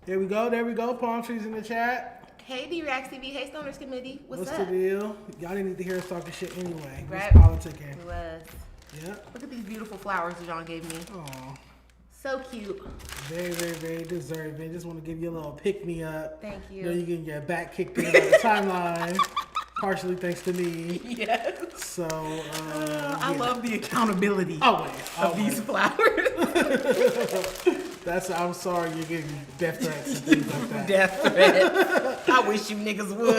There we go. Palm trees in the chat. Hey, D-Reax TV. Hey, Stoners Committee. What's up? What's the deal? Y'all didn't need to hear us talking shit anyway. Right. It's politicking. It was. Yep. Look at these beautiful flowers Dejon gave me. Aw. So cute. Very deserving. Just want to give you a little pick-me-up. Thank you. You know you can get back kicked in by the timeline. Partially thanks to me. Yes. So, I love the accountability always. of these flowers. I'm sorry you're getting death threats and things like that. Death threats. I wish you niggas would.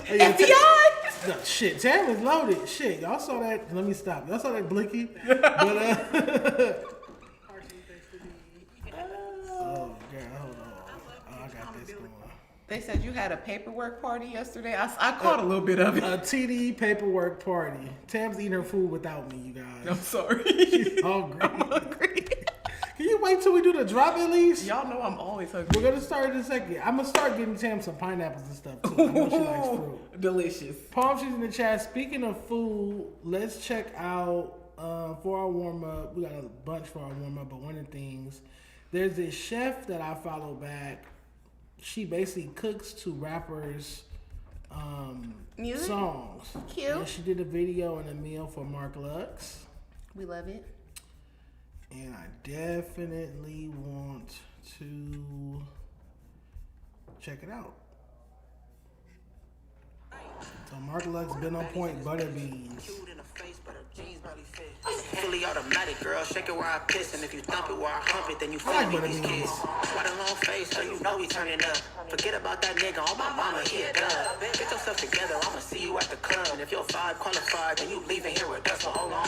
FBI? No, shit, Tam is loaded. Shit, y'all saw that. Let me stop. Y'all saw that Blinky? But, oh, God, hold on. Oh, I got this going. They said you had a paperwork party yesterday. I caught a little bit of it. A TDE paperwork party. Tam's eating her food without me, you guys. I'm sorry. She's hungry. I'm hungry. Can you wait till we do the drop at least? Y'all know I'm always hungry. We're gonna start in a second. I'm gonna start getting Tam some pineapples and stuff too. I know she likes fruit. Delicious. Palm trees in the chat. Speaking of food, let's check out for our warm up. We got a bunch for our warm up, but one of the things, there's this chef that I follow back. She basically cooks to rappers' music songs. Cute. And she did a video and a meal for Mark Lux. We love it. And I definitely want to check it out. So Mark Lux been on point, butter beans. Fully automatic, girl. Shake it where I piss, and if you thump it where I hump it, then you feeling me these kids. Why the long face, so you know we turning up. Forget about that nigga, on my mama, he a dub. Get yourself together, I'ma see you at the club. And if your vibe qualified, then you leaving here with us, so hold on.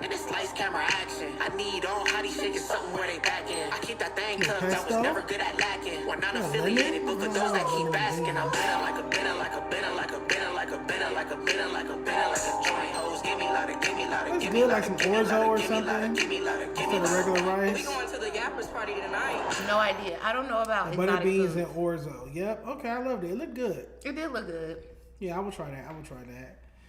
And it's lights, camera, action. I need all hotties shaking something where they back in. I keep that thing cooked, I was never good at lacking. We're not affiliated, but for those that keep asking, I'm better like a better, like a better, like a better, like a better, like a better, like a better, like a joint. Hoes, give me louder, give me louder, give me louder. Like some orzo or something instead of regular rice. We going to the Yappers party tonight. No idea. I don't know about Butter exotic beans foods. and orzo. Yep. Okay, I loved it. It looked good. It did look good. Yeah, I will try that.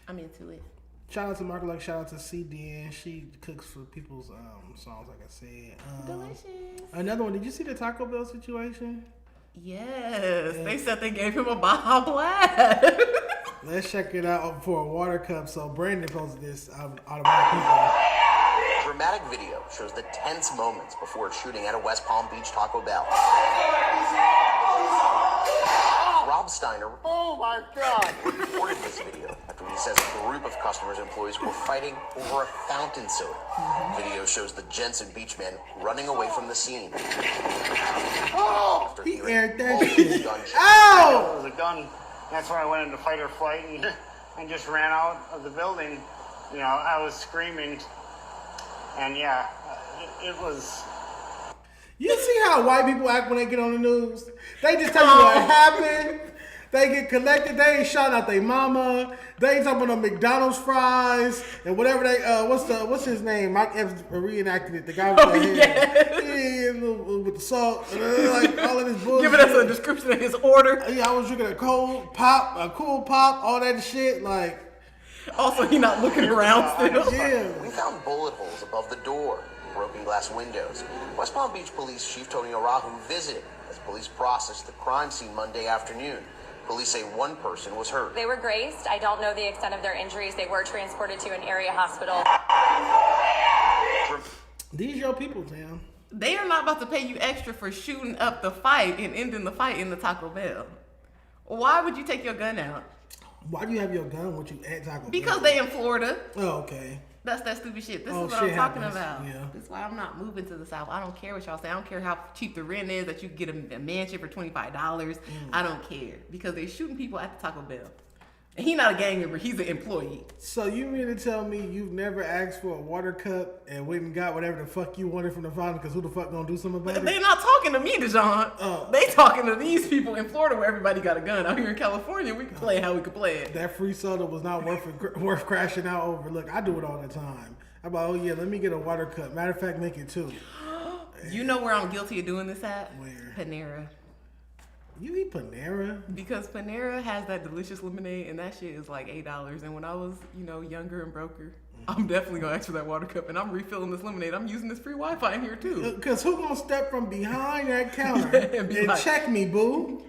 I'm into it. Shout out to Mark Lux. Shout out to CDN. She cooks for people's songs, like I said. Delicious. Another one. Did you see the Taco Bell situation? Yes. They said they gave him a Baja Blast. Let's check it out for a water cup. So Brandon posted this out of my people. Dramatic video shows the tense moments before a shooting at a West Palm Beach Taco Bell. Rob Steiner, oh my God, reported this video after he says a group of customers and employees were fighting over a fountain soda. Video shows the Jensen Beach man running away from the scene. After He aired that hearing shit. gunshots. Ow! It was a gun. That's why I went into fight or flight and just ran out of the building. You know, I was screaming. And yeah, it was. You see how white people act when they get on the news? They just tell you what happened. They get collected. They ain't shouting out their mama. They ain't talking about no McDonald's fries and whatever they. What's his name? Mike Epps reenacted it. The guy with the hair. Yeah, with the salt, like all of this bullshit. Giving us a description of his order. Yeah, I was drinking a cool pop, all that shit. Like, Also, he not looking around still. yeah. We found bullet holes above the door, broken glass windows. West Palm Beach Police Chief Tony Arahu visited as police processed the crime scene Monday afternoon. Police say one person was hurt. They were grazed. I don't know the extent of their injuries. They were transported to an area hospital. These your people, Tam. They are not about to pay you extra for shooting up the fight and ending the fight in the Taco Bell. Why would you take your gun out? Why do you have your gun with you at Taco Bell? Because they in Florida. Oh, okay. That's that stupid shit. This Oh, is what shit I'm talking happens. about. Yeah. That's why I'm not moving to the South. I don't care what y'all say. I don't care how cheap the rent is, that you get a mansion for $25. I don't care. Because they're shooting people at the Taco Bell. And he not a gang member. He's an employee. So you mean to tell me you've never asked for a water cup and went and got whatever the fuck you wanted from the fountain because who the fuck gonna do something about it? They're not talking to me, Dejon. Oh. They talking to these people in Florida where everybody got a gun. Out here in California, we can play it how we can play it. That free soda was not worth crashing out over. Look, I do it all the time. I'm like, oh yeah, let me get a water cup. Matter of fact, make it two. You know where I'm guilty of doing this at? Where? Panera. You eat Panera? Because Panera has that delicious lemonade, and that shit is like $8. And when I was, younger and broker, I'm definitely gonna ask for that water cup, and I'm refilling this lemonade. I'm using this free Wi-Fi in here too. Because who gonna step from behind that counter and like, check me, boo?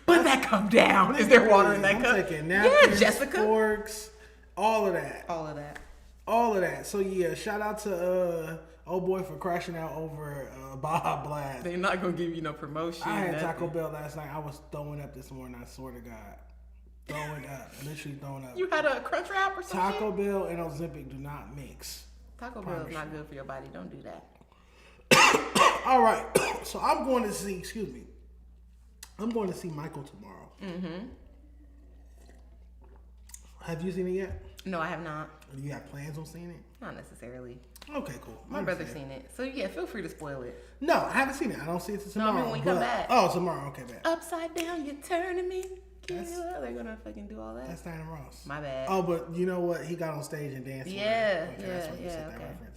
Put that cup down. Is there water in that I'm cup? taking napkins, Jessica. forks, all of that. All of that. So yeah, shout out to old boy for crashing out over Baja Blast. They're not gonna give you no promotion. I had Taco Bell last night. I was throwing up this morning. I swear to God, throwing up, literally throwing up. You had a crunch wrap or something? Taco Bell and Ozempic do not mix. Taco Bell is not good for your body. Don't do that. All right, so I'm going to see. Excuse me. I'm going to see Michael tomorrow. Mm-hmm. Have you seen it yet? No, I have not. Do you have plans on seeing it? Not necessarily. Okay, cool. My brother's seen it. So yeah, feel free to spoil it. No, I haven't seen it. I don't see it tomorrow. No, I mean when we come back. Oh, tomorrow. Okay, bad. Upside down, you're turning me. They're gonna fucking do all that. That's Diana Ross. My bad. Oh, but you know what? He got on stage and danced. Yeah, with her. Okay, that's why you said that okay. reference.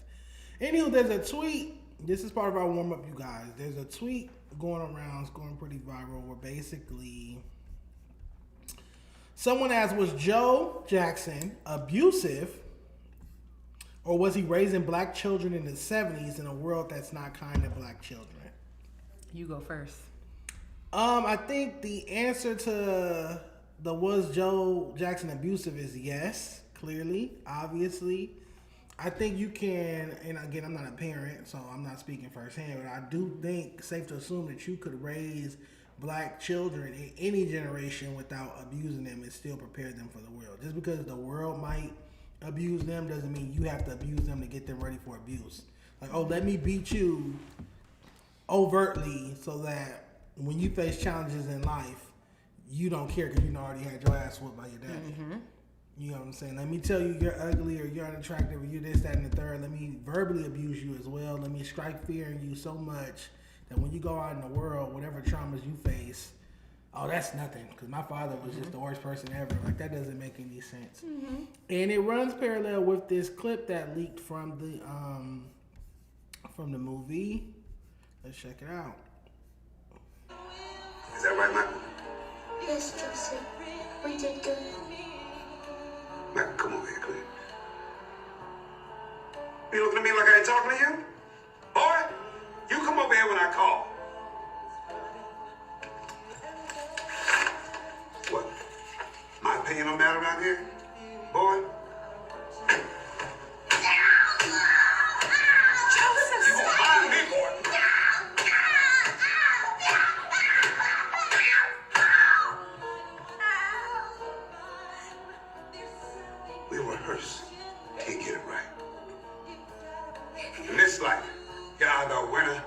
Anywho, there's a tweet. This is part of our warm up, you guys. There's a tweet going around. It's going pretty viral. Where basically someone asked, "Was Joe Jackson abusive, or was he raising black children in the 70s in a world that's not kind to black children?" You go first. I think the answer to the was Joe Jackson abusive is yes, clearly, obviously. I think you can, and again, I'm not a parent, so I'm not speaking firsthand, but I do think safe to assume that you could raise black children in any generation without abusing them and still prepare them for the world. Just because the world might abuse them doesn't mean you have to abuse them to get them ready for abuse. Like, oh, let me beat you overtly so that when you face challenges in life, you don't care because you already had your ass whooped by your daddy. Mm-hmm. You know what I'm saying? Let me tell you you're ugly or you're unattractive or you're this, that, and the third. Let me verbally abuse you as well. Let me strike fear in you so much that when you go out in the world, whatever traumas you face, oh, that's nothing because my father was just the worst person ever. Like, that doesn't make any sense. Mm-hmm. And it runs parallel with this clip that leaked from the movie. Let's check it out. Is that right, Michael? Yes, Joseph. We did good. Michael, come over here, come here. You looking at me like I ain't talking to you? Boy, you come over here when I call. What? My opinion don't matter around here? Boy? You gonna mind me, boy? We rehearse till you get it right. In this life, you're either a winner.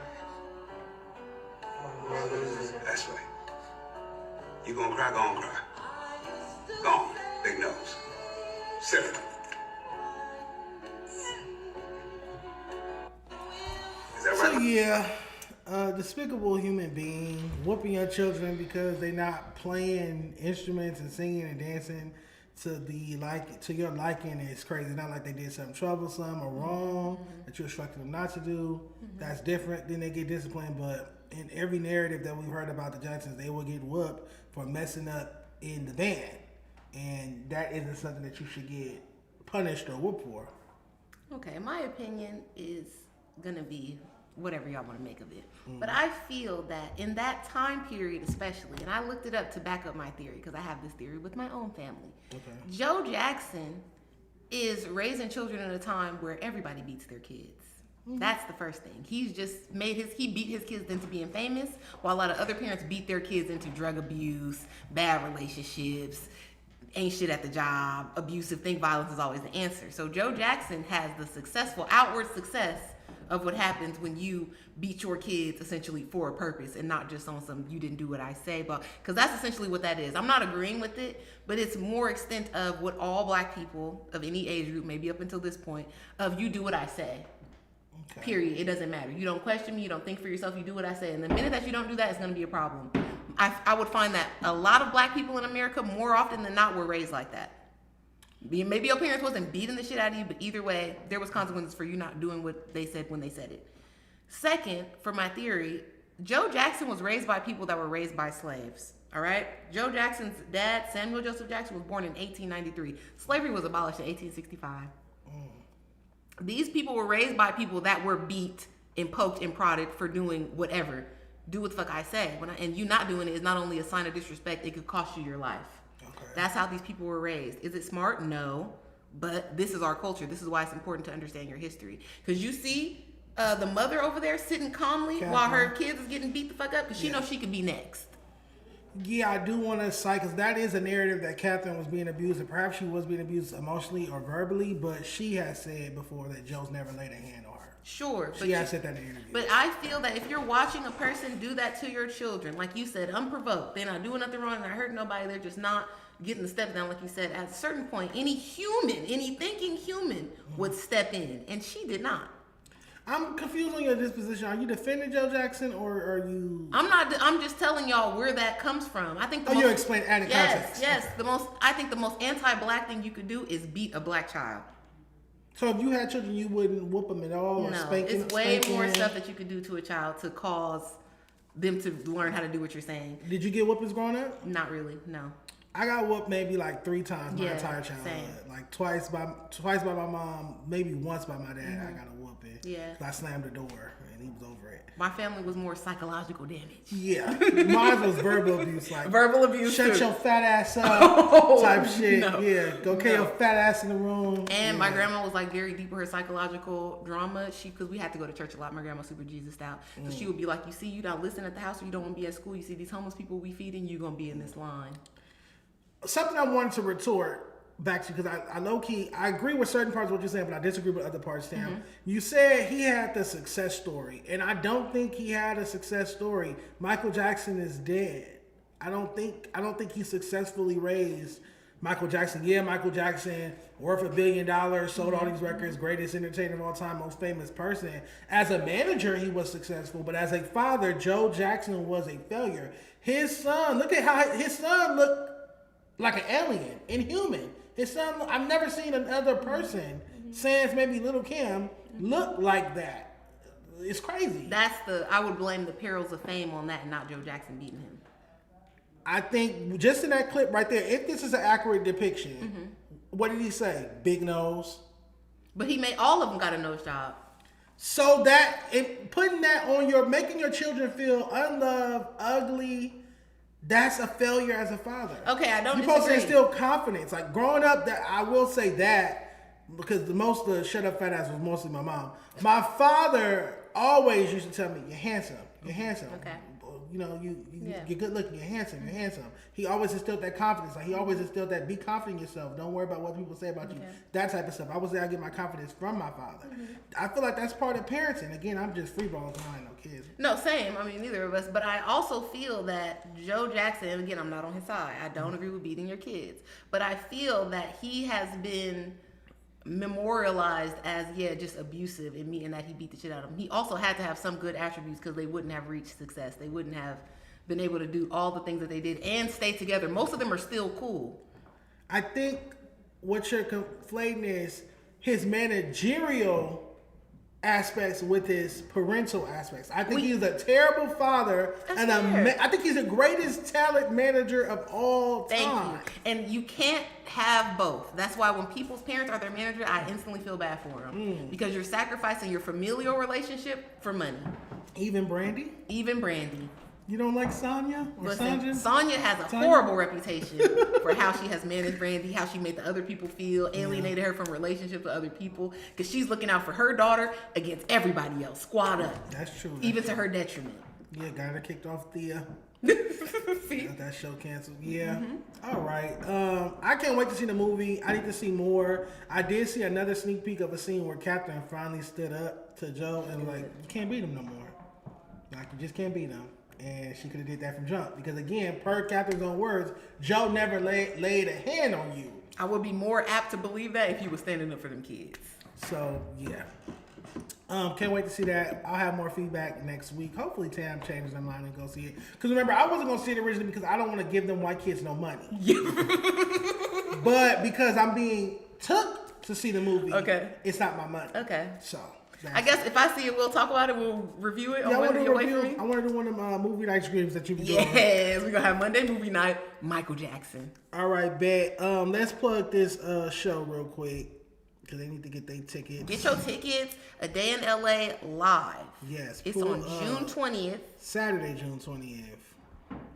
That's right. You gonna cry, go on cry. Go on, big nose. Sit it. Is that right? So yeah, despicable human being whooping your children because they're not playing instruments and singing and dancing to your liking is crazy. Not like they did something troublesome or wrong that you're instructing them not to do. That's different. Then they get disciplined. But in every narrative that we've heard about the Jacksons, they will get whooped for messing up in the band, and that isn't something that you should get punished or whooped for. Okay, my opinion is gonna be whatever y'all want to make of it. But I feel that in that time period especially, and I looked it up to back up my theory because I have this theory with my own family. Okay. Joe Jackson is raising children in a time where everybody beats their kids. That's the first thing. He's just he beat his kids into being famous, while a lot of other parents beat their kids into drug abuse, bad relationships, ain't shit at the job, abusive thing, violence is always the answer. So Joe Jackson has the successful outward success of what happens when you beat your kids essentially for a purpose and not just on some you didn't do what I say, but because that's essentially what that is. I'm not agreeing with it, but it's more extent of what all black people of any age group, maybe up until this point, of you do what I say. Okay. Period. It doesn't matter. You don't question me. You don't think for yourself. You do what I say. And the minute that you don't do that, it's going to be a problem. I would find that a lot of black people in America, more often than not, were raised like that. Maybe your parents wasn't beating the shit out of you, but either way, there was consequences for you not doing what they said when they said it. Second, for my theory, Joe Jackson was raised by people that were raised by slaves. All right? Joe Jackson's dad, Samuel Joseph Jackson, was born in 1893. Slavery was abolished in 1865. These people were raised by people that were beat and poked and prodded for doing whatever. Do what the fuck I say. And you not doing it is not only a sign of disrespect, it could cost you your life. Okay. That's how these people were raised. Is it smart? No. But this is our culture. This is why it's important to understand your history. Because you see the mother over there sitting calmly while her kids is getting beat the fuck up because she knows she could be next. Yeah, I do want to cite, because that is a narrative that Catherine was being abused, and perhaps she was being abused emotionally or verbally, but she has said before that Joe's never laid a hand on her. Sure. She has said that in interviews. But I feel that if you're watching a person do that to your children, like you said, unprovoked, they're not doing nothing wrong, and I hurt nobody, they're just not getting the step down, like you said, at a certain point, any thinking human would step in, and she did not. I'm confused on your disposition. Are you defending Joe Jackson, or are you? I'm not. I'm just telling y'all where that comes from. I think. You explain added context. Yes. I think the most anti-black thing you could do is beat a black child. So if you had children, you wouldn't whoop them at all, or spank them? It's way more stuff that you could do to a child to cause them to learn how to do what you're saying. Did you get whoopings growing up? Not really. No. I got whooped maybe like 3 times my entire childhood. Same. Like twice by my mom, maybe once by my dad. I got a whooping. Yeah. I slammed the door and he was over it. My family was more psychological damage. Yeah. Mine was verbal abuse. Like verbal abuse. Shut your fat ass up type shit. No. Yeah. Go carry your fat ass in the room. And my grandma was like very deep with her psychological drama. Because we had to go to church a lot. My grandma super Jesus out. So she would be like, you see, you don't listen at the house, or you don't want to be at school. You see these homeless people we feeding, you're going to be in this line. Something I wanted to retort back to, because I low-key, I agree with certain parts of what you're saying, but I disagree with other parts, Tam. Mm-hmm. You said he had the success story, and I don't think he had a success story. Michael Jackson is dead. I don't think he successfully raised Michael Jackson. Yeah, Michael Jackson, worth $1 billion, sold all these records, greatest entertainer of all time, most famous person. As a manager, he was successful, but as a father, Joe Jackson was a failure. His son, look at how his son looked like an alien, inhuman. His son, I've never seen another person, sans maybe Little Kim, look like that. It's crazy. I would blame the perils of fame on that and not Joe Jackson beating him. I think just in that clip right there, if this is an accurate depiction, what did he say? Big nose. But he made all of them got a nose job. So putting that on making your children feel unloved, ugly, that's a failure as a father. Okay, I don't disagree. You're supposed to instill confidence. Like growing up, that I will say that because the most of the shut up fat ass was mostly my mom. My father always used to tell me, "You're handsome. You're handsome. Okay. You know, you're good looking. You're handsome. You're handsome." He always instilled that confidence. Like he always instilled that be confident in yourself. Don't worry about what people say about you. That type of stuff. I would say I get my confidence from my father. I feel like that's part of parenting. Again, I'm just freeballing behind no kids. No, same. I mean, neither of us. But I also feel that Joe Jackson, and again, I'm not on his side. I don't agree with beating your kids. But I feel that he has been memorialized as just abusive and that he beat the shit out of him. He also had to have some good attributes because they wouldn't have reached success. They wouldn't have been able to do all the things that they did and stay together. Most of them are still cool. I think what you're conflating is his managerial aspects with his parental aspects. I think he's a terrible father, and I think he's the greatest talent manager of all time. Thank you. And you can't have both. That's why when people's parents are their manager, I instantly feel bad for them because you're sacrificing your familial relationship for money. Even Brandy. You don't like Sonya? Listen, Sonya has a horrible reputation for how she has managed Brandy, how she made the other people feel, alienated her from relationships with other people, because she's looking out for her daughter against everybody else, squad up. That's true. Even to her detriment. Yeah, got her kicked off Thea. That show canceled. Yeah. All right. I can't wait to see the movie. I need to see more. I did see another sneak peek of a scene where Catherine finally stood up to Joe and like, you can't beat him no more. Like, you just can't beat him. And she could have did that from jump. Because again, per Catherine's own words, Joe never laid a hand on you. I would be more apt to believe that if you were standing up for them kids. So, yeah. Can't wait to see that. I'll have more feedback next week. Hopefully Tam changes her mind and go see it. Because remember, I wasn't going to see it originally because I don't want to give them white kids no money. But because I'm being took to see the movie, it's not my money. Okay. So... I guess if I see it, we'll talk about it. We'll review it on Wednesday away from me. I want to do one of them movie night streams that you be doing. Yes, we're going to have Monday movie night, Michael Jackson. All right, bet. Let's plug this show real quick. because they need to get their tickets. Get your tickets. A Day in LA live. Yes. It's on June 20th. Saturday, June 20th.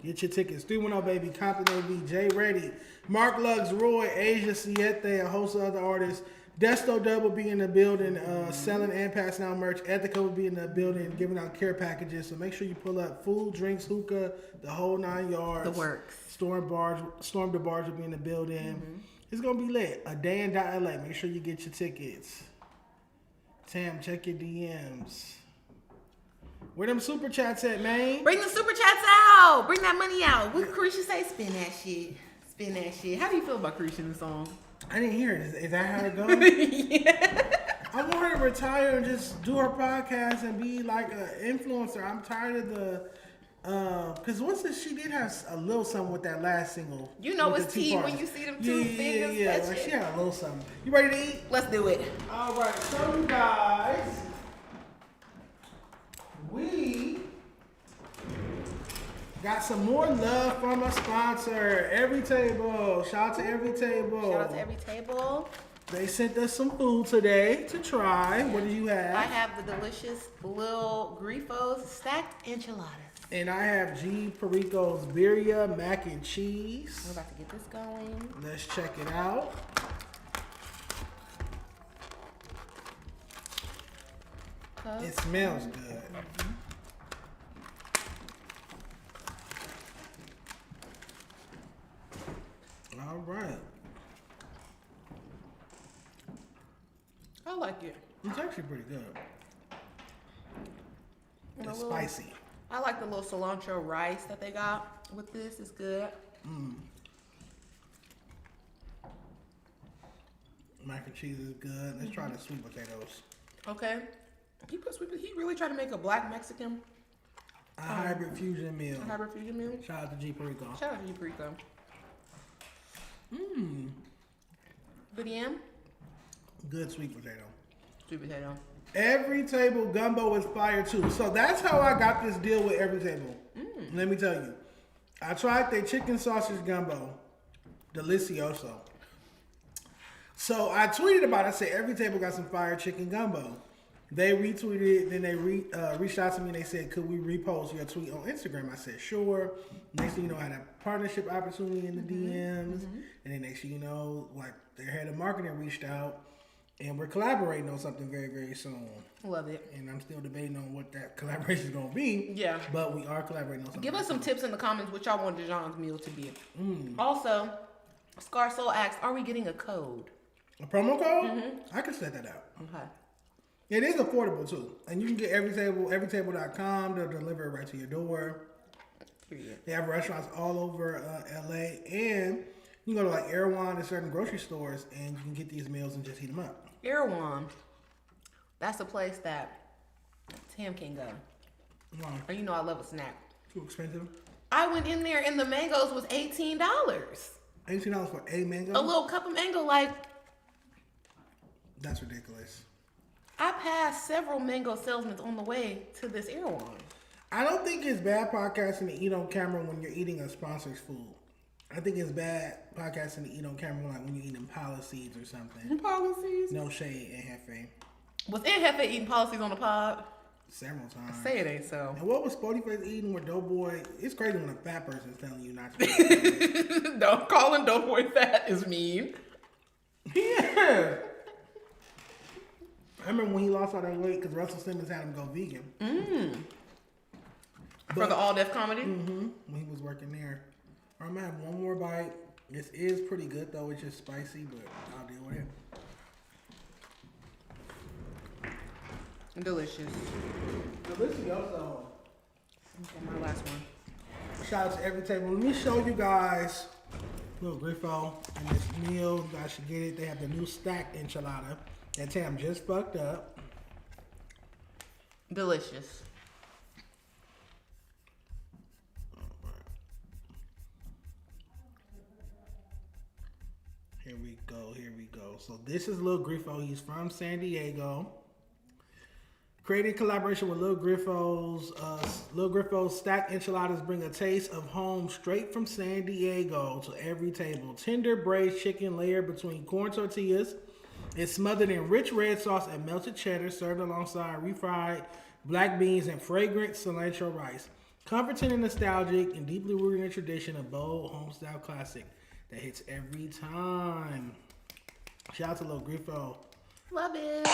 Get your tickets. 310 Baby, Compton AV, Jay Reddy, Mark Luggs, Roy, Asia Siete, a host of other artists. Desto Dub will be in the building, selling and passing out merch. Ethica will be in the building, giving out care packages. So make sure you pull up food, drinks, hookah, the whole 9 yards. The works. Storm the Barge will be in the building. It's gonna be lit. A Day in LA. Make sure you get your tickets. Tam, check your DMs. Where them super chats at, man? Bring the super chats out. Bring that money out. What Carisha say? Spin that shit. Spin that shit. How do you feel about Carisha in the song? I didn't hear it. Is that how it goes? Yeah. I want her to retire and just do her podcast and be like an influencer. I'm tired of the, because she did have a little something with that last single. You know with it's the tea parts. when you see them two fingers. Yeah. That Like shit. she had a little something. You ready to eat? Let's do it. All right, so you guys, we got some more love from a sponsor, Every Table. Shout out to Every Table. Shout out to Every Table. They sent us some food today to try. What do you have? I have the delicious Lil Grifos stacked enchiladas. And I have G. Perico's Birria mac and cheese. We're about to get this going. Let's check it out. It smells good. All right. I like it. It's actually pretty good. And It's a little- spicy. I like the little cilantro rice that they got with this. It's good. Mac and cheese is good. Let's try the sweet potatoes. Okay. He really tried to make a black Mexican A hybrid fusion meal. hybrid fusion meal. Shout out to G. Perico. Shout out to you, Perico. Good yam. Good sweet potato. Sweet potato. Every Table gumbo is fire too. So that's how I got this deal with Every Table. Let me tell you. I tried their chicken sausage gumbo. Delicioso. So I tweeted about it. I said, Every Table got some fire chicken gumbo. They retweeted it. Then they reached out to me and they said, could we repost your tweet on Instagram? I said, sure. Next thing you know, I had a partnership opportunity in the DMs. And then next thing you know, like their head of marketing reached out. And we're collaborating on something very, very soon. Love it. And I'm still debating on what that collaboration is going to be. Yeah. But we are collaborating on something. Give us some tips in the comments what y'all want Dejon's meal to be. Also, Scar Soul asks, are we getting a code? A promo code? I can set that out. Okay. It is affordable too. And you can get Every Table, everytable.com. They'll deliver it right to your door. Period. They have restaurants all over LA. And you can go to like Erewhon and certain grocery stores and you can get these meals and just heat them up. Erewhon. That's a place that Tam can go. Wow. And you know I love a snack. Too expensive. I went in there and the mangoes was $18. $18 for a mango? A little cup of mango, like, That's ridiculous. I passed several mango salesmen on the way to this Erewhon. I don't think it's bad podcasting to eat on camera when you're eating a sponsor's food. I think it's bad podcasting to eat on camera like when you're eating policies or something. Policies? No shade, and Hefe. Was Aunt Hefe eating policies on the pod? Several times. Say it ain't so. And what was Spotify eating with Doughboy? It's crazy when a fat person's telling you not to. Don't calling Doughboy fat is mean. Yeah. I remember when he lost all that weight because Russell Simmons had him go vegan. For the All Def comedy? When he was working there. I'm gonna have one more bite. This is pretty good though. It's just spicy, but I'll deal with it. Delicious. Delicioso. Okay, my last one. Shout out to Every Table. Let me show you guys little Griffo and this meal. You guys should get it. They have the new stacked enchilada that Tam just fucked up. Delicious. Here we go. Here we go. So this is Lil Griffo. He's from San Diego. Created collaboration with Lil Griffo's. Lil Griffo's stacked enchiladas bring a taste of home straight from San Diego to Every Table. Tender braised chicken layered between corn tortillas It's smothered in rich red sauce and melted cheddar, served alongside refried black beans and fragrant cilantro rice. Comforting and nostalgic and deeply rooted in the tradition of bold homestyle classic that hits every time. Shout out to Lil Griffo. Love it.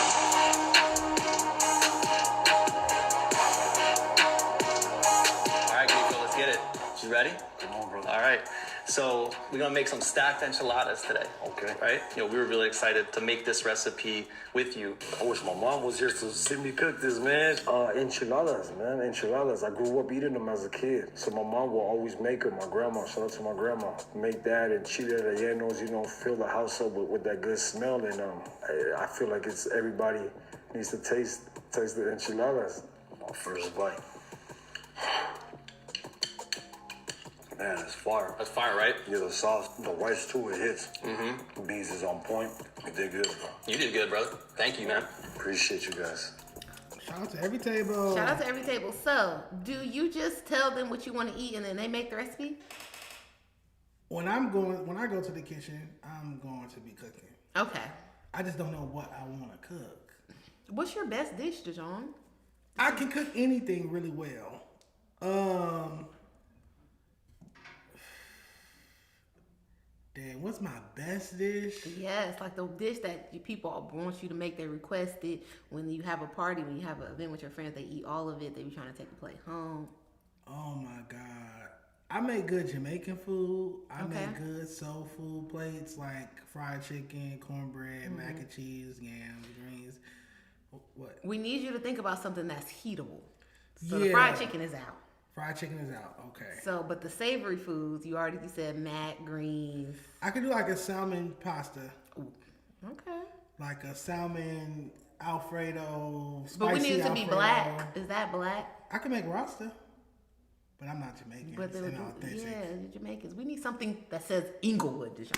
All right, Griffo, let's get it. You ready? Come on, brother. All right. So we're gonna make some stacked enchiladas today. Okay. Right? You know, we were really excited to make this recipe with you. I wish my mom was here to see me cook this, man. Enchiladas, man. Enchiladas. I grew up eating them as a kid. So my mom will always make them. My grandma, shout out to my grandma, make that and chile rellenos, you know, fill the house up with that good smell. And I feel like it's everybody needs to taste the enchiladas. My first bite. Man, it's fire. That's fire, right? Yeah, the sauce, the rice too, it hits. Mm-hmm. The beans is on point. You did good, bro. You did good, brother. Thank you, man. Appreciate you guys. Shout out to Every Table. Shout out to Every Table. So, do you just tell them what you want to eat and then they make the recipe? When I go to the kitchen, I'm going to be cooking. Okay. I just don't know what I want to cook. What's your best dish, Dejon? I can cook anything really well. Damn, what's my best dish? Yes, like the dish that people want you to make. They request it when you have a party, when you have an event with your friends. They eat all of it. They be trying to take the plate home. Oh my God. I make good Jamaican food. I Okay. make good soul food plates like fried chicken, cornbread, mac and cheese, yams, greens. What? We need you to think about something that's heatable. So Yeah. the fried chicken is out. Fried chicken is out. Okay. So, but the savory foods, you said mac, greens. I could do like a salmon pasta. Ooh. Okay. Like a salmon Alfredo, spicy But we need it to be Alfredo. black. Is that black? I can make rasta, but I'm not Jamaican. But It's inauthentic. yeah, the Jamaicans. We need something that says Inglewood, Dejon.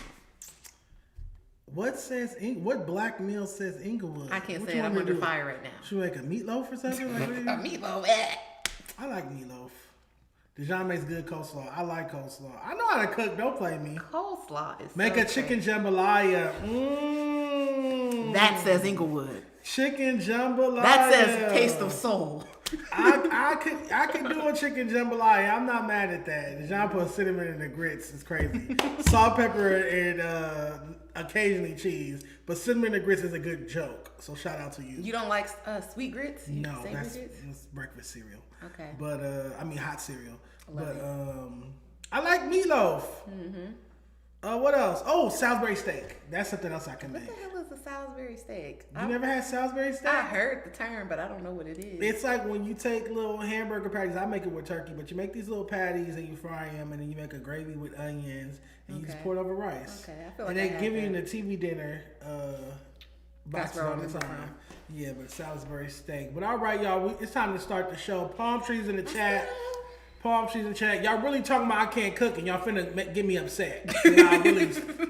What black meal says Inglewood? I can't What say you it. I'm want me to under do? fire right now. Should we make a meatloaf or something? Like, A meatloaf. I like meatloaf. Dejon makes good coleslaw. I like coleslaw. I know how to cook. Don't play me. Coleslaw is Make so a chicken great. jambalaya. That says Inglewood. Chicken jambalaya. That says taste of soul. I could do a chicken jambalaya. I'm not mad at that. Dejon put cinnamon in the grits. It's crazy. Salt, pepper, and occasionally cheese. But cinnamon in the grits is a good joke. So shout out to you. You don't like sweet grits? No, that's grits? breakfast cereal. Okay. But hot cereal. Love I like meatloaf. What else? Oh, Salisbury steak. That's something else I can What make. the hell is a Salisbury steak? You never had Salisbury steak? I heard the term, but I don't know what it is. It's like when you take little hamburger patties. I make it with turkey, but you make these little patties and you fry them, and then you make a gravy with onions, and you just pour it over rice. Okay, I feel like and they I had give you in that. the TV dinner boxes where I all the remember time. Yeah, but Salisbury steak. But all right, y'all, it's time to start the show. Palm trees in the chat. Palm trees in the chat. Y'all really talking about I can't cook, and y'all finna get me upset.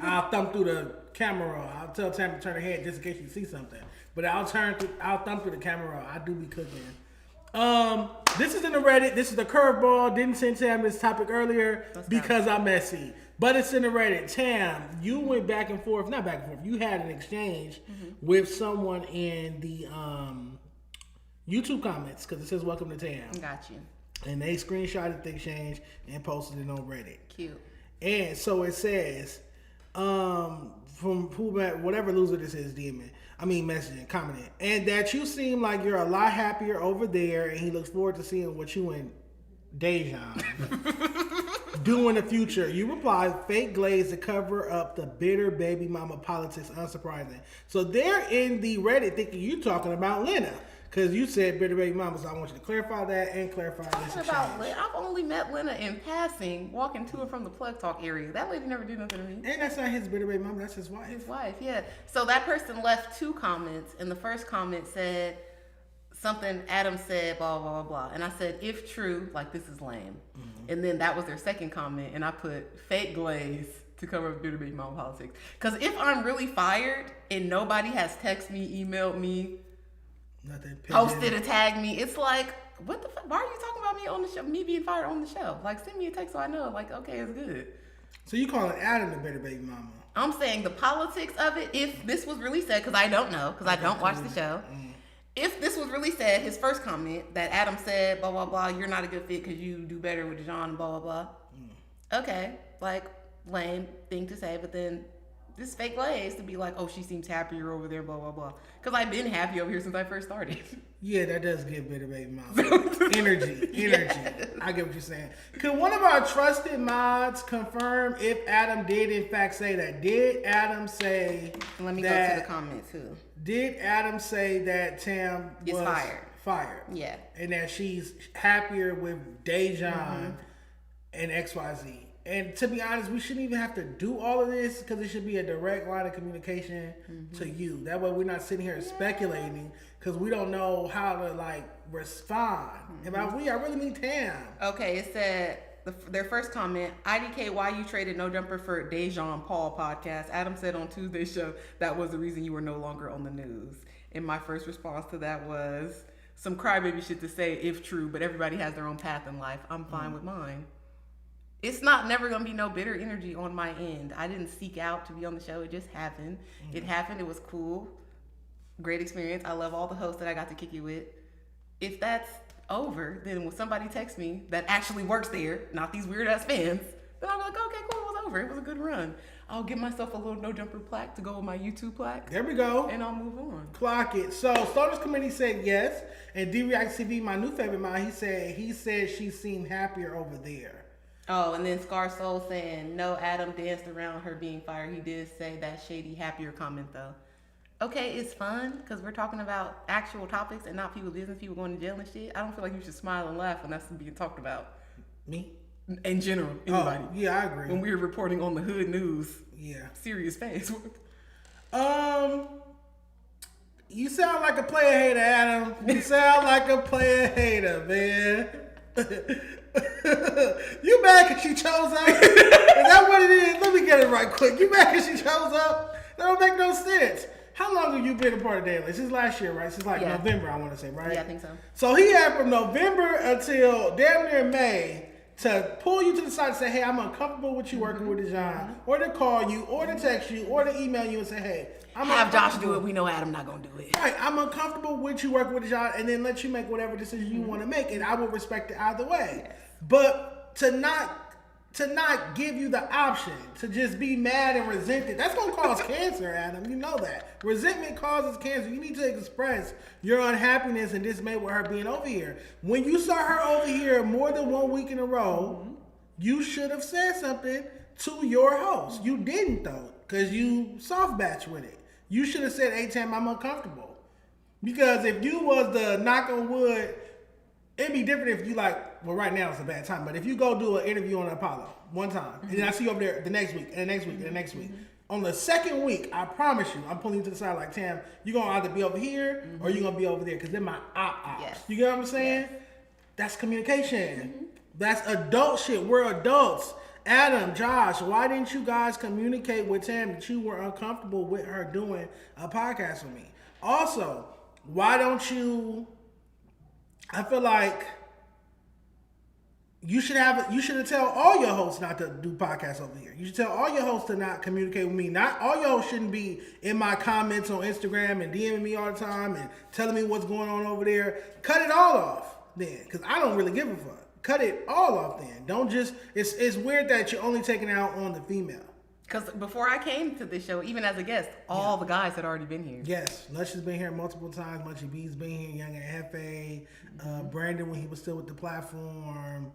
I'll thumb through the camera. I'll tell Tam to turn her head just in case you see something. But I'll thumb through the camera. I do be cooking. This is in the Reddit. This is the curveball. Didn't send Tam this topic earlier because I'm messy. But it's in the Reddit. Tam, you went back and forth. Not back and forth. You had an exchange with someone in the YouTube comments because it says welcome to Tam. Got you. And they screenshotted the exchange and posted it on Reddit. Cute. And so it says, from whatever loser this is, messaging, commenting, and that you seem like you're a lot happier over there, and he looks forward to seeing what you and Dejon do in the future. You reply, fake glaze to cover up the bitter baby mama politics, unsurprising. So they're in the Reddit thinking you talking about Lena. Because you said bitter baby mama, so I want you to clarify that and clarify this exchange. I've only met Lena in passing, walking to and from the Plug Talk area. That lady never did nothing to me. And that's not his bitter baby mama, that's his wife. His wife, yeah. So that person left 2 comments, and the first comment said something Adam said, blah, blah, blah, blah. And I said, if true, like, this is lame. Mm-hmm. And then that was their second comment, and I put fake glaze to cover up bitter baby mama politics. Because if I'm really fired and nobody has texted me, emailed me, posted or tagged me, it's like, what the fuck? Why are you talking about me on the show? Me being fired on the show? Like, send me a text so I know. Like, okay, it's good. So you calling Adam the bitter baby mama? I'm saying the politics of it, if this was really said, because I don't know, because I don't watch the show. If this was really said, his first comment that Adam said, blah, blah, blah, you're not a good fit because you do better with Dejon, blah, blah, blah. Okay, like, lame thing to say, but then this fake glaze to be like, oh, she seems happier over there, blah, blah, blah. Because I've been happy over here since I first started. Yeah, that does give Bitter Baby Mouth. energy. Yes. I get what you're saying. Could one of our trusted mods confirm if Adam did in fact say that? Did Adam say Let me go to the comment too. Did Adam say that Tam was fired? Yeah. And that she's happier with Dejon and XYZ. And to be honest, we shouldn't even have to do all of this because it should be a direct line of communication to you. That way we're not sitting here speculating because we don't know how to like respond. About I really mean Tam. Okay, it said their first comment, IDK, why you traded No Jumper for Dejon Paul podcast. Adam said on Tuesday's show that was the reason you were no longer on the news. And my first response to that was some crybaby shit to say if true, but everybody has their own path in life. I'm fine with mine. It's never going to be no bitter energy on my end. I didn't seek out to be on the show. It just happened. It happened. It was cool. Great experience. I love all the hosts that I got to kick it with. If that's over, then when somebody texts me that actually works there, not these weird ass fans, then I'm like, okay, cool, it was over. It was a good run. I'll give myself a little No Jumper plaque to go with my YouTube plaque. There we go. And I'll move on. Clock it. So Starters Committee said yes. And D-React TV, my new favorite man, he said she seemed happier over there. Oh, and then Scar Soul saying, no, Adam danced around her being fired. He did say that shady, happier comment, though. Okay, it's fun, because we're talking about actual topics and not people's business, people going to jail and shit. I don't feel like you should smile and laugh when that's being talked about. Me? In general, anybody. Oh, yeah, I agree. When we were reporting on the hood news. Yeah. Serious face. You sound like a player hater, Adam. You sound like a player hater, man. You mad because she chose up? Is that what it is? Let me get it right quick. You mad because she chose up? That don't make no sense. How long have you been a part of Daily? Since last year, right? Since November, I want to say, right? Yeah, I think so. So he had from November until damn near May to pull you to the side and say, hey, I'm uncomfortable with you working with Dejon, or to call you, or to text you, or to email you and say, hey, have Josh do it. We know Adam not going to do it. Right. I'm uncomfortable with you working with Dejon, and then let you make whatever decision you want to make, and I will respect it either way. Yes. But to not give you the option to just be mad and resented, that's going to cause cancer, Adam. You know that. Resentment causes cancer. You need to express your unhappiness and dismay with her being over here. When you saw her over here more than 1 week in a row, you should have said something to your host. You didn't, though, because you soft batch with it. You should have said, hey, Tam, I'm uncomfortable. Because if you was the knock on wood, it'd be different if you right now it's a bad time, but if you go do an interview on Apollo one time, and then I see you over there the next week, and the next week, and the next week. On the second week, I promise you, I'm pulling you to the side like, Tam, you're going to either be over here or you're going to be over there, because they're my op-ops. Yes. You get what I'm saying? Yes. That's communication. That's adult shit. We're adults. Adam, Josh, why didn't you guys communicate with Tam that you were uncomfortable with her doing a podcast with me? Also, why don't you... I feel like you should tell all your hosts not to do podcasts over here. You should tell all your hosts to not communicate with me. Not all your hosts shouldn't be in my comments on Instagram and DMing me all the time and telling me what's going on over there. Cut it all off then, because I don't really give a fuck. Cut it all off then. Don't just, it's weird that you're only taking out on the female. Because before I came to this show, even as a guest, all the guys had already been here. Yes. Lush has been here multiple times. Munchie B's been here. Young and Hefe. Brandon when he was still with the platform.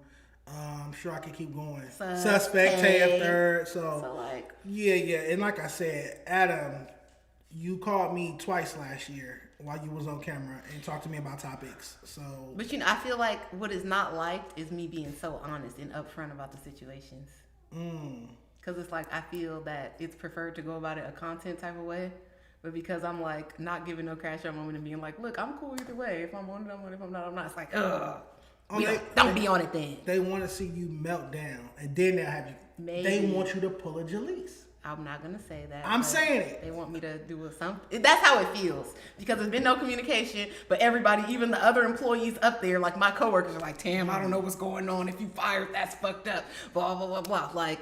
I'm sure I could keep going. Suspect, Tay third. So like... Yeah. And like I said, Adam, you called me twice last year while you was on camera and talked to me about topics. So... But I feel like what is not liked is me being so honest and upfront about the situations. Because it's like, I feel that it's preferred to go about it a content type of way. But because I'm like, not giving no crash out moment and being like, look, I'm cool either way. If I'm on it, I'm on it. If I'm not, I'm not. It's like, ugh. Don't be on it then. They want to see you melt down. And then they'll have you. Maybe. They want you to pull a Jalise. I'm not going to say that. I'm saying it. They want me to do something. That's how it feels. Because there's been no communication. But everybody, even the other employees up there, like my coworkers are like, Tam, I don't know what's going on. If you fired, that's fucked up. Blah, blah, blah, blah. Like...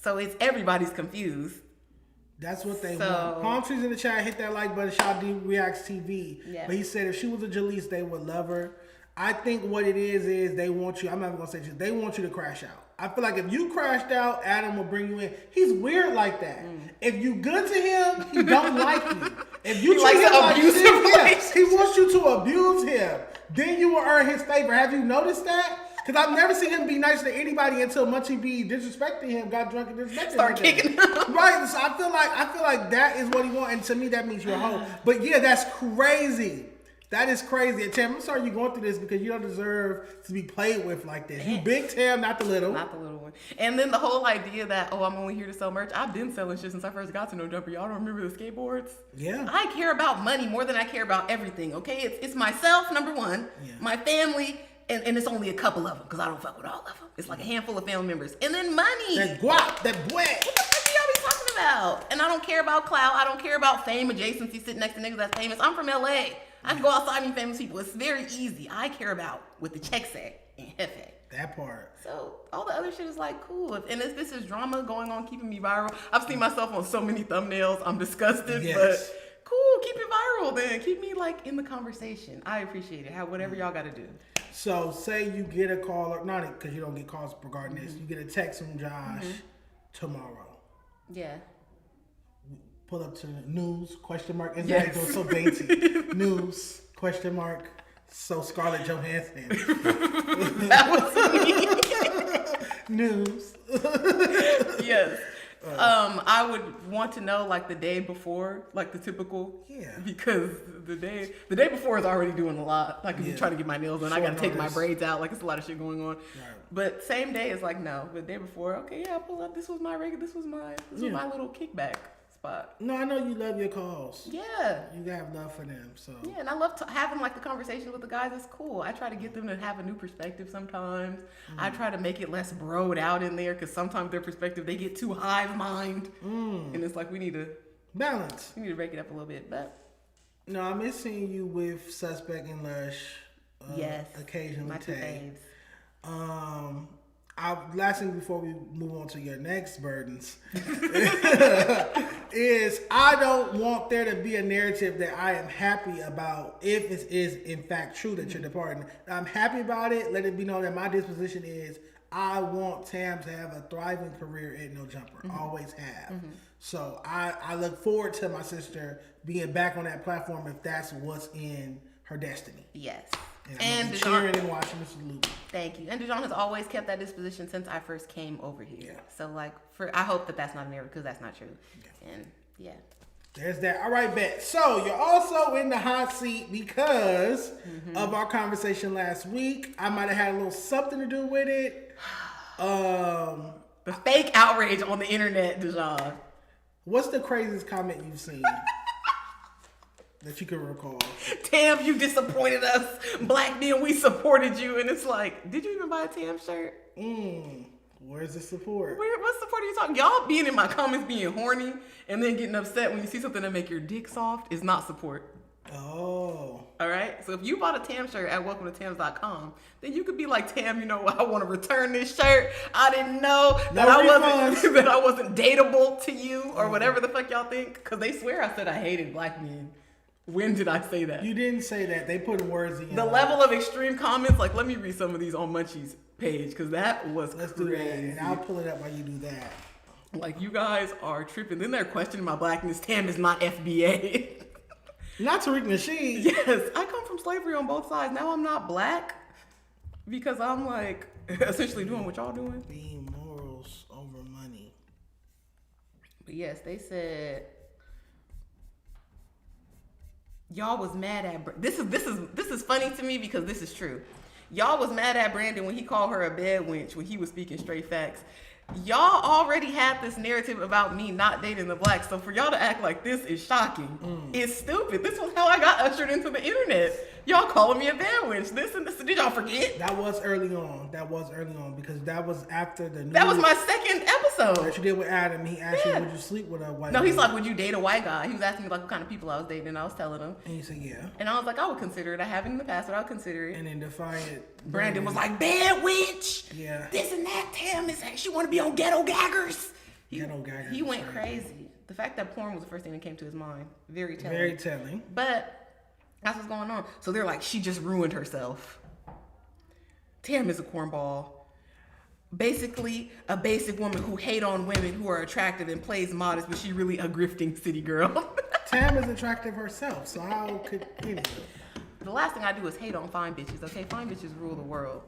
So it's everybody's confused, That's what they want. Palm Trees in the chat, hit that like button. Shout D Reacts TV. Yeah. But he said if she was a Jalise, they would love her. I think what it is they want you. I'm not even gonna say this. They want you to crash out. I feel like if you crashed out, Adam will bring you in. He's weird like that. If you good to him, he don't like you. If you treat him like this, he wants you to abuse him. Then you will earn his favor. Have you noticed that? Because I've never seen him be nice to anybody until Munchie be disrespecting him, got drunk and disrespected him. Start kicking him. Right. So I feel like that is what he wants, and to me that means you're a hoe. But yeah, that's crazy. That is crazy. And Tam, I'm sorry you're going through this because you don't deserve to be played with like this. You big Tam, not the little. Not the little one. And then the whole idea that, I'm only here to sell merch. I've been selling shit since I first got to No Jumper. Y'all don't remember the skateboards? Yeah. I care about money more than I care about everything, okay? It's myself, number one, my family, and it's only a couple of them because I don't fuck with all of them. It's like a handful of family members. And then money. That guap, that boy. What the fuck do y'all be talking about? And I don't care about clout. I don't care about fame, adjacency, sitting next to niggas that's famous. I'm from LA. I can go outside and meet famous people. It's very easy. I care about what the check say and Hefe. That part. So all the other shit is like cool. And if this is drama going on, keeping me viral. I've seen myself on so many thumbnails. I'm disgusted, but cool. Keep it viral then. Keep me like in the conversation. I appreciate it. Whatever y'all got to do. So say you get a call, or not because you don't get calls regarding this. You get a text from Josh tomorrow. Yeah. Pull up to the news, question mark. It's like so dainty. News, question mark. So Scarlett Johansson. That was me. News. Yes. I would want to know like the day before, like the typical. Yeah. Because the day before is already doing a lot. Like if you're trying to get my nails done, I gotta take my braids out. Like it's a lot of shit going on. Right. But same day is like no. But the day before, okay, yeah, pull up. This was my regular. This was my little kickback spot. No, I know you love your calls. Yeah. You have love for them. So. Yeah, and I love having like the conversation with the guys. It's cool. I try to get them to have a new perspective sometimes. I try to make it less broed out in there because sometimes their perspective, they get too hive mind. And it's like we need to balance. We need to break it up a little bit. But no, I miss seeing you with Suspect and Lush. Yes. Occasionally. My two faves. Last thing before we move on to your next burdens is I don't want there to be a narrative that I am happy about if it is in fact true that you're departing. I'm happy about it. Let it be known that my disposition is I want Tam to have a thriving career at No Jumper. Always have. So I look forward to my being back on that platform if that's what's in her destiny. Yes. And cheering and watching this salute. Thank you. And Dejon has always kept that disposition since I first came over here. Yeah. So like, I hope that that's not an error because that's not true. Yeah. And yeah. There's that. All right, bet. So you're also in the hot seat because of our conversation last week. I might have had a little something to do with it. The fake outrage on the internet, Dejon. What's the craziest comment you've seen? That you can recall. Tam, you disappointed us. Black men, we supported you. And it's like, did you even buy a Tam shirt? Where's the support? What support are you talking? Y'all being in my comments being horny and then getting upset when you see something that make your dick soft is not support. Oh. All right? So if you bought a Tam shirt at welcometotams.com, then you could be like, Tam, you know, I want to return this shirt. I didn't know that I wasn't dateable to you or whatever the fuck y'all think. Because they swear I said I hated black men. When did I say that? You didn't say that. They put words in. The level of extreme comments, like, let me read some of these on Munchie's page, because that was Let's crazy. do that, and I'll pull it up while you do that. Like, you guys are tripping. Then they're questioning my blackness. Tam is not FBA. Not Tariq Nasheed. Yes, I come from slavery on both sides. Now I'm not black because I'm, like, essentially doing what y'all doing. Being morals over money. But yes, they said... Y'all was mad at this is funny to me because this is true. Y'all was mad at Brandon when he called her a bed wench when he was speaking straight facts. Y'all already had this narrative about me not dating the blacks, so for y'all to act like this is shocking. It's stupid. This was how I got ushered into the internet. Y'all calling me a bad wench. This and this. Did y'all forget? That was early on because that was after the news. That was my second episode. That you did with Adam. He asked you, would you sleep with a white No, guy? he's like, would you date a white guy? He was asking me like what kind of people I was dating, and I was telling him. And you said, yeah. And I was like, I would consider it. I haven't in the past, but I would consider it. And then Defiant. Brandon was like, bad witch. Yeah. This and that. Tam is like, she want to be on Ghetto Gaggers. Ghetto Gaggers. He went crazy. The fact that porn was the first thing that came to his mind, very telling. Very telling. But that's what's going on. So they're like, she just ruined herself. Tam is a cornball. Basically, a basic woman who hate on women who are attractive and plays modest, but she really a grifting city girl. Tam is attractive herself, so how could anyone? The last thing I do is hate on fine bitches, okay? Fine bitches rule the world.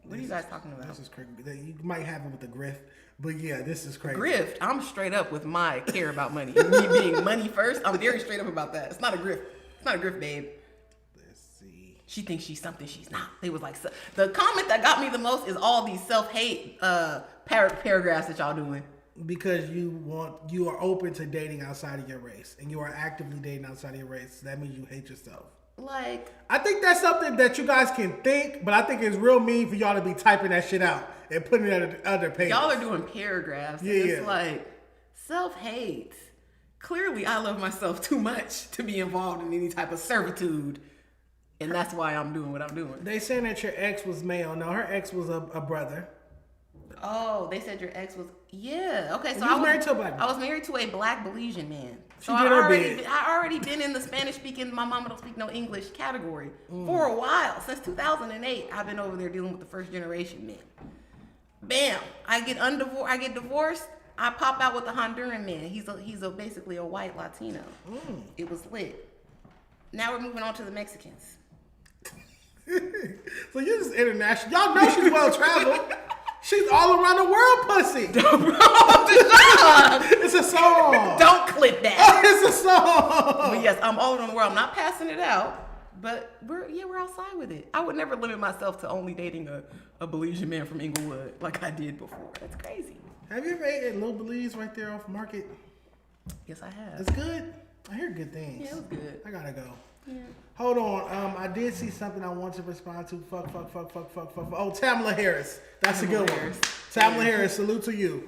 What are you guys talking about? This is crazy. You might have it with the grift, but yeah, this is crazy. Grift. I'm straight up with my care about money. Me being money first, I'm very straight up about that. It's not a grift. It's not a grift, babe. Let's see. She thinks she's something she's not. They was like, the comment that got me the most is all these self-hate paragraphs that y'all doing. Because you are open to dating outside of your race, and you are actively dating outside of your race. So that means you hate yourself. Like, I think that's something that you guys can think, but I think it's real mean for y'all to be typing that shit out and putting it on other pages. Y'all are doing paragraphs. Yeah. It's like, self-hate. Clearly, I love myself too much to be involved in any type of servitude. And that's why I'm doing what I'm doing. They saying that your ex was male. No, her ex was a brother. Oh, they said your ex was... Yeah. Okay, so I was married to a black man. I was married to a black Belizean man. So I already been in the Spanish speaking, my mama don't speak no English category for a while. Since 2008, I've been over there dealing with the first generation men. Bam! I get divorced. I pop out with a Honduran man. He's basically a white Latino. It was lit. Now we're moving on to the Mexicans. So you're just international. Y'all know she's well traveled. She's all around the world, pussy. It's a song. Don't clip that. It's a song. But yes, I'm all around the world. I'm not passing it out, but we're outside with it. I would never limit myself to only dating a Belizean man from Inglewood like I did before. That's crazy. Have you ever ate at Little Belize right there off Market? Yes, I have. It's good. I hear good things. Yeah, it was good. I gotta go. Yeah. Hold on. I did see something I want to respond to. Fuck. Oh, Tamala Harris. That's a good one. Tamala Harris, salute to you.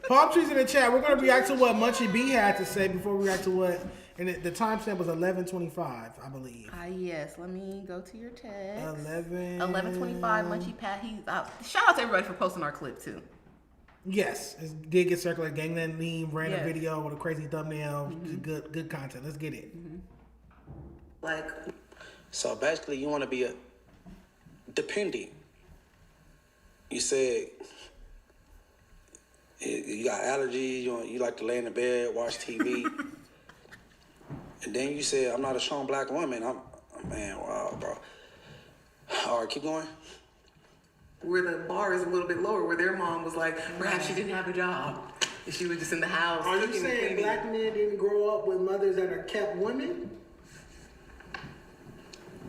Palm trees in the chat. We're going to react to what Munchie B had to say before we react to what... And the timestamp was 11:25, I believe. Yes. Let me go to your text. 11:25. Munchie Pat. He's out. Shout out to everybody for posting our clip, too. Yes. It did get circulated. Gangland meme, random video with a crazy thumbnail. Good content. Let's get it. So basically, you want to be a dependent. You said you got allergies. You like to lay in the bed, watch TV, and then you said, "I'm not a strong black woman." Wow, bro. All right, keep going. Where the bar is a little bit lower, where their mom was like, perhaps she didn't have a job, and she was just in the house. Are you saying black men didn't grow up with mothers that are kept women?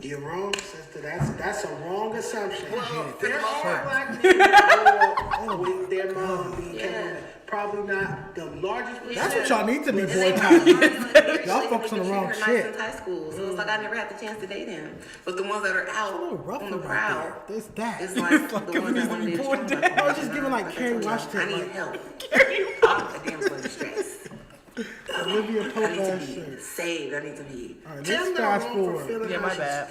You're wrong, sister. That's a wrong assumption. Well, there are black men that grow up with their mom being kept women. Probably not the largest percentage. That's what y'all need to be boycotting. Y'all focus on the wrong shit. In high school, so it's like I never had the chance to date him. But the ones that are out on the prowl, there's that. It's like the ones that want to be I was just giving like Carrie Washington. I need help. I'm a damn full stress. Olivia Pope I need to be saved. I need to be. All right, let's fast forward. Yeah, my bad.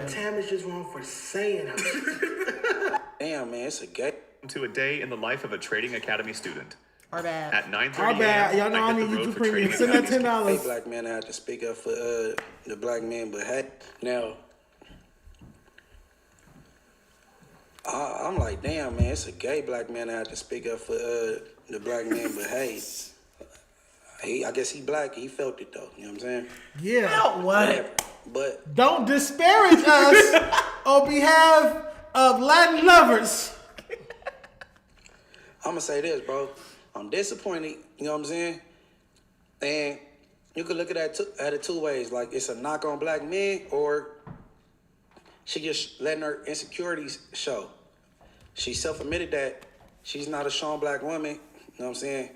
Tam is just wrong for saying her. Damn, man, it's a gay. To a day in the life of a Trading Academy student. Our bad. At 9:30 Our bad. Y'all know I need YouTube premium. Send that $10. Hey, black man, I have to speak up for the black man, but hey, now I'm like, damn, man, it's a gay black man. I have to speak up for the black man, but hey. I guess he black. He felt it though. You know what I'm saying? Yeah. Felt what? Whatever. But don't disparage us on behalf of Latin lovers. I'm gonna say this, bro. I'm disappointed. You know what I'm saying? And you can look at it two ways. Like it's a knock on black men, or she just letting her insecurities show. She self-admitted that she's not a strong black woman. You know what I'm saying?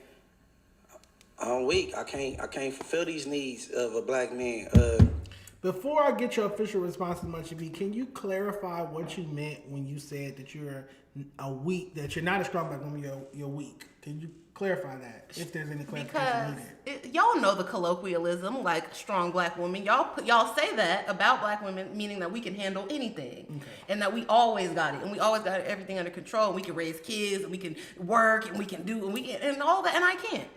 I'm weak. I can't fulfill these needs of a black man. Before I get your official response to Munchie B, can you clarify what you meant when you said that you're that you're not a strong black woman, you're weak? Can you clarify that if there's any clarification needed? Y'all know the colloquialism, like strong black woman. Y'all say that about black women, meaning that we can handle anything, and that we always got it, and we always got everything under control. And we can raise kids, and we can work, and we can do, and all that, and I can't.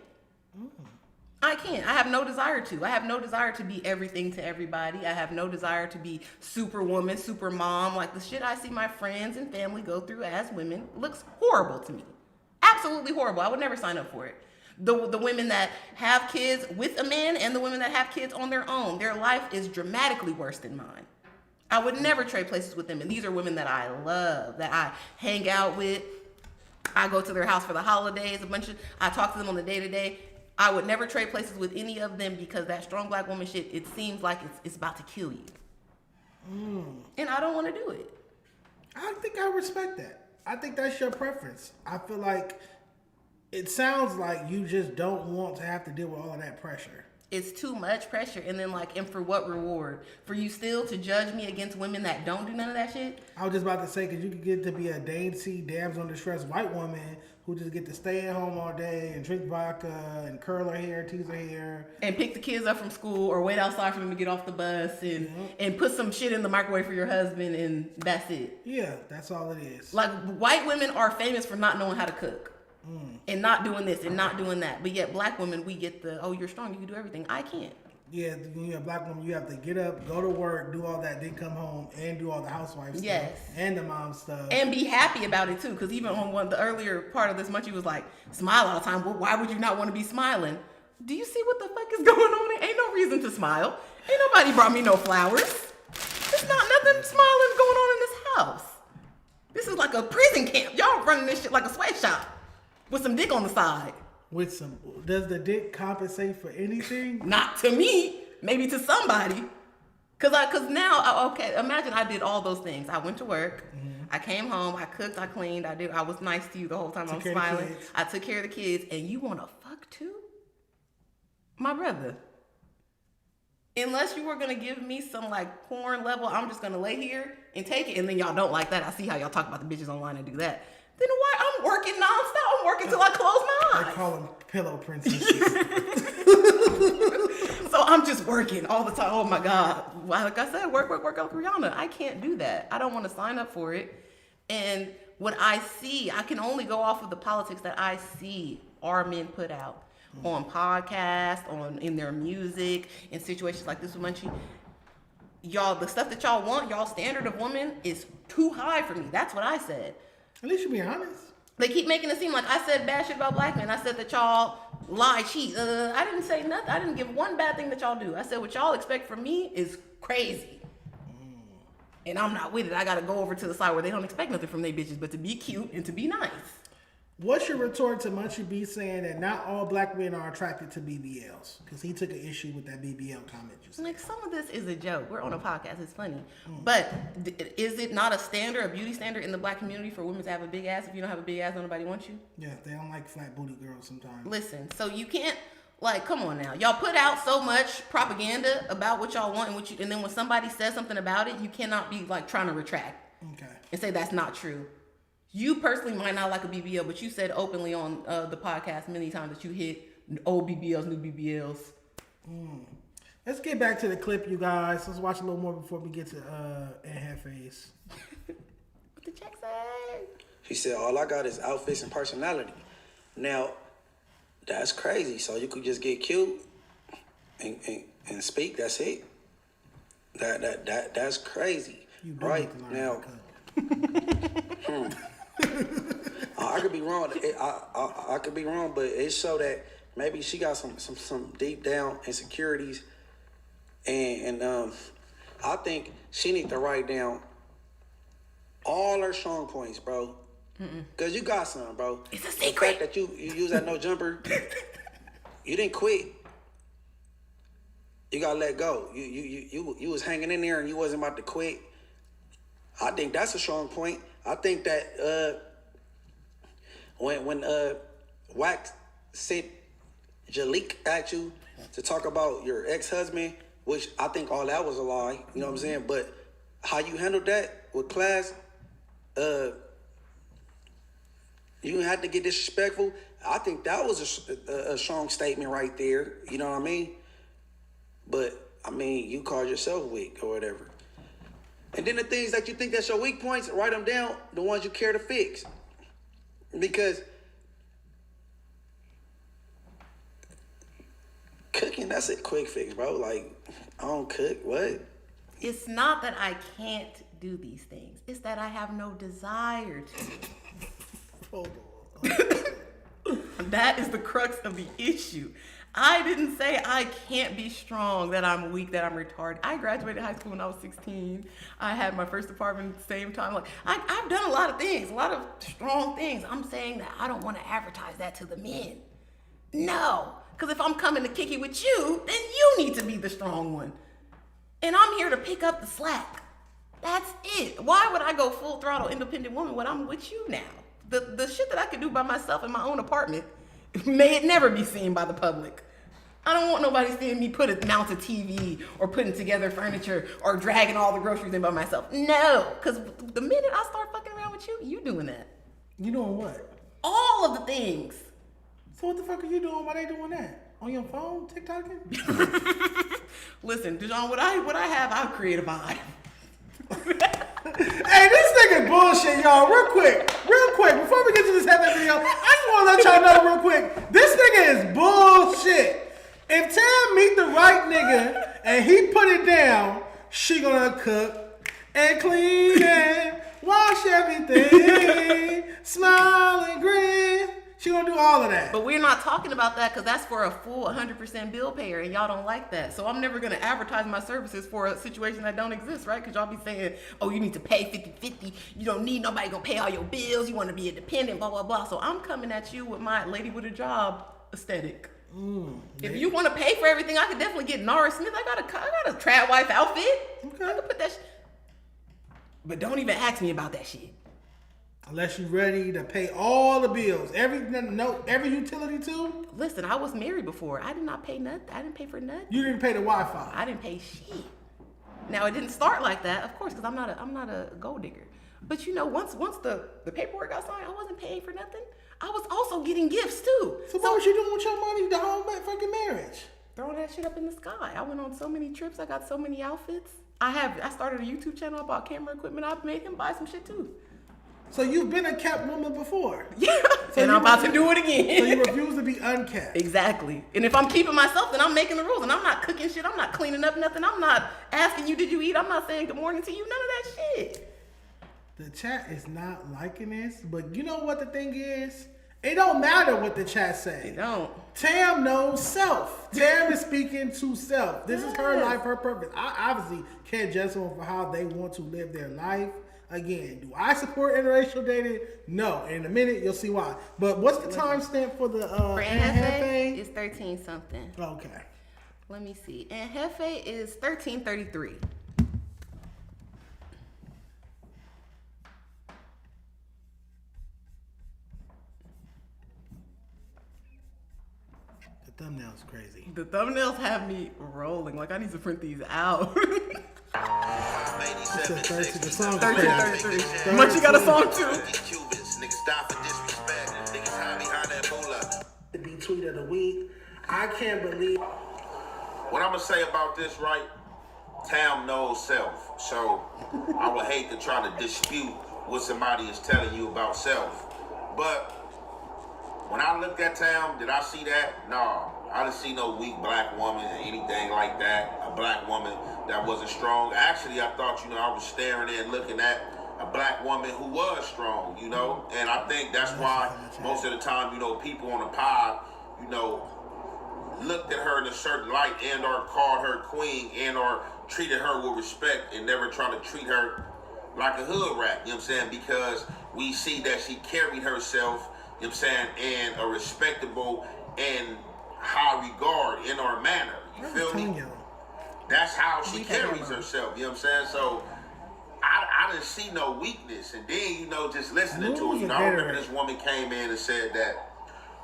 I can't. I have no desire to. I have no desire to be everything to everybody. I have no desire to be superwoman, super mom. Like the shit I see my friends and family go through as women looks horrible to me. Absolutely horrible. I would never sign up for it. The women that have kids with a man and the women that have kids on their own, their life is dramatically worse than mine. I would never trade places with them. And these are women that I love, that I hang out with. I go to their house for the holidays, I talk to them on the day-to-day. I would never trade places with any of them because that strong black woman shit, it seems like it's about to kill you. And I don't want to do it. I think I respect that. I think that's your preference. I feel like it sounds like you just don't want to have to deal with all of that pressure. It's too much pressure. And then and for what reward? For you still to judge me against women that don't do none of that shit? I was just about to say, because you could get to be a dainty, damsel in distress white woman who just get to stay at home all day and drink vodka and curl her hair, tease her hair. And pick the kids up from school or wait outside for them to get off the bus and put some shit in the microwave for your husband and that's it. Yeah, that's all it is. Like, white women are famous for not knowing how to cook. And not doing this and not doing that. But yet black women, we get you're strong, you can do everything. I can't. Yeah, when you're a black woman, you have to get up, go to work, do all that, then come home and do all the housewife stuff and the mom stuff. And be happy about it too. Because even on the earlier part of this, Munchie was like, smile all the time. Well, why would you not want to be smiling? Do you see what the fuck is going on? Ain't no reason to smile. Ain't nobody brought me no flowers. There's not nothing smiling going on in this house. This is like a prison camp. Y'all running this shit like a sweatshop. With some dick on the side. Does the dick compensate for anything? Not to me. Maybe to somebody. Cause now, imagine I did all those things. I went to work. I came home. I cooked. I cleaned. I was nice to you the whole time. I'm smiling. I took care of the kids. And you want to fuck too? My brother. Unless you were going to give me some like porn level, I'm just going to lay here and take it. And then y'all don't like that. I see how y'all talk about the bitches online and do that. Then why? I'm working nonstop. I'm working till I close my eyes. They call them pillow princesses. So I'm just working all the time. Oh my God. Like I said, work like Rihanna. I can't do that. I don't want to sign up for it. And what I see, I can only go off of the politics that I see our men put out on podcasts, in their music, in situations like this with Munchie. Y'all, the stuff that y'all want, y'all standard of woman is too high for me. That's what I said. At least you be honest. They keep making it seem like I said bad shit about black men. I said that y'all lie, cheat. I didn't say nothing. I didn't give one bad thing that y'all do. I said what y'all expect from me is crazy. And I'm not with it. I got to go over to the side where they don't expect nothing from they bitches but to be cute and to be nice. What's your retort to Munchie B saying that not all black men are attracted to BBLs? Because he took an issue with that BBL comment you said. Like, some of this is a joke. We're on a podcast. It's funny. But is it not a standard, a beauty standard in the black community for women to have a big ass? If you don't have a big ass, nobody wants you? Yeah, they don't like flat booty girls sometimes. Listen, so you can't, like, come on now. Y'all put out so much propaganda about what y'all want and then when somebody says something about it, you cannot be, like, trying to retract. Okay. And say that's not true. You personally might not like a BBL, but you said openly on the podcast many times that you hit old BBLs, new BBLs. Let's get back to the clip, you guys. Let's watch a little more before we get to Ant Face. What the check say? He said, all I got is outfits and personality. Now, that's crazy. So you could just get cute and speak, that's it. That's crazy. Right now. I could be wrong. I could be wrong, but it show that maybe she got some deep down insecurities, and I think she need to write down all her strong points, bro. Cause you got some, bro. It's a secret. The fact that you use that no jumper, you didn't quit. You gotta let go. You was hanging in there and you wasn't about to quit. I think that's a strong point. I think that when Wax sent Jalik at you to talk about your ex-husband, which I think all that was a lie, you know what I'm saying? But how you handled that with class, you had to get disrespectful. I think that was a strong statement right there, you know what I mean? But, I mean, you called yourself weak or whatever. And then the things that you think that's your weak points, write them down, the ones you care to fix. Because that's a quick fix, bro. Like, I don't cook. What? It's not that I can't do these things. It's that I have no desire to. Hold on. That is the crux of the issue. I didn't say I can't be strong, that I'm weak, that I'm retarded. I graduated high school when I was 16. I had my first apartment at the same time. Like, I've done a lot of things, a lot of strong things. I'm saying that I don't want to advertise that to the men. No, because if I'm coming to kick it with you, then you need to be the strong one. And I'm here to pick up the slack. That's it. Why would I go full throttle independent woman when I'm with you now? The shit that I could do by myself in my own apartment, may it never be seen by the public. I don't want nobody seeing me mount a TV or putting together furniture or dragging all the groceries in by myself. No, because the minute I start fucking around with you, you doing that. You doing what? All of the things. So what the fuck are you doing while they doing that? On your phone, TikToking? Listen, Dejon, what I have, I'll create a vibe. Hey, this nigga bullshit, y'all. Real quick, before we get to this heavy video, I just want to let y'all know real quick, this nigga is bullshit. If Tam meet the right nigga and he put it down, she gonna cook and clean and wash everything, smile and grin. She gonna do all of that. But we're not talking about that because that's for a full 100% bill payer and y'all don't like that. So I'm never gonna advertise my services for a situation that don't exist, right? Because y'all be saying, oh, you need to pay 50-50. You don't need nobody gonna pay all your bills. You wanna be independent, blah, blah, blah. So I'm coming at you with my lady with a job aesthetic. If you wanna pay for everything, I could definitely get Nara Smith. I got a trad wife outfit. Okay. I could put that but don't even ask me about that shit. Unless you're ready to pay all the bills, every utility too. Listen, I was married before. I did not pay nothing. I didn't pay for nothing. You didn't pay the Wi-Fi. I didn't pay shit. Now it didn't start like that, of course, because I'm not a gold digger. But you know, once the paperwork got signed, I wasn't paying for nothing. I was also getting gifts too. So what was you doing with your money the whole fucking marriage? Throwing that shit up in the sky. I went on so many trips. I got so many outfits. I started a YouTube channel. I bought camera equipment. I made him buy some shit too. So you've been a kept woman before. Yeah. So and I'm about to do it again. So you refuse to be unkept. Exactly. And if I'm keeping myself, then I'm making the rules. And I'm not cooking shit. I'm not cleaning up nothing. I'm not asking you, did you eat? I'm not saying good morning to you. None of that shit. The chat is not liking this. But you know what the thing is? It don't matter what the chat say. It don't. Tam knows self. Tam is speaking to self. This is her life, her purpose. I obviously can't judge someone for how they want to live their life. Again, do I support interracial dating? No. In a minute, you'll see why. But what's the timestamp for the for Jefe? It's 13 something. Okay. Let me see. And Jefe is 1333. The thumbnail's crazy. The thumbnails have me rolling. Like I need to print these out. It's a 13, the song 1333. Munchie got a song too. The B tweet of the week. I can't believe. What I'm gonna say about this, right? Tam knows self. So I would hate to try to dispute what somebody is telling you about self. But when I looked at Tam, did I see that? No. I didn't see no weak black woman or anything like that. A black woman that wasn't strong. Actually, I thought, I was staring and looking at a black woman who was strong, And I think that's why most of the time, people on the pod, looked at her in a certain light and or called her queen and or treated her with respect and never tried to treat her like a hood rat, because we see that she carried herself, in a respectable and high regard in our manner. You feel me? That's how she carries herself, So I didn't see no weakness. And then, just listening to her, I remember this woman came in and said that,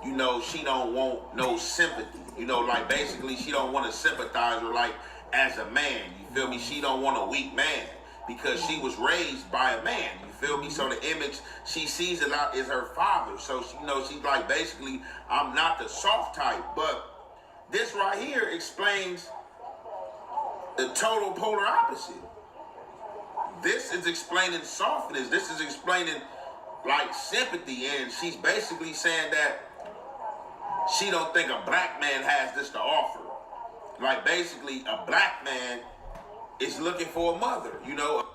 she don't want no sympathy. Like basically she don't want to sympathize her like as a man. You feel me? She don't want a weak man because she was raised by a man. You feel me? So the image she sees a lot is her father. So she's like basically, I'm not the soft type. But this right here explains the total polar opposite. This is explaining softness. This is explaining like sympathy, and she's basically saying that she don't think a black man has this to offer. like basically a black man is looking for a mother, you know.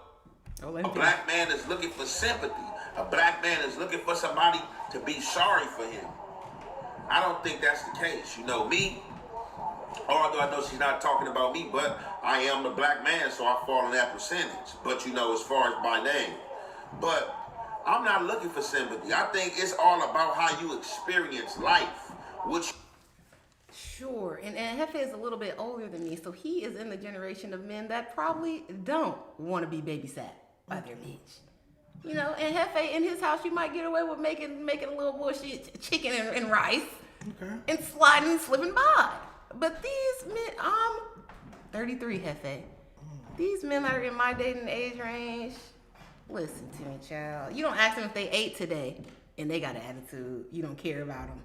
A black man is looking for sympathy. A black man is looking for somebody to be sorry for him. I don't think that's the case. You know, me, although I know she's not talking about me, but I am a black man, so I fall in that percentage. But, you know, as far as my name. But I'm not looking for sympathy. I think it's all about how you experience life. Sure, and Hefe is a little bit older than me, so he is in the generation of men that probably don't want to be babysat by their bitch. You know, and Hefe, in his house, you might get away with making a little bullshit chicken and rice, and sliding and slipping by. But these men, I'm 33, Hefe. These men that are in my dating age range, listen to me, child. You don't ask them if they ate today, and they got an attitude. You don't care about them.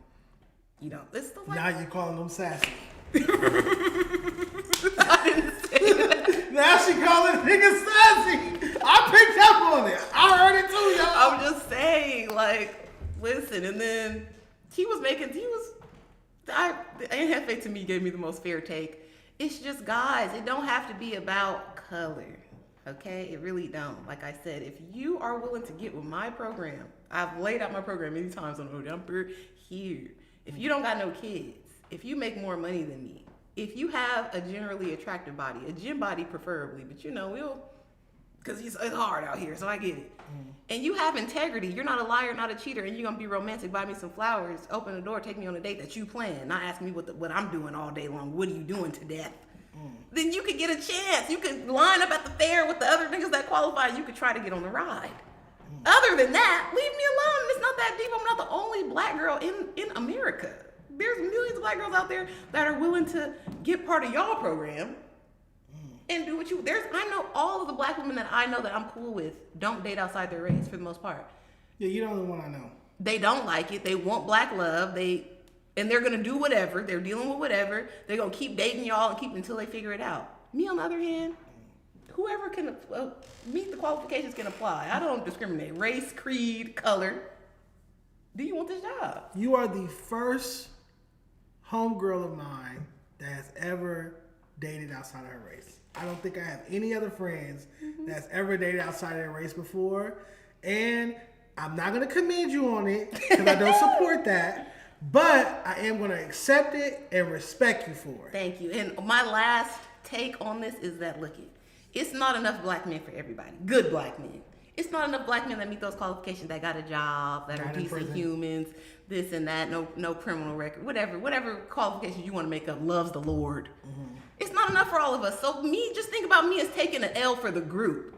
You don't. It's the now you calling them sassy. I didn't say that. Now she calling niggas sassy. I picked up on it. I heard it too, y'all. I'm just saying, like, listen. And then and Hefe to me gave me the most fair take. It's just guys. It don't have to be about color. Okay? It really don't. Like I said, if you are willing to get with my program, I've laid out my program many times on OD. I'm here. If you don't got no kids, if you make more money than me, if you have a generally attractive body, a gym body preferably, but you know, because it's hard out here, so I get it. And you have integrity, you're not a liar, not a cheater, and you're going to be romantic, buy me some flowers, open the door, take me on a date that you plan, not ask me what I'm doing all day long. What are you doing to death? Then you could get a chance. You could line up at the fair with the other niggas that qualify. You could try to get on the ride. Other than that, leave me alone. It's not that deep. I'm not the only black girl in America. There's millions of black girls out there that are willing to get part of y'all program and do what you. I know all of the black women that I know that I'm cool with don't date outside their race for the most part. Yeah, you're the only one I know. They don't like it. They want black love. And they're gonna do whatever. They're dealing with whatever. They're gonna keep dating y'all and keep until they figure it out. Me on the other hand, whoever can meet the qualifications can apply. I don't discriminate. Race, creed, color. Do you want this job? You are the first homegirl of mine that has ever dated outside of her race. I don't think I have any other friends that's ever dated outside of their race before. And I'm not going to commend you on it because I don't support that. But I am going to accept it and respect you for it. Thank you. And my last take on this is that, it's not enough black men for everybody. Good black men. It's not enough black men that meet those qualifications, that got a job, that are decent humans, this and that, no criminal record, whatever qualifications you want to make up, loves the Lord. It's not enough for all of us. So just think about me as taking an L for the group.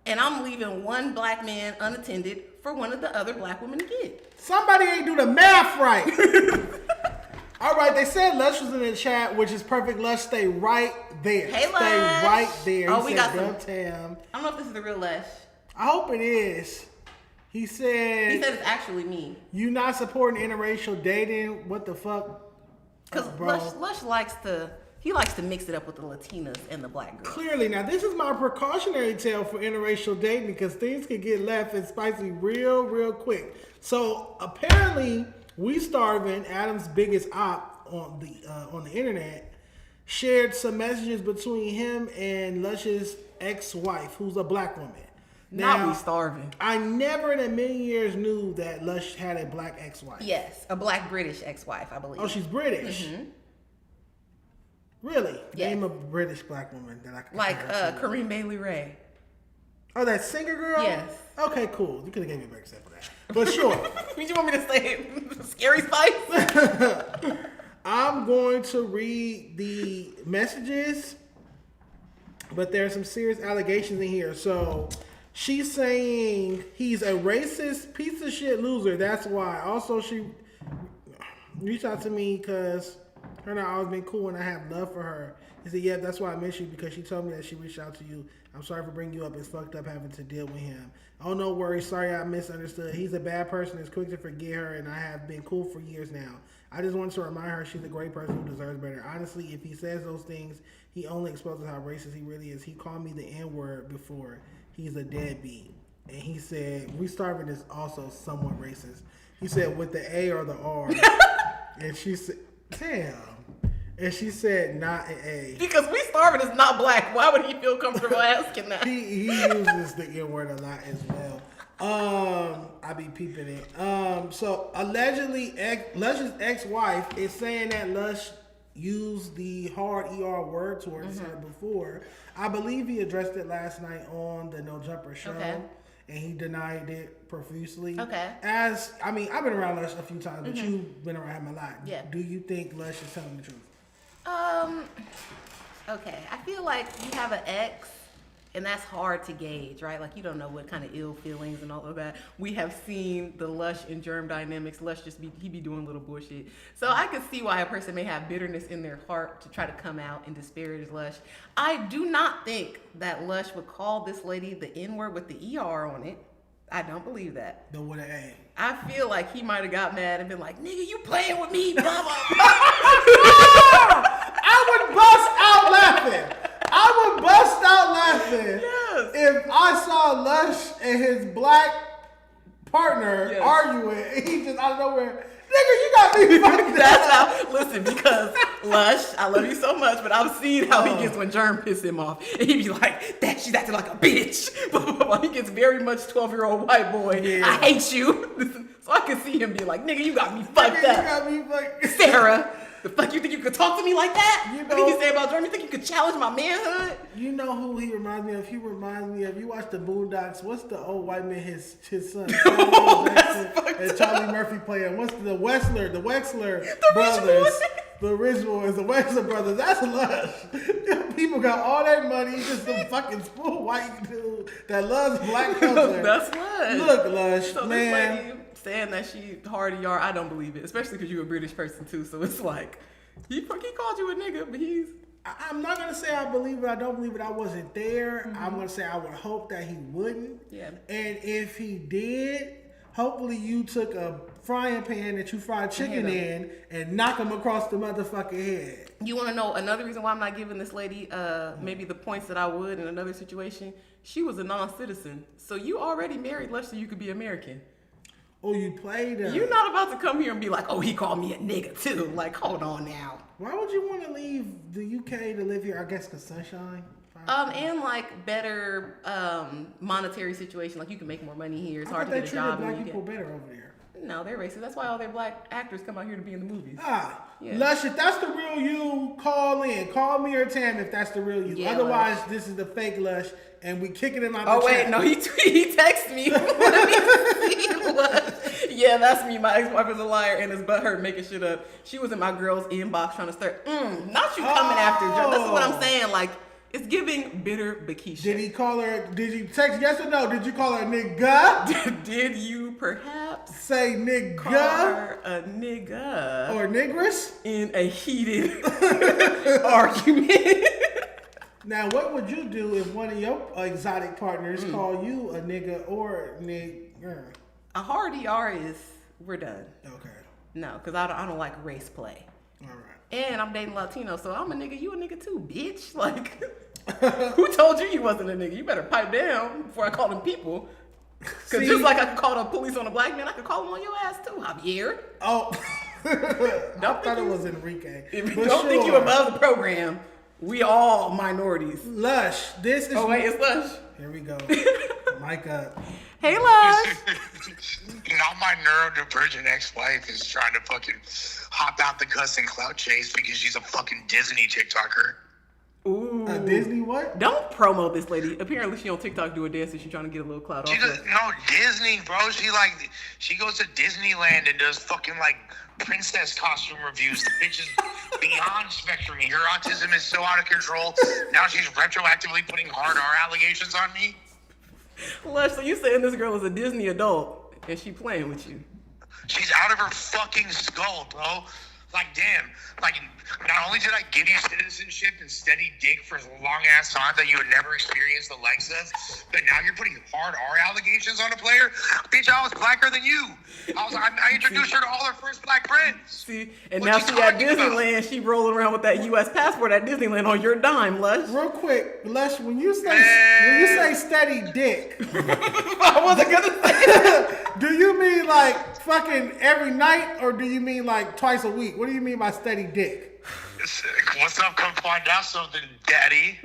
And I'm leaving one black man unattended for one of the other black women to get. Somebody ain't do the math right. All right, they said Lush was in the chat, which is perfect. Lush, stay right there. Hey, Lush. Stay right there. Oh, we got some. Tam. I don't know if this is the real Lush. I hope it is. He said it's actually me. You not supporting interracial dating? What the fuck? Because Lush likes to mix it up with the Latinas and the black girls. Clearly, now this is my precautionary tale for interracial dating because things can get left and spicy real quick. So apparently, We Starving, Adam's biggest op on the internet, shared some messages between him and Lush's ex-wife, who's a black woman. Now, We Starving. I never in a million years knew that Lush had a black ex-wife. Yes, a black British ex-wife, I believe. Oh, she's British. Really? Yes. Name a British black woman that I can Kareem Bailey Ray. Oh, that singer girl? Yes. Okay, cool. You could have gave me a better example of that. But sure. Did you want me to say Scary Spice? I'm going to read the messages, but there are some serious allegations in here. So she's saying he's a racist piece of shit loser. That's why. Also, she reached out to me because her and I always been cool and I have love for her. He said, yeah, that's why I miss you, because she told me that she reached out to you. I'm sorry for bringing you up. It's fucked up having to deal with him. Oh, no worries. Sorry I misunderstood. He's a bad person. It's quick to forget her, and I have been cool for years now. I just wanted to remind her she's a great person who deserves better. Honestly, if he says those things, he only exposes how racist he really is. He called me the N-word before. He's a deadbeat. And he said, We Starving is also somewhat racist. He said, with the A or the R. And she said, damn. And she said not an A. Because We Starving is not black. Why would he feel comfortable asking that? He uses the N-word a lot as well. I be peeping it. So allegedly, Lush's ex-wife is saying that Lush used the hard ER word towards her before. I believe he addressed it last night on the No Jumper show. Okay. And he denied it profusely. Okay. I've been around Lush a few times, but you've been around him a lot. Yeah. Do you think Lush is telling the truth? Okay. I feel like you have an ex, and that's hard to gauge, right? Like, you don't know what kind of ill feelings and all of that. We have seen the Lush and Germ dynamics. Lush he be doing little bullshit. So I could see why a person may have bitterness in their heart to try to come out and disparage Lush. I do not think that Lush would call this lady the N-word with the ER on it. I don't believe that. No, with an A. I feel like he might have got mad and been like, nigga, you playing with me, blah, blah, blah. I would bust out laughing. Yes. If I saw Lush and his black partner arguing, and he just out of nowhere, nigga, you got me fucked up. Listen, because Lush, I love you so much, but I've seen how he gets when Germ piss him off. And he be like, that she's acting like a bitch. He gets very much 12-year-old white boy. Yeah. I hate you. Listen, so I can see him be like, nigga, you got me fucked up. You got me fucked. Sarah. The fuck you think you could talk to me like that? You know, what did he say about Germ? You think you could challenge my manhood? You know who he reminds me of? He reminds me of, you watch the Boondocks, what's the old white man, his son? And Charlie Murphy playing. What's the Wexler brothers? The original is the Wexler brothers. That's Lush. People got all that money, just some fucking spoon white dude that loves black culture. That's Lush. Look, Lush, so man. This lady saying that she hard ER, I don't believe it, especially because you're a British person too. So it's like he called you a nigga, but I'm not gonna say I believe it. I don't believe it. I wasn't there. I'm gonna say I would hope that he wouldn't. Yeah. And if he did, hopefully you took a frying pan that you fried chicken in and knock him across the motherfucking head. You want to know another reason why I'm not giving this lady maybe the points that I would in another situation? She was a non-citizen, so you already married Lush, so you could be American. Oh, you played her. You're not about to come here and be like, oh, he called me a nigga too. Like, hold on now. Why would you want to leave the UK to live here? I guess because sunshine? And like better monetary situation. Like you can make more money here. It's hard to get a job. Black people better over there. No, they're racist. That's why all their black actors come out here to be in the movies. Yeah. Lush, if that's the real you, call in. Call me or Tam if that's the real you. Yeah, otherwise, Lush. This is the fake Lush, and we kicking him out the chat. No, he texted me. Yeah, that's me. My ex-wife is a liar and is butthurt making shit up. She was in my girl's inbox trying to start, not you coming after Joe. This is what I'm saying. Like, it's giving bitter Bakisha. Did he call her, did you text yes or no? Did you call her a nigga? Did you perhaps say nigga? Call her a nigga. Or nigress? In a heated argument. Now, what would you do if one of your exotic partners call you a nigga or nigger? A hard ER is, we're done. Okay. No, because I don't like race play. All right. And I'm dating Latino, so I'm a nigga. You a nigga too, bitch. Like, who told you wasn't a nigga? You better pipe down before I call them people. Because just like I could call the police on a black man, I could call them on your ass too, Javier. Oh. I thought it was Enrique. If you don't think you above the program, we all minorities. Lush, this is... Oh, wait, it's Lush. Here we go. Mic up. Hey, Lush. Now my neurodivergent ex-wife is trying to fucking hop out the cussing clout chase because she's a fucking Disney TikToker. Ooh. A Disney what? Don't promote this lady. Apparently she on TikTok do a dance and she's trying to get a little clout off. No, Disney, bro. She goes to Disneyland and does fucking like princess costume reviews. The bitch is beyond spectrum. Her autism is so out of control. Now she's retroactively putting hard R allegations on me. Lush, so you saying this girl is a Disney adult and she playing with you? She's out of her fucking skull, bro. Like, damn. Like, not only did I give you citizenship and steady dick for a long-ass time that you had never experienced the likes of, but now you're putting hard R allegations on a player? Bitch, I was blacker than you. I introduced her to all her first black friends. See, and now she at Disneyland, she rolling around with that U.S. passport at Disneyland on your dime, Lush. Real quick, Lush, when you say steady dick, I wasn't gonna say that. Do you mean like fucking every night, or do you mean like twice a week? What do you mean by steady dick? What's up? Come find out something, Daddy.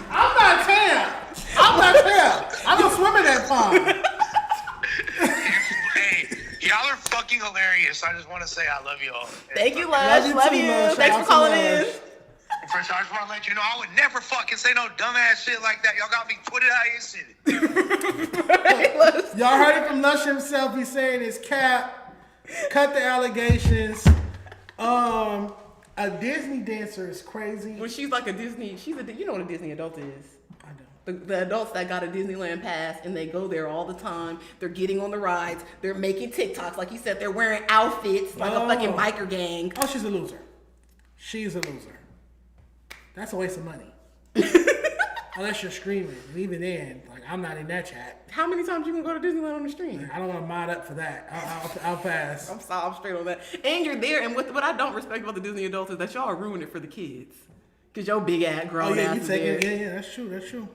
I'm not Tam. I don't swim in that pond. Hey, y'all are fucking hilarious. I just want to say I love y'all. Thank you, Lush. Love you. Thanks for calling in. First, I just want to let you know I would never fucking say no dumbass shit like that. Y'all got me tweeted out your shit. Y'all heard it from Lush himself. He's saying it's cap. Cut the allegations. A Disney dancer is crazy. Well, she's like a Disney. You know what a Disney adult is. I don't. The adults that got a Disneyland pass and they go there all the time. They're getting on the rides. They're making TikToks, like you said. They're wearing outfits like a fucking biker gang. Oh, she's a loser. She's a loser. That's a waste of money. Unless you're streaming. And even then, like, I'm not in that chat. How many times you can go to Disneyland on the stream? I don't want to mod up for that. I'll pass. I'm straight on that. And you're there. And what I don't respect about the Disney adults is that y'all are ruining it for the kids. Because your big ass grown ass is there. Yeah, that's true.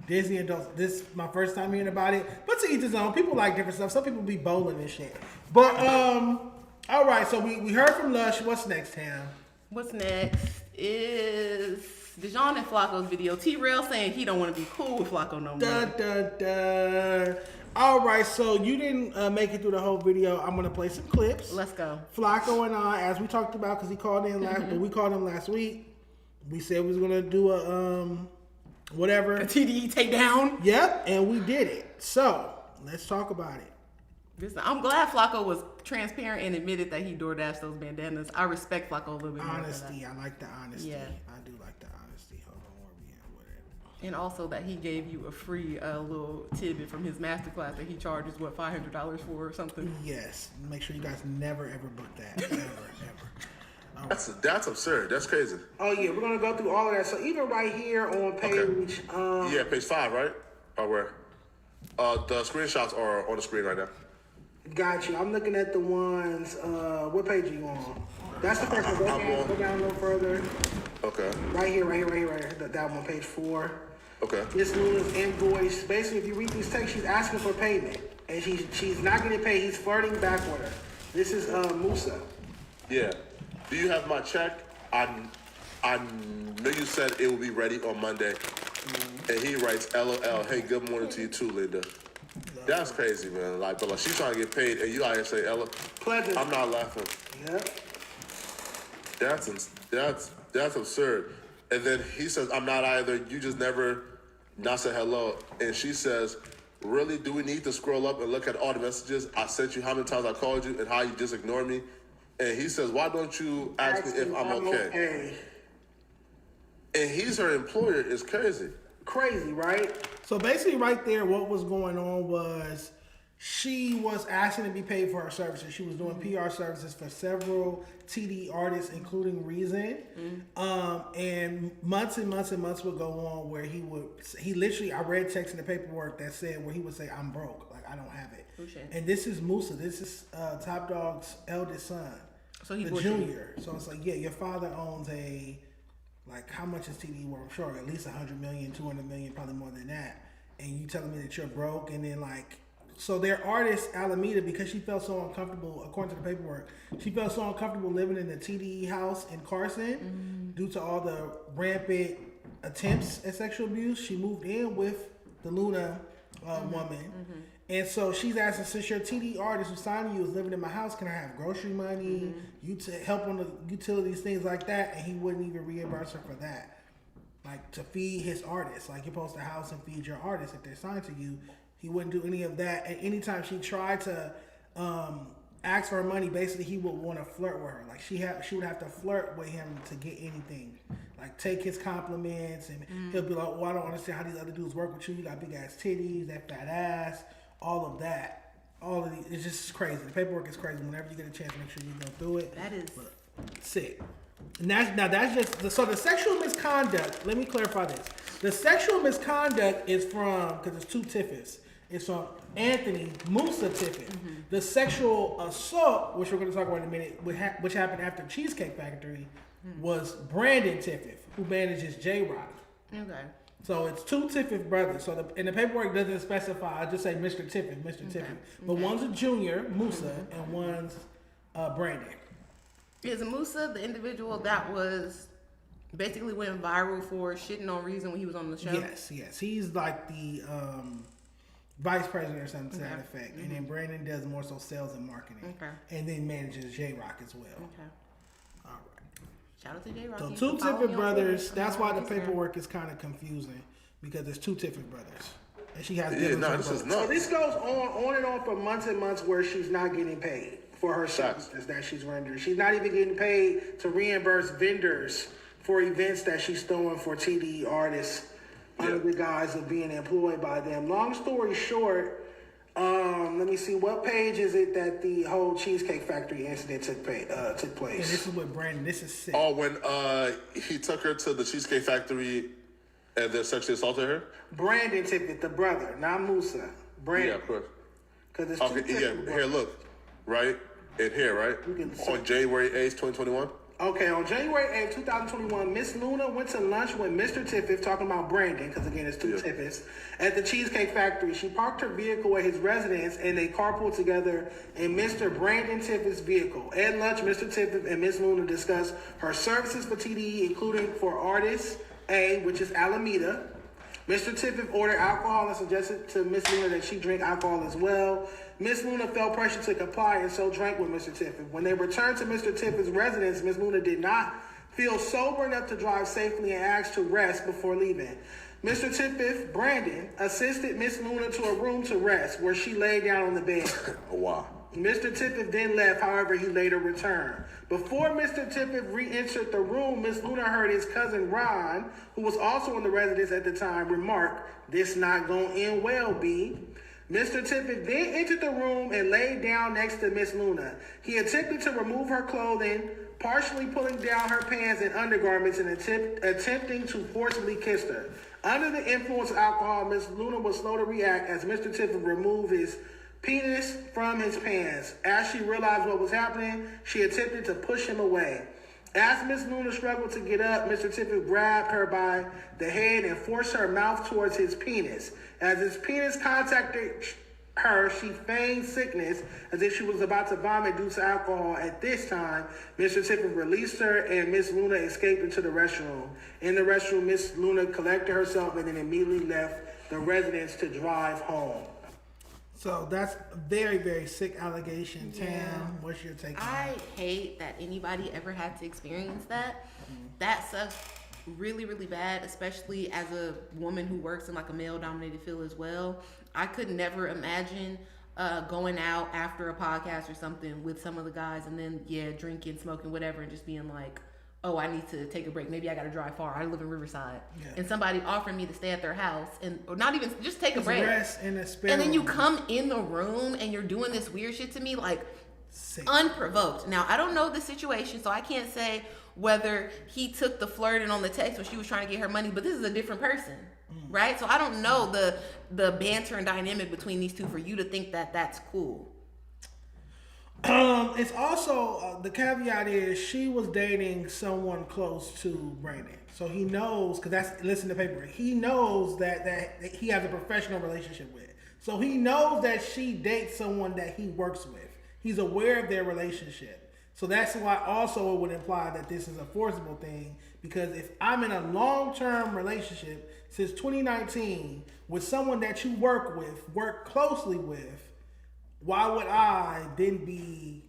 Disney adults. This is my first time hearing about it. But to each his own. People like different stuff. Some people be bowling and shit. But, all right. So we heard from Lush. What's next, Tam? What's next is Dejon and Flacco's video. T-Rail saying he don't want to be cool with Flacco no more. All right, so you didn't make it through the whole video. I'm gonna play some clips. Let's go. Flacco and I, as we talked about, because he called in we called him last week. We said we was gonna do a whatever. A TDE takedown. Yep, and we did it. So let's talk about it. I'm glad Flacco was transparent and admitted that he door dashed those bandanas. I respect Flacco a little bit more. Honesty, I like the honesty. Yeah. I do like the honesty. Hold on, where we at? Whatever. And also that he gave you a free little tidbit from his masterclass that he charges $500 for or something. Yes. Make sure you guys never ever book that. Ever. That's absurd. That's crazy. Oh yeah, we're gonna go through all of that. So even right here on page, page 5, right? Or where? The screenshots are on the screen right now. Got you. I'm looking at the ones. What page are you on? That's the first one. Go down a little further. Okay. Right here. That one, page 4. Okay. Miss Luna's invoice. Basically, if you read these texts, she's asking for payment, and she's not getting paid. He's flirting back with her. This is Musa. Yeah. Do you have my check? I know you said it will be ready on Monday. And he writes, LOL, hey, good morning to you too, Linda. That's crazy, man. But she's trying to get paid, and you out here say, Ella, pleasure. I'm not laughing. Yep. That's absurd. And then he says, I'm not either. You just never not said hello. And she says, really, do we need to scroll up and look at all the messages I sent you, how many times I called you, and how you just ignore me? And he says, why don't you ask me if I'm okay? And he's her employer. Is crazy. Crazy, right? So basically right there, what was going on was she was asking to be paid for her services. She was doing PR services for several TDE artists, including Reason. And months and months and months would go on where he literally, I read text in the paperwork that said where he would say, I'm broke. Like, I don't have it. And this is Musa. This is Top Dog's eldest son. So he's the junior. So it's like, yeah, your father owns a... Like, how much is TDE worth? I'm sure at least 100 million, 200 million, probably more than that. And you telling me that you're broke, and then so their artist, Alameda, because she felt so uncomfortable, according to the paperwork, she felt so uncomfortable living in the TDE house in Carson due to all the rampant attempts at sexual abuse. She moved in with the Luna woman. And so she's asking, since your TDE artist who signed you is living in my house, can I have grocery money, you to help on the utilities, things like that? And he wouldn't even reimburse her for that. Like, to feed his artists. Like, you're supposed to house and feed your artists if they're signed to you. He wouldn't do any of that. And anytime she tried to ask for her money, basically he would want to flirt with her. Like, she would have to flirt with him to get anything. Like, take his compliments, and he'll be like, oh, I don't understand how these other dudes work with you. You got big ass titties, that fat ass. All of that. All of these. It's just crazy. The paperwork is crazy. Whenever you get a chance, make sure you go through it. That is sick. And that's just so the sexual misconduct. Let me clarify this. The sexual misconduct is from, because it's 2 Tiffins. It's from Anthony Musa Tiffin. The sexual assault, which we're going to talk about in a minute, which happened after Cheesecake Factory, was Brandon Tiffin, who manages J-Rock. Okay. So it's 2 Tiffin brothers. So the paperwork doesn't specify. I just say Mr. Tiffin, Mr. Tiffin. But one's a junior, Musa, and one's Brandon. Is Musa the individual that was basically went viral for shitting on Reason when he was on the show? Yes. He's like the vice president or something to that effect. And then Brandon does more so sales and marketing. Okay. And then manages J-Rock as well. Okay. All right. Shout out to J-Rock. So two Tiffin brothers. That's why the paperwork is kind of confusing because it's two Tiffin brothers. And she has this is nuts. So this goes on and on for months and months where she's not getting paid for her services that she's rendering. She's not even getting paid to reimburse vendors for events that she's throwing for TDE artists under the guise of being employed by them. Long story short, let me see, what page is it that the whole Cheesecake Factory incident took place? And this is with Brandon. This is sick. Oh, when he took her to the Cheesecake Factory and then sexually assaulted her? Brandon Tippett, the brother, not Musa. Brandon. Yeah, of course. Because it's two Tippett brothers. Here, look. Right? In here, right? On January 8th, 2021? Okay, on January 8th, 2021, Miss Luna went to lunch with Mr. Tiffith, talking about Brandon, because again, it's two Tiffiths, at the Cheesecake Factory. She parked her vehicle at his residence, and they carpooled together in Mr. Brandon Tiffith's vehicle. At lunch, Mr. Tiffith and Miss Luna discussed her services for TDE, including for artist A, which is Alameda. Mr. Tiffith ordered alcohol and suggested to Miss Luna that she drink alcohol as well. Miss Luna felt pressure to comply and so drank with Mr. Tiffith. When they returned to Mr. Tiffith's residence, Miss Luna did not feel sober enough to drive safely and asked to rest before leaving. Mr. Tiffith, Brandon, assisted Miss Luna to a room to rest where she lay down on the bed. Oh, wow. Mr. Tiffith then left, however, he later returned. Before Mr. Tiffith re-entered the room, Miss Luna heard his cousin Ron, who was also in the residence at the time, remark, "This not gonna end well, B." Mr. Tiffith then entered the room and laid down next to Miss Luna. He attempted to remove her clothing, partially pulling down her pants and undergarments and attempting to forcibly kiss her. Under the influence of alcohol, Miss Luna was slow to react as Mr. Tiffith removed his penis from his pants. As she realized what was happening, she attempted to push him away. As Miss Luna struggled to get up, Mr. Tiffith grabbed her by the head and forced her mouth towards his penis. As his penis contacted her, she feigned sickness as if she was about to vomit due to alcohol. At this time, Mr. Tiffith released her and Miss Luna escaped into the restroom. In the restroom, Miss Luna collected herself and then immediately left the residence to drive home. So that's a very, very sick allegation. Tam, what's your take on I that? hate that anybody ever had to experience that. That sucks really, really bad, especially as a woman who works in like a male-dominated field as well. I could never imagine going out after a podcast or something with some of the guys and then, drinking, smoking, whatever, and just being like, oh, I need to take a break. Maybe I got to drive far. I live in Riverside. Yeah. And somebody offered me to stay at their house or not even, just take a break. Rest in a spare and then you room. come in the room and you're doing this weird shit to me, like, unprovoked. Now, I don't know the situation, so I can't say whether he took the flirting on the text when she was trying to get her money, but this is a different person, right? So I don't know the banter and dynamic between these two for you to think that that's cool. It's also, the caveat is she was dating someone close to Brandon. So he knows, because listen to the paper, he knows that he has a professional relationship with. So he knows that she dates someone that he works with. He's aware of their relationship. So that's why also it would imply that this is a forcible thing. Because if I'm in a long-term relationship since 2019 with someone that you work closely with, why would I then be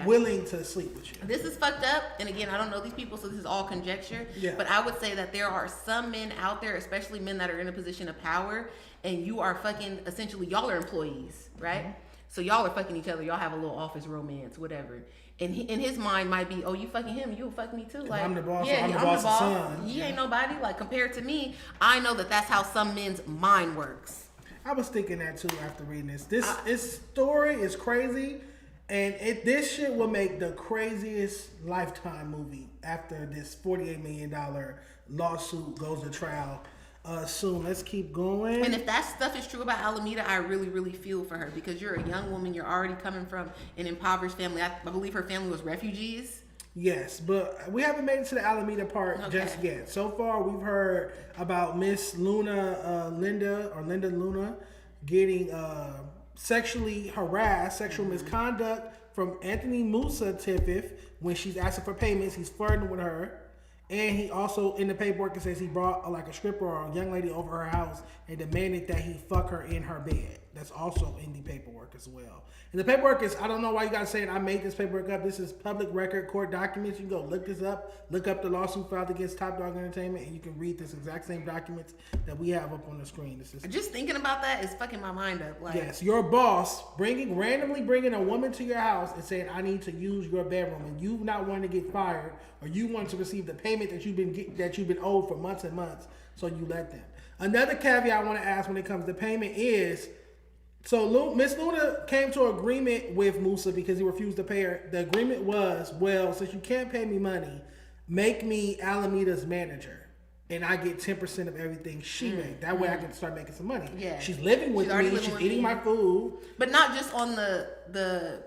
willing to sleep with you? This is fucked up. And again, I don't know these people, so this is all conjecture. Yeah. But I would say that there are some men out there, especially men that are in a position of power, and you are fucking, essentially, y'all are employees, right? Mm-hmm. So y'all are fucking each other. Y'all have a little office romance, whatever. And in his mind might be, oh, you fucking him, you'll fuck me too. Like, I'm the boss, yeah, I'm the boss's son. He ain't nobody. Like, compared to me, I know that that's how some men's mind works. I was thinking that too after reading this. This story is crazy, and this shit will make the craziest Lifetime movie after this $48 million lawsuit goes to trial soon. Let's keep going. And if that stuff is true about Alameda, I really, really feel for her because you're a young woman. You're already coming from an impoverished family. I believe her family was refugees. Yes, but we haven't made it to the Alameda part just yet. So far, we've heard about Miss Linda Luna, getting sexually harassed, sexual misconduct, from Anthony Musa Tiffith when she's asking for payments. He's flirting with her. And he also, in the paperwork, it says he brought like a stripper or a young lady over her house and demanded that he fuck her in her bed. That's also in the paperwork as well. And the paperwork is, I don't know why you guys saying I made this paperwork up. This is public record court documents. You can go look this up. Look up the lawsuit filed against Top Dog Entertainment, and you can read this exact same documents that we have up on the screen. This is just thinking about that is fucking my mind up. Like, yes, your boss randomly bringing a woman to your house and saying, I need to use your bedroom, and you not wanting to get fired, or you want to receive the payment that you've been owed for months and months, so you let them. Another caveat I want to ask when it comes to payment is, so Miss Luna came to an agreement with Musa because he refused to pay her. The agreement was, well, since you can't pay me money, make me Alameda's manager, and I get 10% of everything she makes. That way I can start making some money. Yeah. She's living with me. She's eating my food. But not just on the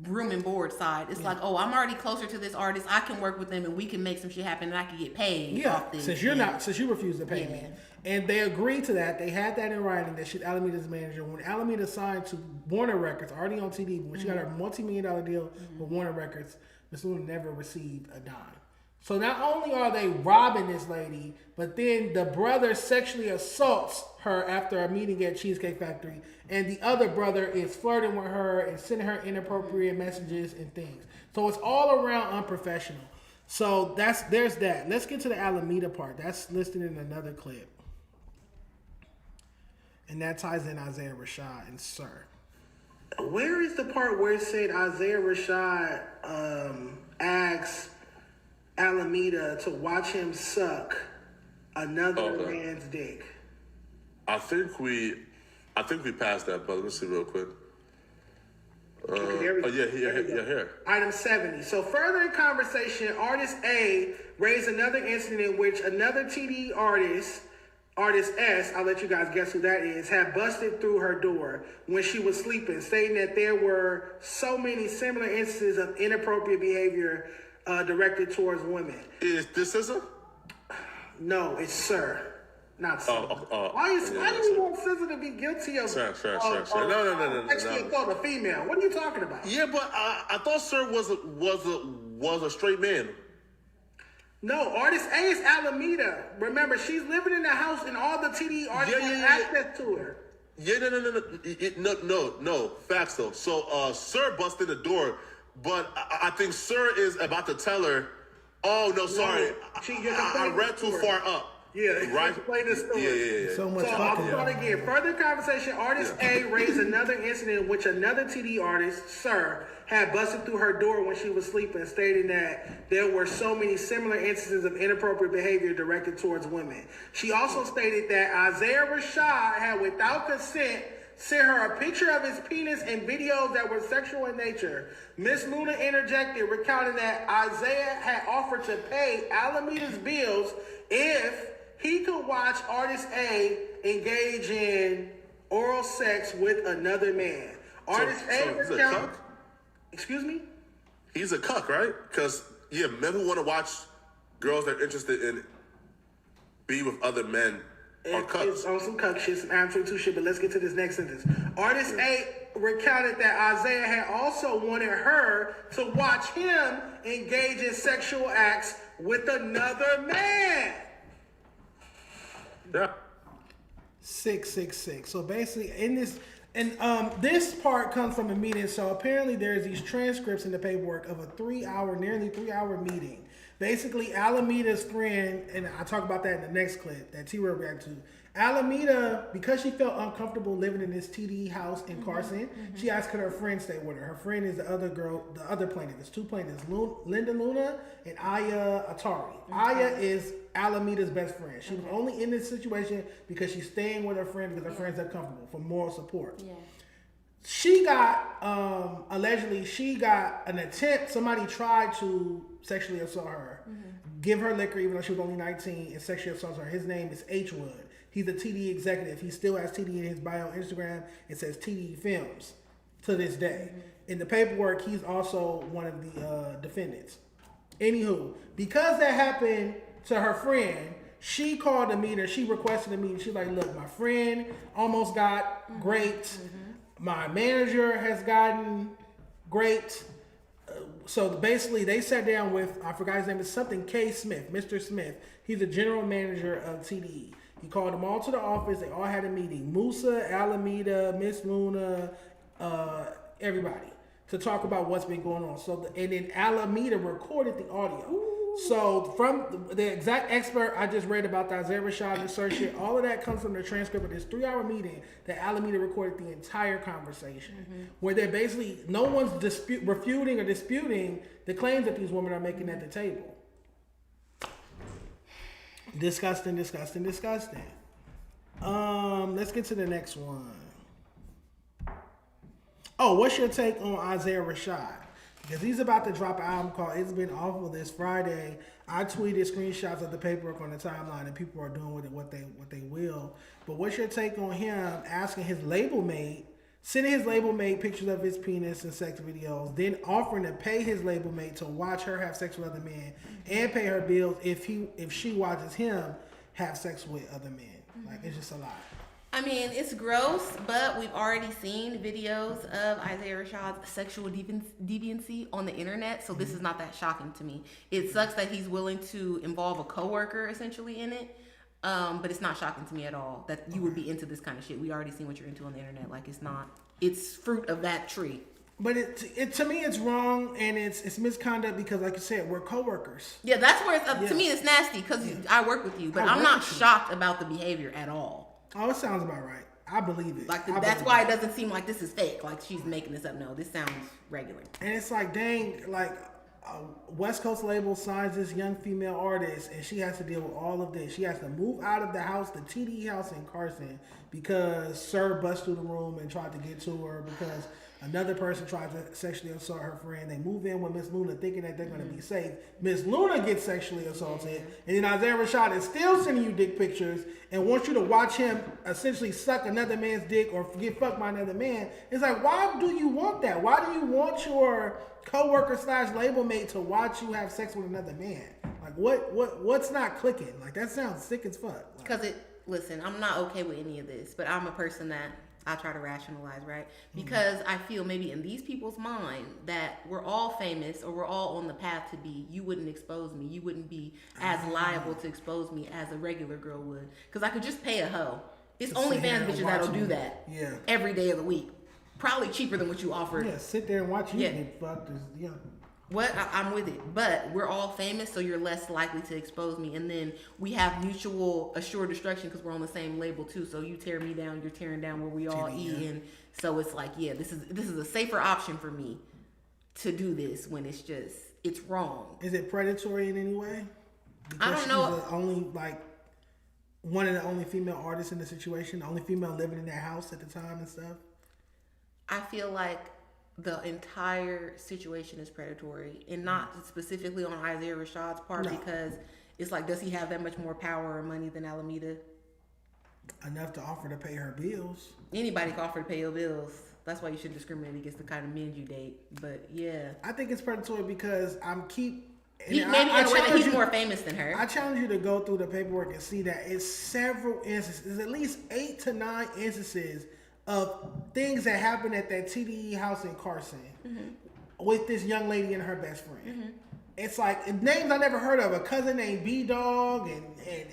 room and board side. It's like, oh, I'm already closer to this artist. I can work with them and we can make some shit happen and I can get paid. Yeah, since you refuse to pay me. And they agreed to that. They had that in writing that she's Alameda's manager. When Alameda signed to Warner Records, already on TDE, when she got her multi-million-dollar deal with Warner Records, Miss Luna never received a dime. So not only are they robbing this lady, but then the brother sexually assaults her after a meeting at Cheesecake Factory, and the other brother is flirting with her and sending her inappropriate messages and things. So it's all around unprofessional. So there's that. Let's get to the Alameda part. That's listed in another clip. And that ties in Isaiah Rashad and Sir. Where is the part where it said Isaiah Rashad asks Alameda to watch him suck another man's dick? I think we passed that, but let me see real quick. Here. Item 70. So further in conversation, artist A raised another incident in which another TDE artist S, I'll let you guys guess who that is, had busted through her door when she was sleeping, stating that there were so many similar instances of inappropriate behavior directed towards women. Is this SZA? No, it's Sir. Not SZA. Why do you want SZA to be guilty of Sure. No. Actually, a female. What are you talking about? Yeah, but I thought Sir was a straight man. No, artist A is Alameda. Remember, she's living in the house and all the TDE artists have access to her. No. Facts though. So Sir busted the door, but I think Sir is about to tell her, oh no, sorry. I read too far up. Yeah, right. Explain the story. Yeah. So I'll start again. Further conversation. Artist A raised another incident in which another TDE artist, Sir, had busted through her door when she was sleeping, stating that there were so many similar instances of inappropriate behavior directed towards women. She also stated that Isaiah Rashad had, without consent, sent her a picture of his penis and videos that were sexual in nature. Miss Luna interjected, recounting that Isaiah had offered to pay Alameda's bills if he could watch artist A engage in oral sex with another man. Artist A he's a cuck? Excuse me? He's a cuck, right? Because, men who want to watch girls that are interested in being with other men are cucks. It's on some cuck shit, some Am 22 shit, but let's get to this next sentence. Artist A recounted that Isaiah had also wanted her to watch him engage in sexual acts with another man. Yeah. 666. So basically, in this, and this part comes from a meeting. So apparently, there's these transcripts in the paperwork of a nearly three hour meeting. Basically, Alameda's friend, and I talk about that in the next clip that T-Rail reacted to. Alameda, because she felt uncomfortable living in this TDE house in Carson, she asked could her friend stay with her. Her friend is the other girl, the other plaintiff. There's two plaintiffs, Linda Luna and Aya Atari. Aya is Alameda's best friend. She was only in this situation because she's staying with her friend because her friend's uncomfortable for moral support. Yeah. She got, allegedly, an attempt. Somebody tried to sexually assault her, give her liquor even though she was only 19, and sexually assault her. His name is H. Wood. He's a TDE executive. He still has TDE in his bio on Instagram. It says TDE Films to this day. In the paperwork, he's also one of the defendants. Anywho, because that happened to her friend, she called a meeting. She requested a meeting. She's like, look, my friend almost got raped. My manager has gotten great. So basically, they sat down with, I forgot his name, is something K. Smith, Mr. Smith. He's the general manager of TDE. He called them all to the office. They all had a meeting. Musa, Alameda, Miss Luna, everybody, to talk about what's been going on. And then Alameda recorded the audio. Ooh. So from the exact expert I just read about, the Isaiah Rashad and search shit, all of that comes from the transcript of this 3-hour meeting that Alameda recorded the entire conversation, where they're basically, no one's refuting or disputing the claims that these women are making at the table. Disgusting. Let's get to the next one. Oh, what's your take on Isaiah Rashad? Because he's about to drop an album called It's Been Awful this Friday. I tweeted screenshots of the paperwork on the timeline, and people are doing with it what they will. But what's your take on him asking his label mate, sending his label mate pictures of his penis and sex videos, then offering to pay his label mate to watch her have sex with other men and pay her bills if she watches him have sex with other men? Like, it's just a lot. I mean, it's gross, but we've already seen videos of Isaiah Rashad's sexual deviancy on the internet, so this is not that shocking to me. It sucks that he's willing to involve a coworker essentially in it, but it's not shocking to me at all that you would be into this kind of shit. We already seen what you're into on the internet. Like, it's fruit of that tree. But it to me, it's wrong, and it's misconduct because, like you said, we're coworkers. Yeah, that's where it's to me it's nasty because I work with you, but I'm not shocked about the behavior at all. Oh, it sounds about right. I believe it. Like that's why it doesn't seem like this is fake. Like she's making this up. No, this sounds regular. And it's like, dang, like a West Coast label signs this young female artist, and she has to deal with all of this. She has to move out of the house, the TDE house in Carson, because Sir bust through the room and tried to get to her because another person tried to sexually assault her friend. They move in with Miss Luna thinking that they're going to be safe. Miss Luna gets sexually assaulted. And then Isaiah Rashad is still sending you dick pictures and wants you to watch him essentially suck another man's dick or get fucked by another man. It's like, why do you want that? Why do you want your coworker / label mate to watch you have sex with another man? Like, what's not clicking? Like, that sounds sick as fuck. Because listen, I'm not okay with any of this, but I'm a person that I try to rationalize, right? Because I feel maybe in these people's mind that we're all famous or we're all on the path to be, you wouldn't expose me. You wouldn't be as liable to expose me as a regular girl would. Because I could just pay a hoe. It's OnlyFans bitches that'll do that every day of the week. Probably cheaper than what you offered. Yeah, sit there and watch you get fucked. I'm with it. But we're all famous, so you're less likely to expose me. And then we have mutual assured destruction because we're on the same label too. So you tear me down, you're tearing down where we all eat. And so it's like, this is a safer option for me to do this when it's wrong. Is it predatory in any way? Because I don't know. She's only one of the only female artists in the situation, the only female living in that house at the time and stuff. I feel like the entire situation is predatory, and not specifically on Isaiah Rashad's part because it's like, does he have that much more power or money than Alameda? Enough to offer to pay her bills. Anybody can offer to pay your bills. That's why you should discriminate against the kind of men you date. But yeah, I think it's predatory because maybe in a way that he's more famous than her. I challenge you to go through the paperwork and see that it's several instances. There's at least 8 to 9 instances of things that happened at that TDE house in Carson with this young lady and her best friend. It's like names I never heard of. A cousin named B Dog and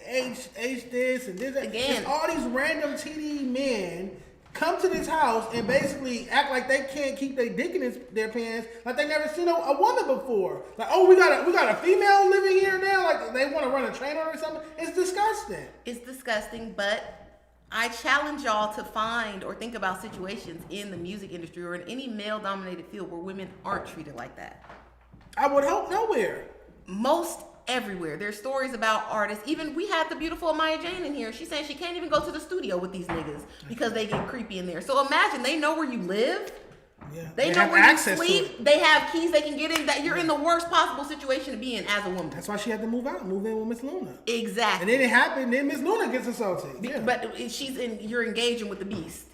H this and this. Again, all these random TDE men come to this house and basically act like they can't keep their dick in their pants, like they never seen a woman before. Like, oh, we got a female living here now. Like they want to run a train on her or something. It's disgusting. It's disgusting, but I challenge y'all to find or think about situations in the music industry or in any male-dominated field where women aren't treated like that. I would hope nowhere. Most everywhere. There's stories about artists. Even we had the beautiful Maya Jane in here. She's saying she can't even go to the studio with these niggas because they get creepy in there. So imagine, they know where you live. Yeah. They know where you sleep. They have keys they can get in. That you're in the worst possible situation to be in as a woman. That's why she had to move in with Miss Luna. Exactly. And then it happened. Then Miss Luna gets assaulted. Yeah. But you're engaging with the beast.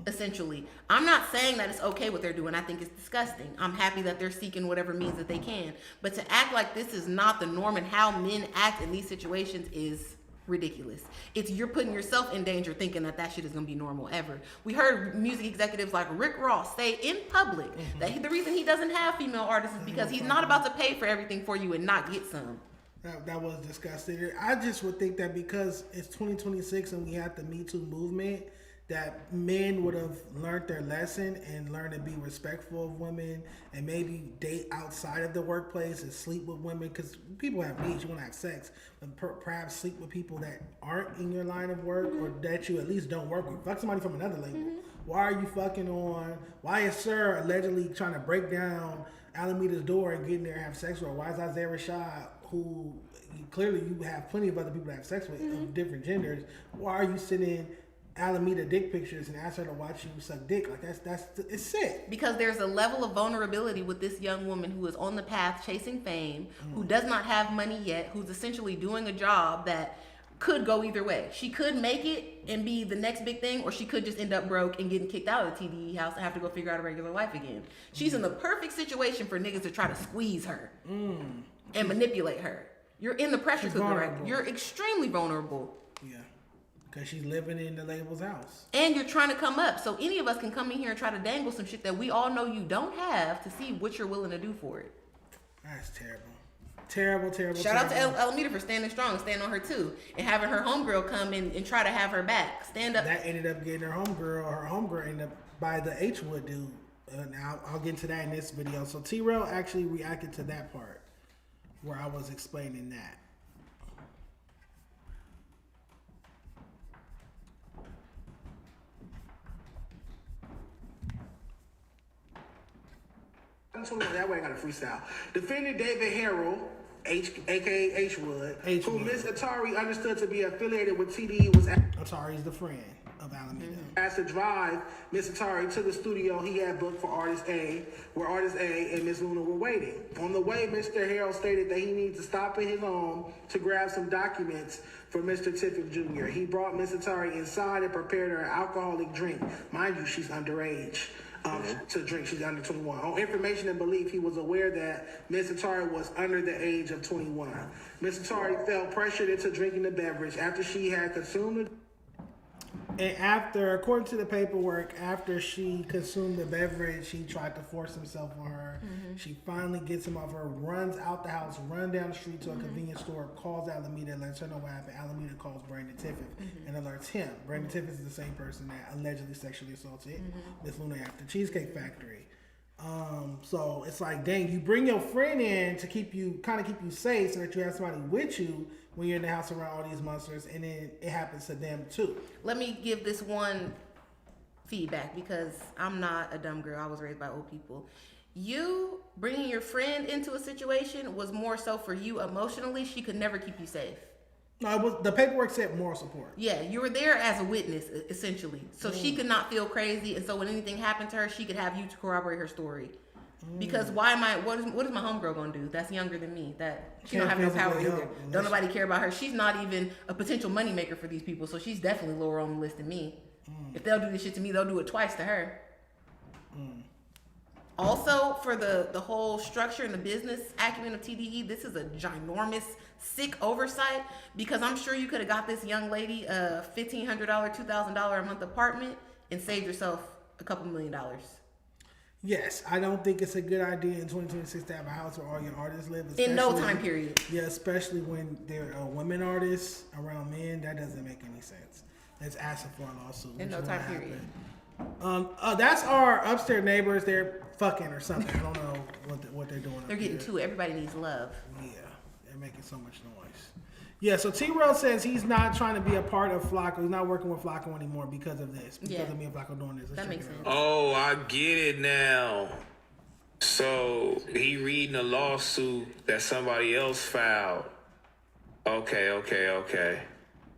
Essentially, I'm not saying that it's okay what they're doing. I think it's disgusting. I'm happy that they're seeking whatever means that they can. But to act like this is not the norm and how men act in these situations is ridiculous. It's you're putting yourself in danger thinking that shit is gonna be normal ever. We heard music executives like Rick Ross say in public that the reason he doesn't have female artists is because he's not about to pay for everything for you and not get some. That was disgusting. I just would think that because it's 2026 and we have the Me Too movement, that men would have learned their lesson and learned to be respectful of women and maybe date outside of the workplace and sleep with women, because people have needs, you want to have sex, but perhaps sleep with people that aren't in your line of work or that you at least don't work with. Fuck somebody from another label. Why are you fucking on? Why is Sir allegedly trying to break down Alameda's door and get in there and have sex with her? Why is Isaiah Rashad, who clearly you have plenty of other people to have sex with of different genders, why are you sending Alameda dick pictures and ask her to watch you suck dick? Like that's it's sick. Because there's a level of vulnerability with this young woman who is on the path chasing fame, who does not have money yet, who's essentially doing a job that could go either way. She could make it and be the next big thing, or she could just end up broke and getting kicked out of the TDE house and have to go figure out a regular life again. She's in the perfect situation for niggas to try to squeeze her and manipulate her. You're in the pressure cooker, right? You're extremely vulnerable. Yeah. Because she's living in the label's house. And you're trying to come up. So any of us can come in here and try to dangle some shit that we all know you don't have to see what you're willing to do for it. That's terrible. Terrible. Shout out to Alameda for standing strong and standing on her too. And having her homegirl come in and try to have her back. Stand up. That ended up getting her homegirl. Her homegirl ended up by the H Wood dude. Now I'll get into that in this video. So T-Rail actually reacted to that part where I was explaining that. That way I got a freestyle. Defendant David Harrell, aka H Wood, who Miss Atari understood to be affiliated with TDE, was Atari's the friend of Alameda. Asked to drive Miss Atari to the studio he had booked for Artist A, where Artist A and Miss Luna were waiting. On the way, Mr. Harrell stated that he needed to stop at his home to grab some documents for Mr. Tiffin Jr. He brought Miss Atari inside and prepared her an alcoholic drink. Mind you, she's underage. To drink. She's under 21. On information and belief, he was aware that Miss Atari was under the age of 21. Miss Atari felt pressured into drinking the beverage after she had consumed it. And after, according to the paperwork, after she consumed the beverage, he tried to force himself on her. She finally gets him off her, runs out the house, runs down the street to a convenience store, calls Alameda, lets her know what happened. Alameda calls Brandon Tiffin and alerts him. Brandon Tiffin is the same person that allegedly sexually assaulted Miss Luna after Cheesecake Factory. So it's like, dang, you bring your friend in to keep you safe so that you have somebody with you when you're in the house around all these monsters, and then it happens to them too. Let me give this one feedback because I'm not a dumb girl. I was raised by old people. You bringing your friend into a situation was more so for you emotionally. She could never keep you safe. No, it was, the paperwork said moral support. Yeah, you were there as a witness, essentially. So she could not feel crazy, and so when anything happened to her, she could have you to corroborate her story. Because what is my homegirl gonna do? That's younger than me. That she don't have no power either. Don't nobody care about her. She's not even a potential moneymaker for these people, so she's definitely lower on the list than me. If they'll do this shit to me, they'll do it twice to her. Also, for the whole structure and the business acumen of TDE, this is a ginormous, sick oversight, because I'm sure you could have got this young lady a $1,500, $2,000 a month apartment and saved yourself a couple $1 million. Yes, I don't think it's a good idea in 2026 to have a house where all your artists live. In no time period. Yeah, especially when there are women artists around men. That doesn't make any sense. It's asking for a lawsuit. In no time period. That's our upstairs neighbors. They're fucking or something. I don't know what they're doing. They're getting to it. Everybody needs love. Yeah, they're making so much noise. Yeah, so T-Rail says he's not trying to be a part of Flacco. He's not working with Flacco anymore because of this. Because of me and Flacco doing this. That makes sense. Oh, I get it now. So he reading a lawsuit that somebody else filed. Okay.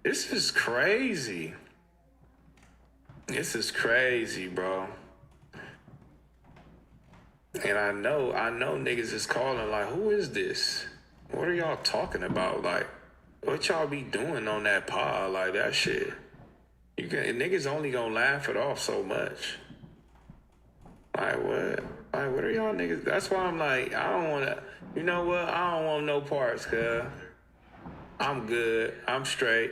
This is crazy. This is crazy, bro. And I know niggas is calling like, who is this? What are y'all talking about? Like, what y'all be doing on that pod? Like, that shit. Niggas only gonna laugh it off so much. Like, what? Like, what are y'all niggas? That's why I'm like, I don't wanna, you know what? I don't want no parts, cuz. I'm good. I'm straight.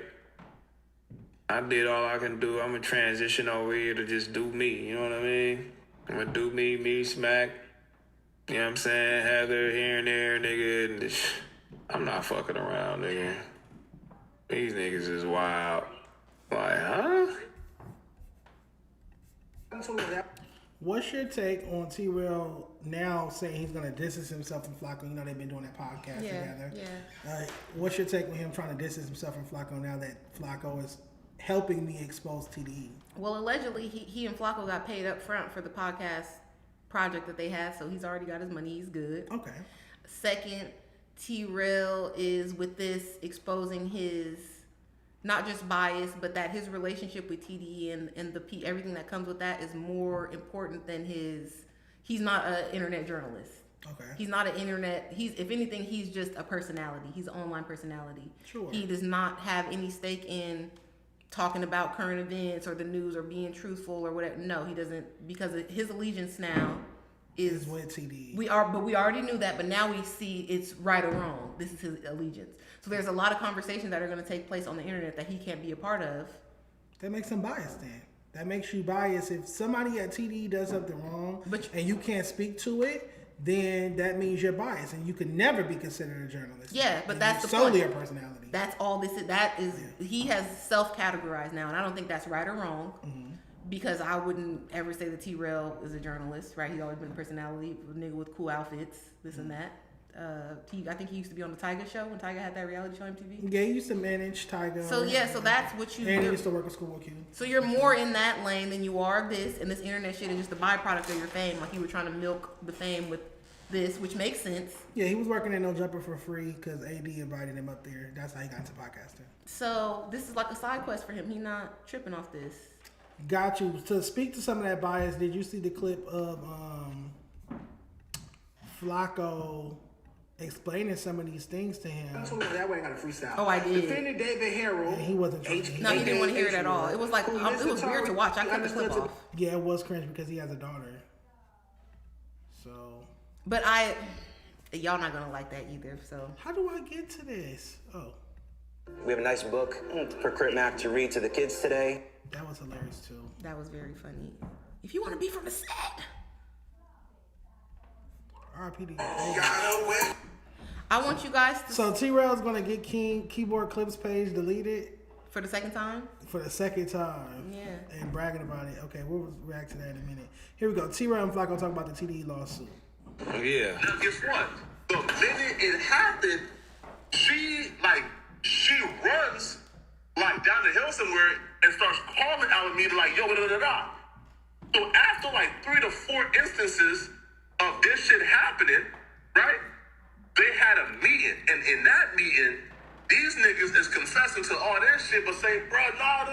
I did all I can do. I'm gonna transition over here to just do me. You know what I mean? I'm gonna do me, smack. You know what I'm saying? Heather here and there, nigga. And this, I'm not fucking around, nigga. These niggas is wild. Like, huh? What's your take on T-Rail now saying he's going to distance himself from Flacco? You know they've been doing that podcast together. Yeah. What's your take on him trying to distance himself from Flacco now that Flacco is helping me expose TDE? Well, allegedly, he and Flacco got paid up front for the podcast project that they had, so he's already got his money. He's good. Okay. Second, T-Rail is with this exposing his not just bias, but that his relationship with TDE and the everything that comes with that is more important than he's not an internet journalist. Okay. He's not an internet, if anything, he's just a personality. He's an online personality. Sure. He does not have any stake in talking about current events or the news or being truthful or whatever. No, he doesn't, because his allegiance now is with TDE. We already knew that, but now we see it's right or wrong. This is his allegiance. So there's a lot of conversations that are going to take place on the internet that he can't be a part of. That makes him biased then. That makes you biased. If somebody at TDE does something wrong and you can't speak to it, then that means you're biased and you can never be considered a journalist. Yeah, but that's the solely point. A personality. That's all this is. That is, he has self-categorized now, and I don't think that's right or wrong. Mm-hmm. Because I wouldn't ever say that T-Rail is a journalist, right? He's always been a personality, a nigga with cool outfits, this and that. I think he used to be on the Tyga show when Tyga had that reality show on MTV. Yeah, he used to manage Tyga. So that's what you. And he used to work at School with Q. So you're more in that lane than you are this, and this internet shit is just a byproduct of your fame. Like you were trying to milk the fame with this, which makes sense. Yeah, he was working at No Jumper for free because AD invited him up there. That's how he got into podcasting. So this is like a side quest for him. He's not tripping off this. Got you. To speak to some of that bias, did you see the clip of Flacco explaining some of these things to him? That way I got a freestyle. Oh, I did. Defendant David Harold. And he wasn't tripping. No, he didn't want to hear it at all. It was like, it was weird to watch. I cut the clip off. Yeah, it was cringe because he has a daughter. So. But y'all not going to like that either, so. How do I get to this? Oh. We have a nice book for Crit Mac to read to the kids today. That was hilarious too. That was very funny. If you want to be from the set. RPD. I want you guys to. So T-Rail's gonna get keyboard clips page deleted for the second time. For the second time. Yeah. And bragging about it. Okay, we'll react to that in a minute. Here we go. T-Rail and Flacco talk about the TDE lawsuit. Yeah. Now guess what? The minute it happened, she runs like down the hill somewhere and starts calling Alameda like, yo, da-da-da-da. So after like 3 to 4 instances of this shit happening, right? They had a meeting, and in that meeting, these niggas is confessing to all that shit, but saying, bro, nah.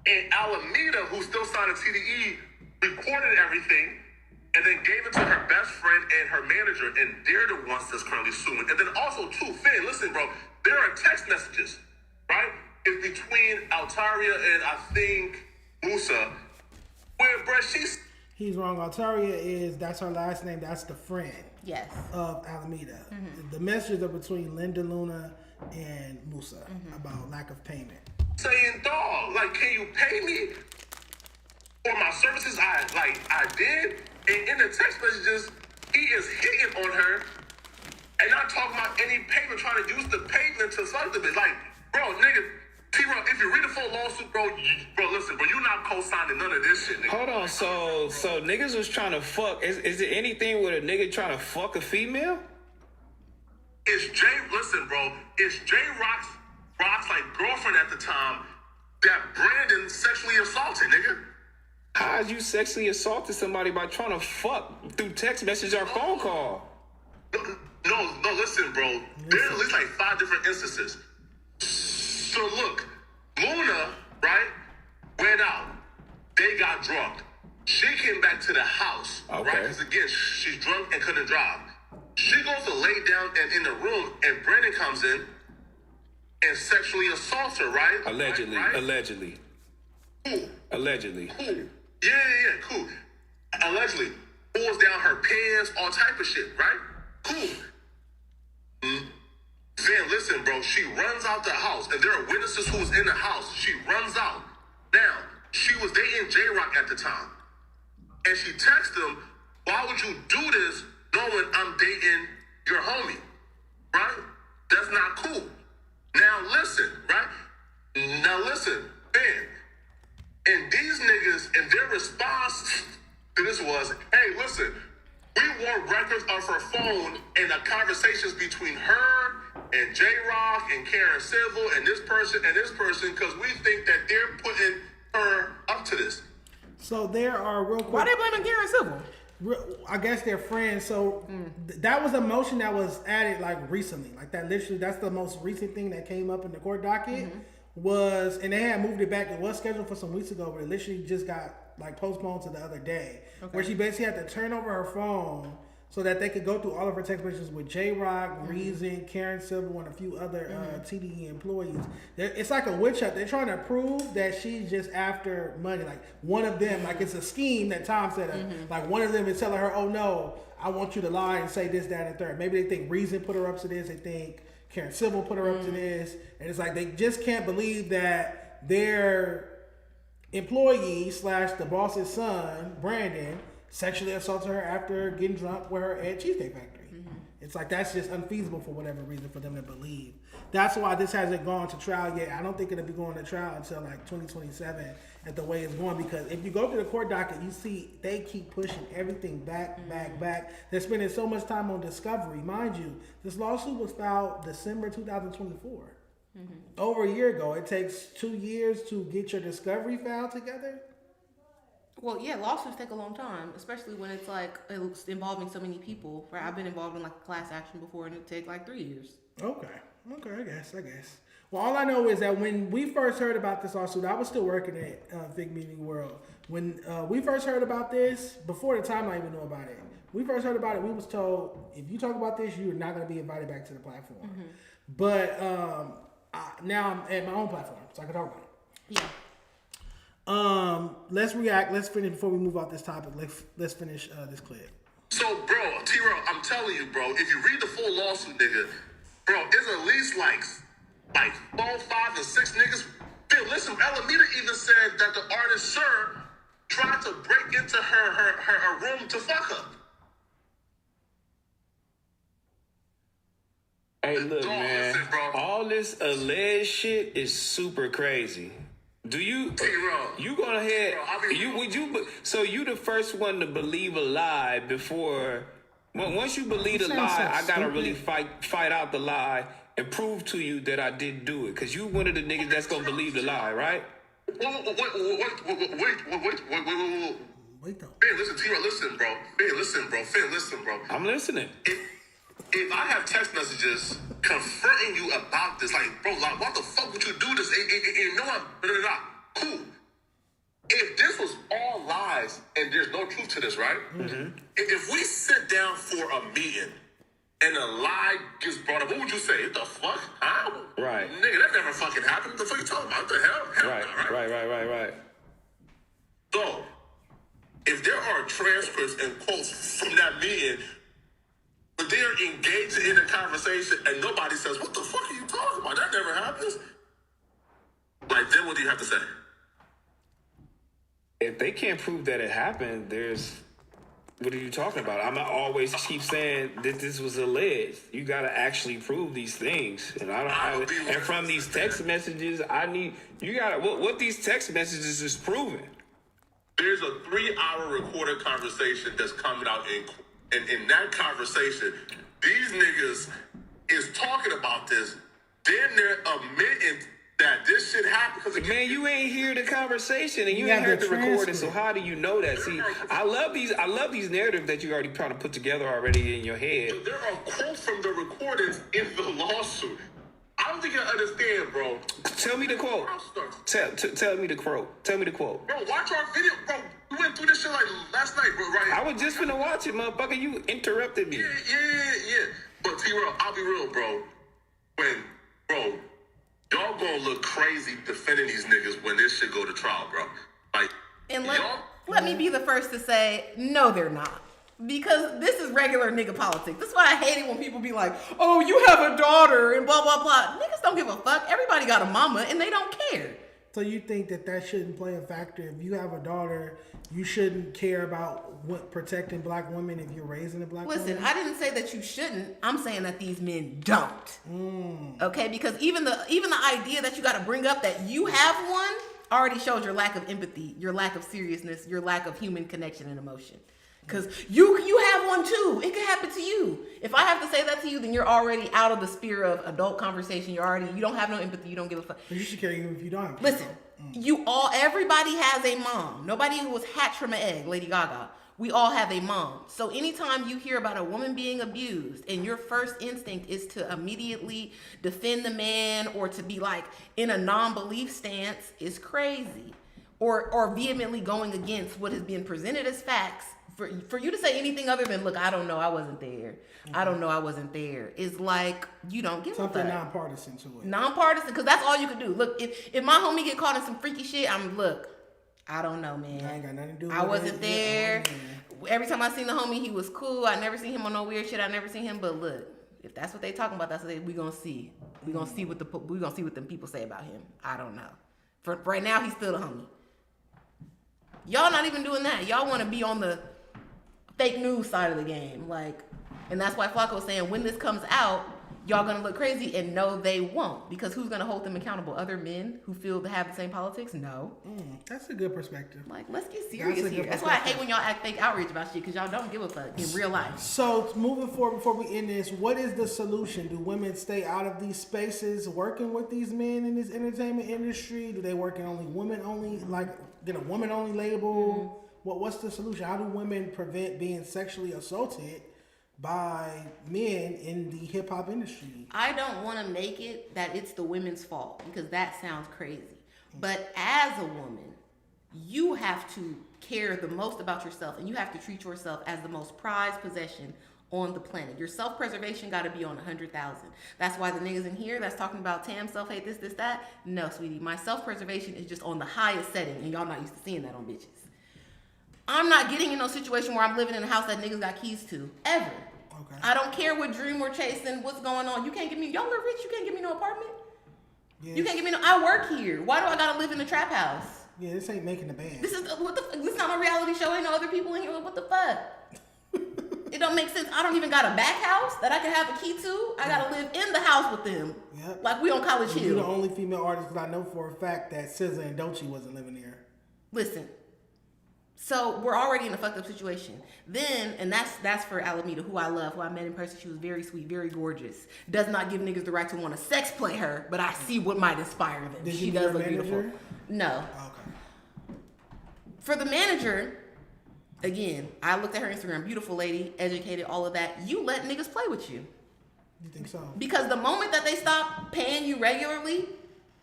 And Alameda, who still signed a TDE, recorded everything, and then gave it to her best friend and her manager, and they're the ones that's currently suing. And then also, too, Finn, listen, bro, there are text messages, right? It's between Altaria and I think Musa, where, bro, He's wrong. Altaria that's her last name. That's the friend. Yes. Of Alameda. Mm-hmm. The messages are between Linda Luna and Musa about lack of payment. Saying, dog, like, can you pay me for my services I did? And in the text messages, he is hitting on her and not talking about any payment, trying to use the payment to something. Like, bro, nigga, T-Rail, if you read the full lawsuit, bro, listen, bro, you not co-signing none of this shit, nigga. Hold on, so niggas was trying to fuck. Is it anything with a nigga trying to fuck a female? Listen, bro, it's J Rock's like girlfriend at the time that Brandon sexually assaulted, nigga. How'd you sexually assaulted somebody by trying to fuck through text message or phone call? No, listen, bro. There's at least like 5 different instances. So look, Luna, right, went out. They got drunk. She came back to the house, right? Because again, she's drunk and couldn't drive. She goes to lay down and in the room, and Brandon comes in and sexually assaults her, right? Allegedly. Right? Allegedly. Cool. Allegedly. Cool. Yeah, cool. Allegedly. Pulls down her pants, all type of shit, right? Cool. Fam, listen, bro, she runs out the house, and there are witnesses who was in the house. She runs out. Now, she was dating J-Rock at the time. And she texted him, why would you do this knowing I'm dating your homie? Right? That's not cool. Now listen, right? Now listen, man. And these niggas, and their response to this was, hey, listen, we want records of her phone and the conversations between her and J-Rock and Karen Civil and this person because we think that they're putting her up to this. So there are real quick. Why they blaming Karen Civil? I guess they're friends. So that was a motion that was added like recently. Like that literally, that's the most recent thing that came up in the court docket was, and they had moved it back. It was scheduled for some weeks ago, but it literally just got like postponed to the other day. Where she basically had to turn over her phone so that they could go through all of her text messages with J-Rock, Reason, Karen Civil, and a few other TDE employees. It's like a witch hunt. They're trying to prove that she's just after money. Like one of them, like it's a scheme that Tom set up. Like one of them is telling her, oh no, I want you to lie and say this, that, and third. Maybe they think Reason put her up to this. They think Karen Civil put her up to this. And it's like they just can't believe that their employee / the boss's son, Brandon, sexually assaulted her after getting drunk with her at Cheesecake Factory. It's like that's just unfeasible for whatever reason for them to believe. That's why this hasn't gone to trial yet. I don't think it'll be going to trial until like 2027 at the way it's going, because if you go to the court docket, you see they keep pushing everything back. They're spending so much time on discovery. Mind you, this lawsuit was filed December 2024. Over a year ago. It takes 2 years to get your discovery file together. Well, yeah, lawsuits take a long time, especially when it's like it's involving so many people. Right? I've been involved in like a class action before, and it take like 3 years. Okay, I guess. Well, all I know is that when we first heard about this lawsuit, I was still working at Big Meeting World. When we first heard about this, before the timeline even knew about it, we first heard about it, we was told, if you talk about this, you're not going to be invited back to the platform. But now I'm at my own platform, so I can talk about it. Yeah. Let's react. Let's finish before we move off this topic. Let's finish this clip. So, bro, T-Row, I'm telling you, bro, if you read the full lawsuit, nigga, bro, it's at least like 4, 5, and 6 niggas. Dude, listen, Alameda even said that the artist Sir tried to break into her room to fuck her. Hey, look, man, all this alleged shit is super crazy. Do you go ahead? So you the first one to believe a lie before? Once you believe a lie, I gotta really fight out the lie and prove to you that I didn't do it. Cause you one of the niggas that's gonna believe the lie, right? Wait though. Ben, listen, T-Row, listen, bro. Ben, listen, bro. Finn, listen, bro. I'm listening. If I have text messages confronting you about this, like, bro, like, why the fuck would you do this? And you know I'm cool. If this was all lies and there's no truth to this, right? If we sit down for a meeting and a lie gets brought up, what would you say? What the fuck? Huh? Right. Nigga, that never fucking happened. What the fuck you talking about? What the hell? Right. So, if there are transcripts and quotes from that meeting, but they're engaged in a conversation and nobody says, what the fuck are you talking about? That never happens. Like, then what do you have to say? If they can't prove that it happened, what are you talking about? I'm not always keep saying that this was alleged. You got to actually prove these things. And and from these text messages, what these text messages is proving. There's a 3-hour recorded conversation that's coming out in that conversation, these niggas is talking about this. Then they're admitting that this shit happened. Man, you ain't hear the conversation and you ain't heard the recording. So how do you know that? See, I love these narratives that you already trying to put together already in your head. There are quotes from the recordings in the lawsuit. I don't think you understand, bro. Tell me the quote. Tell me the quote. Tell me the quote. Bro, watch our video, bro. We went through this shit like last night, bro. Right? I was just finna watch it, motherfucker. You interrupted me. Yeah. But T-Row, I'll be real, bro. Y'all gonna look crazy defending these niggas when this shit go to trial, bro. Like, and let me be the first to say, no, they're not. Because this is regular nigga politics. That's why I hate it when people be like, oh, you have a daughter and blah, blah, blah. Niggas don't give a fuck. Everybody got a mama and they don't care. So you think that shouldn't play a factor? If you have a daughter, you shouldn't care about protecting black women if you're raising a black woman? Listen, I didn't say that you shouldn't. I'm saying that these men don't. Okay? Because even the idea that you got to bring up that you have one already shows your lack of empathy, your lack of seriousness, your lack of human connection and emotion. Because you have one too. It could happen to you. If I have to say that to you, then you're already out of the sphere of adult conversation. You don't have no empathy. You don't give a fuck. You should care even if you don't. Listen, everybody has a mom. Nobody who was hatched from an egg, Lady Gaga. We all have a mom. So anytime you hear about a woman being abused and your first instinct is to immediately defend the man or to be like in a non-belief stance is crazy. Or vehemently going against what has been presented as facts. For you to say anything other than, look, I don't know, I wasn't there. I don't know, I wasn't there. Is like, you don't give something a fuck. nonpartisan to it. Nonpartisan, because that's all you can do. Look, if my homie get caught in some freaky shit, I don't know, man. I ain't got nothing to do with it. I wasn't there. Every time I seen the homie, he was cool. I never seen him on no weird shit. I never seen him, but look, if that's what they talking about, that's what we gonna see. We gonna see what them people say about him. I don't know. For right now, he's still the homie. Y'all not even doing that. Y'all want to be on the fake news side of the game, and that's why Flacco was saying when this comes out, y'all gonna look crazy, and no, they won't, because who's gonna hold them accountable? Other men who feel to have the same politics? No. That's a good perspective. Let's get serious here. That's why I hate when y'all act fake outrage about shit, because y'all don't give a fuck in real life. So moving forward, before we end this, what is the solution? Do women stay out of these spaces working with these men in this entertainment industry? Do they work in only women only, get a woman only label? What's the solution? How do women prevent being sexually assaulted by men in the hip hop industry? I don't want to make it that it's the women's fault, because that sounds crazy. But as a woman, you have to care the most about yourself, and you have to treat yourself as the most prized possession on the planet. Your self-preservation got to be on 100,000. That's why the niggas in here that's talking about Tam, self-hate, this, that. No, sweetie, my self-preservation is just on the highest setting, and y'all not used to seeing that on bitches. I'm not getting in no situation where I'm living in a house that niggas got keys to, ever. Okay. I don't care what dream we're chasing, what's going on. You can't give me, y'all are rich, you can't give me no apartment. Yes. You can't give me no, I work here. Why do I gotta live in a trap house? Yeah, this ain't making the band. This is not a reality show, ain't no other people in here, what the fuck? It don't make sense. I don't even got a back house that I can have a key to. I gotta live in the house with them. Yep. Like we on College Hill. You're the only female artist that I know for a fact that SZA and Dolce wasn't living there. Listen. So we're already in a fucked up situation. Then, and that's for Alameda, who I love, who I met in person. She was very sweet, very gorgeous. Does not give niggas the right to want to sex play her, but I see what might inspire them. She does look beautiful. No. Okay. For the manager, again, I looked at her Instagram, beautiful lady, educated, all of that. You let niggas play with you. You think so? Because the moment that they stop paying you regularly,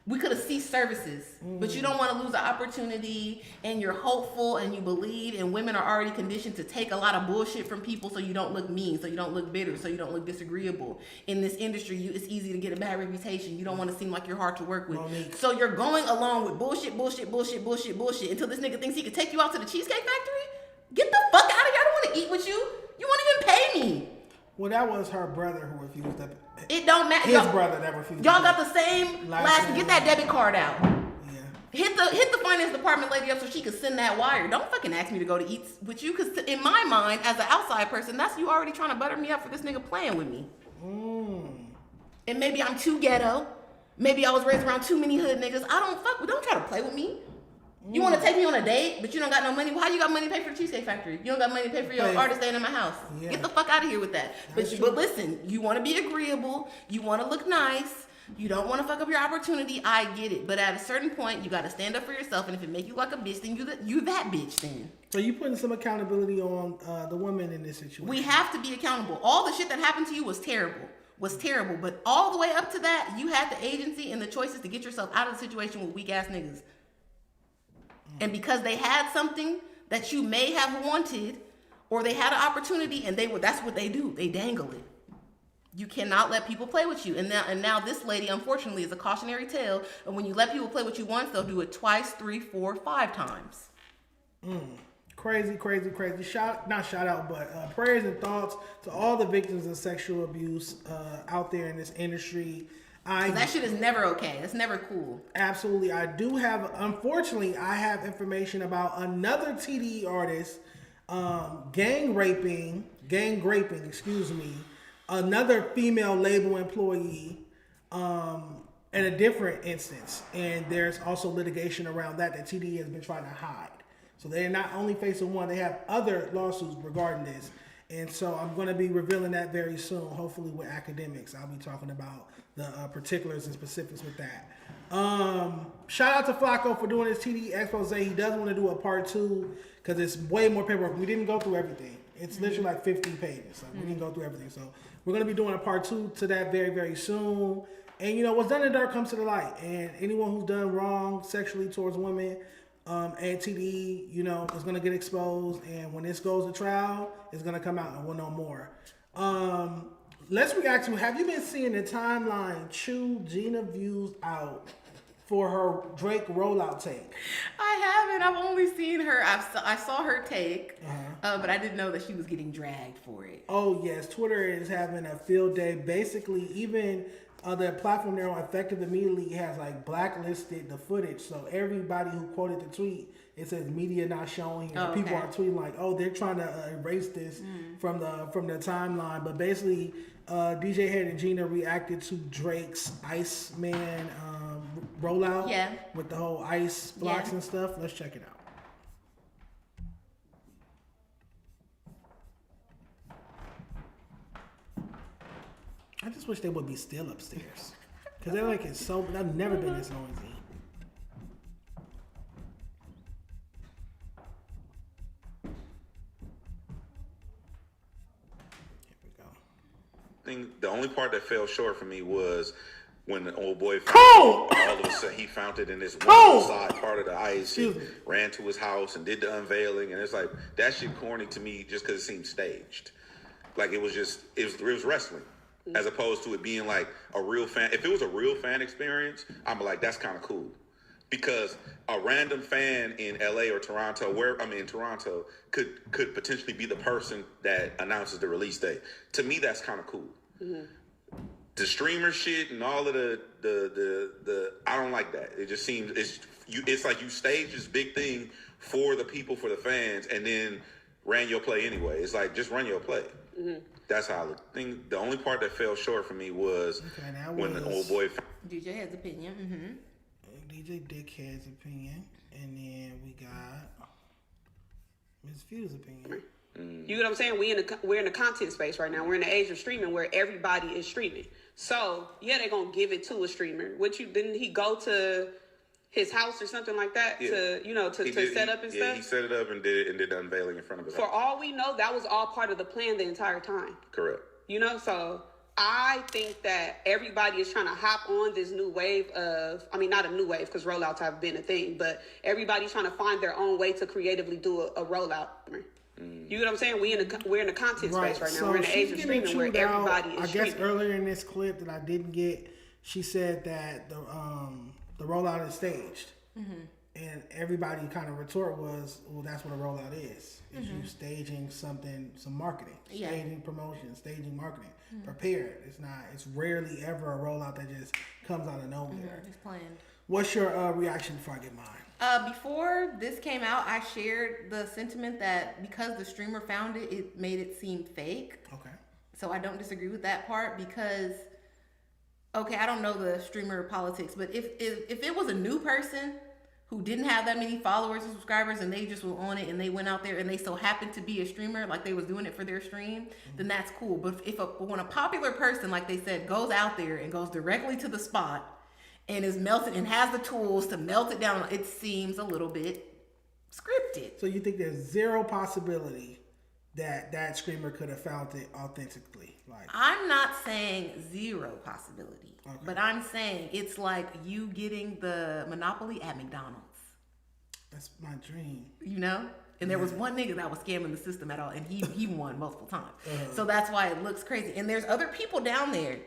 we could have ceased services, but you don't want to lose the opportunity, and you're hopeful and you believe, and women are already conditioned to take a lot of bullshit from people so you don't look mean, so you don't look bitter, so you don't look disagreeable. In this industry, it's easy to get a bad reputation. You don't want to seem like you're hard to work with. So you're going along with bullshit until this nigga thinks he could take you out to the Cheesecake Factory? Get the fuck out of here. I don't want to eat with you. You won't even pay me. Well, that was her brother who refused that. It don't matter. His brother that refused. Y'all got the same last. Get that debit card out. Yeah. Hit the finance department lady up so she could send that wire. Don't fucking ask me to go to eat with you, because in my mind, as an outside person, that's you already trying to butter me up for this nigga playing with me. And maybe I'm too ghetto. Maybe I was raised around too many hood niggas. Don't try to play with me. You want to take me on a date, but you don't got no money? Well, how you got money to pay for the Cheesecake Factory? You don't got money to pay for your artist staying in my house. Yeah. Get the fuck out of here with that. But listen, you want to be agreeable. You want to look nice. You don't want to fuck up your opportunity. I get it. But at a certain point, you got to stand up for yourself. And if it make you like a bitch, then you that bitch then. So you putting some accountability on the women in this situation. We have to be accountable. All the shit that happened to you was terrible. But all the way up to that, you had the agency and the choices to get yourself out of the situation with weak ass niggas. And because they had something that you may have wanted, or they had an opportunity, and that's what they do. They dangle it. You cannot let people play with you. And now this lady, unfortunately, is a cautionary tale. And when you let people play with you once, they'll do it twice, 3, 4, 5 times. Crazy. Shout out, but prayers and thoughts to all the victims of sexual abuse out there in this industry. That shit is never okay. It's never cool. Absolutely. Unfortunately, I have information about another TDE artist gang raping, another female label employee in a different instance. And there's also litigation around that TDE has been trying to hide. So they're not only facing one, they have other lawsuits regarding this. And so I'm going to be revealing that very soon, hopefully with academics. I'll be talking about the particulars and specifics with that. Shout out to Flacco for doing his TDE expose. He does want to do a part 2 because it's way more paperwork. We didn't go through everything. It's literally like 15 pages. So we didn't go through everything. So we're going to be doing a part 2 to that very, very soon. And, you know, what's done in the dark comes to the light. And anyone who's done wrong sexually towards women and TDE, you know, is going to get exposed. And when this goes to trial, it's going to come out and we'll know more. Let's react to, have you been seeing the timeline chew Gina views out for her Drake rollout take? I haven't. I've only seen her. I saw her take, but I didn't know that she was getting dragged for it. Oh, yes. Twitter is having a field day. Basically, even the platform they're on, Effective Immediately, has like blacklisted the footage. So everybody who quoted the tweet, it says media not showing. And people are tweeting like, oh, they're trying to erase this from the timeline. But basically, DJ Head and Gina reacted to Drake's Iceman rollout with the whole ice blocks and stuff. Let's check it out. I just wish they would be still upstairs. Because they're like, it's so, I've never been this noisy. The only part that fell short for me was when the old boy found it, all of a sudden he found it in this one side part of the ice and ran to his house and did the unveiling, and it's like, that shit corny to me just because it seemed staged. Like it was wrestling, as opposed to it being like a real fan. If it was a real fan experience, I'm like, that's kind of cool. Because a random fan in LA or Toronto, Toronto could potentially be the person that announces the release date. To me, that's kind of cool. Mm-hmm. The streamer shit and all of the I don't like that. It just seems it's like you staged this big thing for the people, for the fans, and then ran your play anyway. It's like, just run your play. Mm-hmm. That's how I think. The only part that fell short for me was when the old boy. DJ has opinion. Mm-hmm. DJ Dick has opinion, and then we got Miss View's opinion. You know what I'm saying? We're in the content space right now. We're in the age of streaming where everybody is streaming. So yeah, they're gonna give it to a streamer. Didn't he go to his house or something like that to set up and stuff? Yeah, he set it up and did the unveiling in front of his house. For all we know, that was all part of the plan the entire time. Correct. So I think that everybody is trying to hop on this new wave of, not a new wave because rollouts have been a thing, but everybody's trying to find their own way to creatively do a rollout. You know what I'm saying? We're in the content space right now. So we're in the age of streaming where everybody is streaming. I guess earlier in this clip that I didn't get, she said that the rollout is staged. Mm-hmm. And everybody kind of retort was, well, that's what a rollout is. It's you staging something, some marketing, staging promotion, staging marketing. Mm-hmm. Prepared. It's rarely ever a rollout that just comes out of nowhere. Mm-hmm. It's planned. What's your reaction before I get mine? Before this came out, I shared the sentiment that because the streamer found it, it made it seem fake. Okay. So I don't disagree with that part because, I don't know the streamer politics, but if it was a new person who didn't have that many followers and subscribers and they just were on it and they went out there and they so happened to be a streamer, like they was doing it for their stream, then that's cool. But when a popular person, like they said, goes out there and goes directly to the spot and is melted and has the tools to melt it down, it seems a little bit scripted. So you think there's zero possibility that streamer could have found it authentically? I'm not saying zero possibility, but I'm saying it's like you getting the Monopoly at McDonald's. That's my dream. And there was one nigga that was scamming the system at all, and he won multiple times. So that's why it looks crazy. And there's other people down there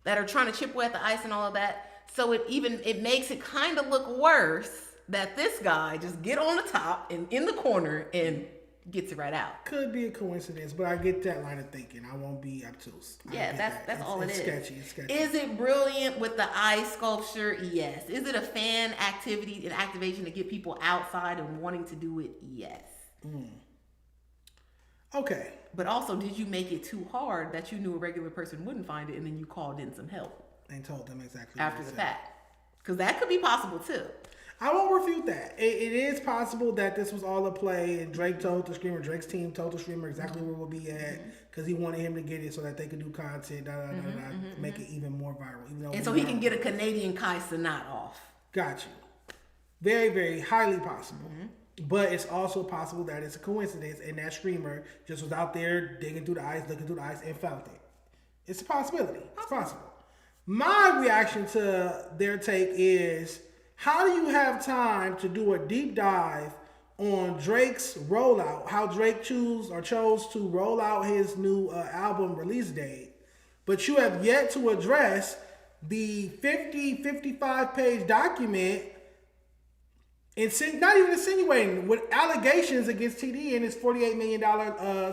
that are trying to chip away at the ice and all of that. So it makes it kind of look worse that this guy just get on the top and in the corner and gets it right out. Could be a coincidence, but I get that line of thinking. I won't be obtuse. Yeah, that's all it is. It's sketchy. Is it brilliant with the eye sculpture? Yes. Is it a fan activity and activation to get people outside and wanting to do it? Yes. Okay. But also, did you make it too hard that you knew a regular person wouldn't find it and then you called in some help? And told them exactly after the fact? Because that could be possible too. I won't refute that. It is possible that this was all a play, and Drake told the streamer, Drake's team told the streamer exactly where we'll be at, because he wanted him to get it so that they could do content, make it even more viral. And so he can get a Canadian Kai Cenat off. Got you. Very, very highly possible. But it's also possible that it's a coincidence, and that streamer just was out there digging through the ice, looking through the ice, and found it. It's a possibility. It's possible. My reaction to their take is, how do you have time to do a deep dive on Drake's rollout, how Drake chose to roll out his new album release date, but you have yet to address the 55 page document, not even insinuating, with allegations against TDE and his $48 million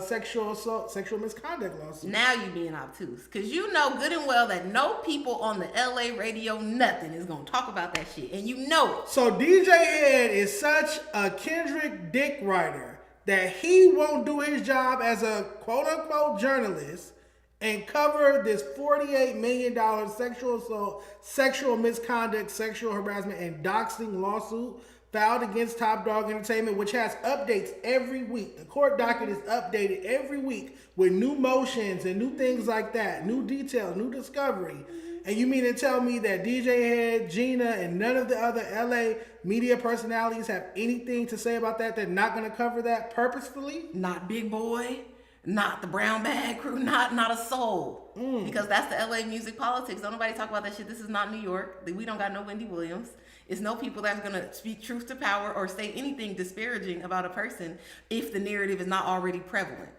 sexual misconduct lawsuit. Now you being obtuse, because you know good and well that no people on the LA radio, nothing is going to talk about that shit, and you know it. So DJ Head is such a Kendrick dick writer that he won't do his job as a quote-unquote journalist and cover this $48 million sexual assault, sexual misconduct, sexual harassment, and doxing lawsuit filed against Top Dog Entertainment, which has updates every week. The court docket is updated every week with new motions and new things like that, new details, new discovery. And you mean to tell me that DJ Head, Gina, and none of the other LA media personalities have anything to say about that? They're not going to cover that purposefully? Not Big Boy, not the Brown Bag Crew, not a soul. Because that's the LA music politics. Don't nobody talk about that shit. This is not New York. We don't got no Wendy Williams. It's no people that's going to speak truth to power or say anything disparaging about a person if the narrative is not already prevalent.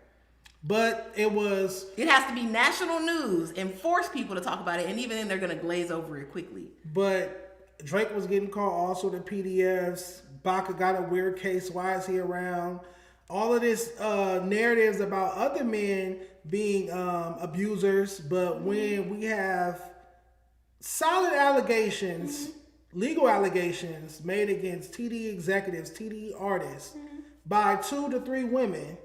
But it has to be national news and force people to talk about it, and even then they're going to glaze over it quickly. But Drake was getting called also the PDFs. Baca got a weird case. Why is he around? All of this narratives about other men being abusers, but when we have solid allegations, legal allegations made against TDE executives, TDE artists by 2 to 3 women,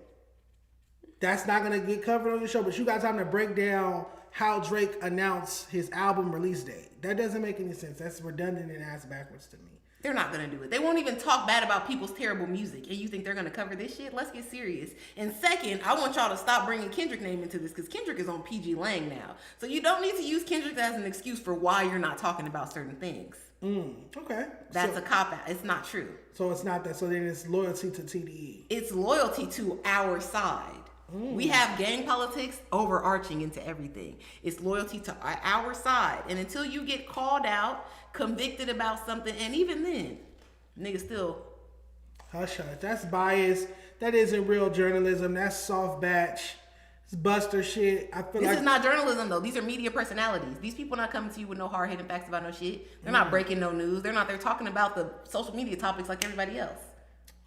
that's not going to get covered on your show. But you got time to break down how Drake announced his album release date. That doesn't make any sense. That's redundant and ass backwards to me. They're not going to do it. They won't even talk bad about people's terrible music. And you think they're going to cover this shit? Let's get serious. And second, I want y'all to stop bringing Kendrick name into this, because Kendrick is on PG Lang now. So you don't need to use Kendrick as an excuse for why you're not talking about certain things. Okay. That's a cop-out. It's not true. So it's not that. So then it's loyalty to TDE. It's loyalty to our side. We have gang politics overarching into everything. It's loyalty to our side. And until you get called out, convicted about something, and even then, niggas still... Hush. That's bias. That isn't real journalism. That's soft batch. It's Buster shit. This is not journalism, though. These are media personalities. These people not coming to you with no hard-hitting facts about no shit. They're not breaking no news. They're talking about the social media topics like everybody else.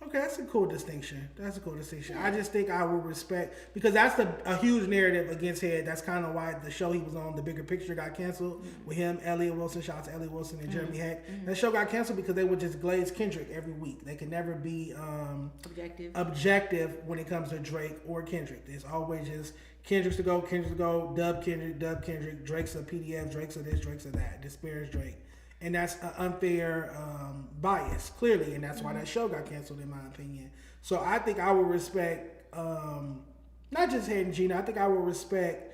Okay, that's a cool distinction. I just think I will respect, because that's a huge narrative against Head. That's kind of why the show he was on, The Bigger Picture, got canceled with him, Elliot Wilson. Shout out to Elliot Wilson and Jeremy Heck. That show got canceled because they would just glaze Kendrick every week. They could never be objective when it comes to Drake or Kendrick. There's always just Kendrick's to go, dub Kendrick, Drake's a PDF, Drake's a this, Drake's a that, disparage Drake. And that's an unfair bias, clearly, and that's why that show got canceled, in my opinion. So I think I would respect, not just Head and Gina, I think I would respect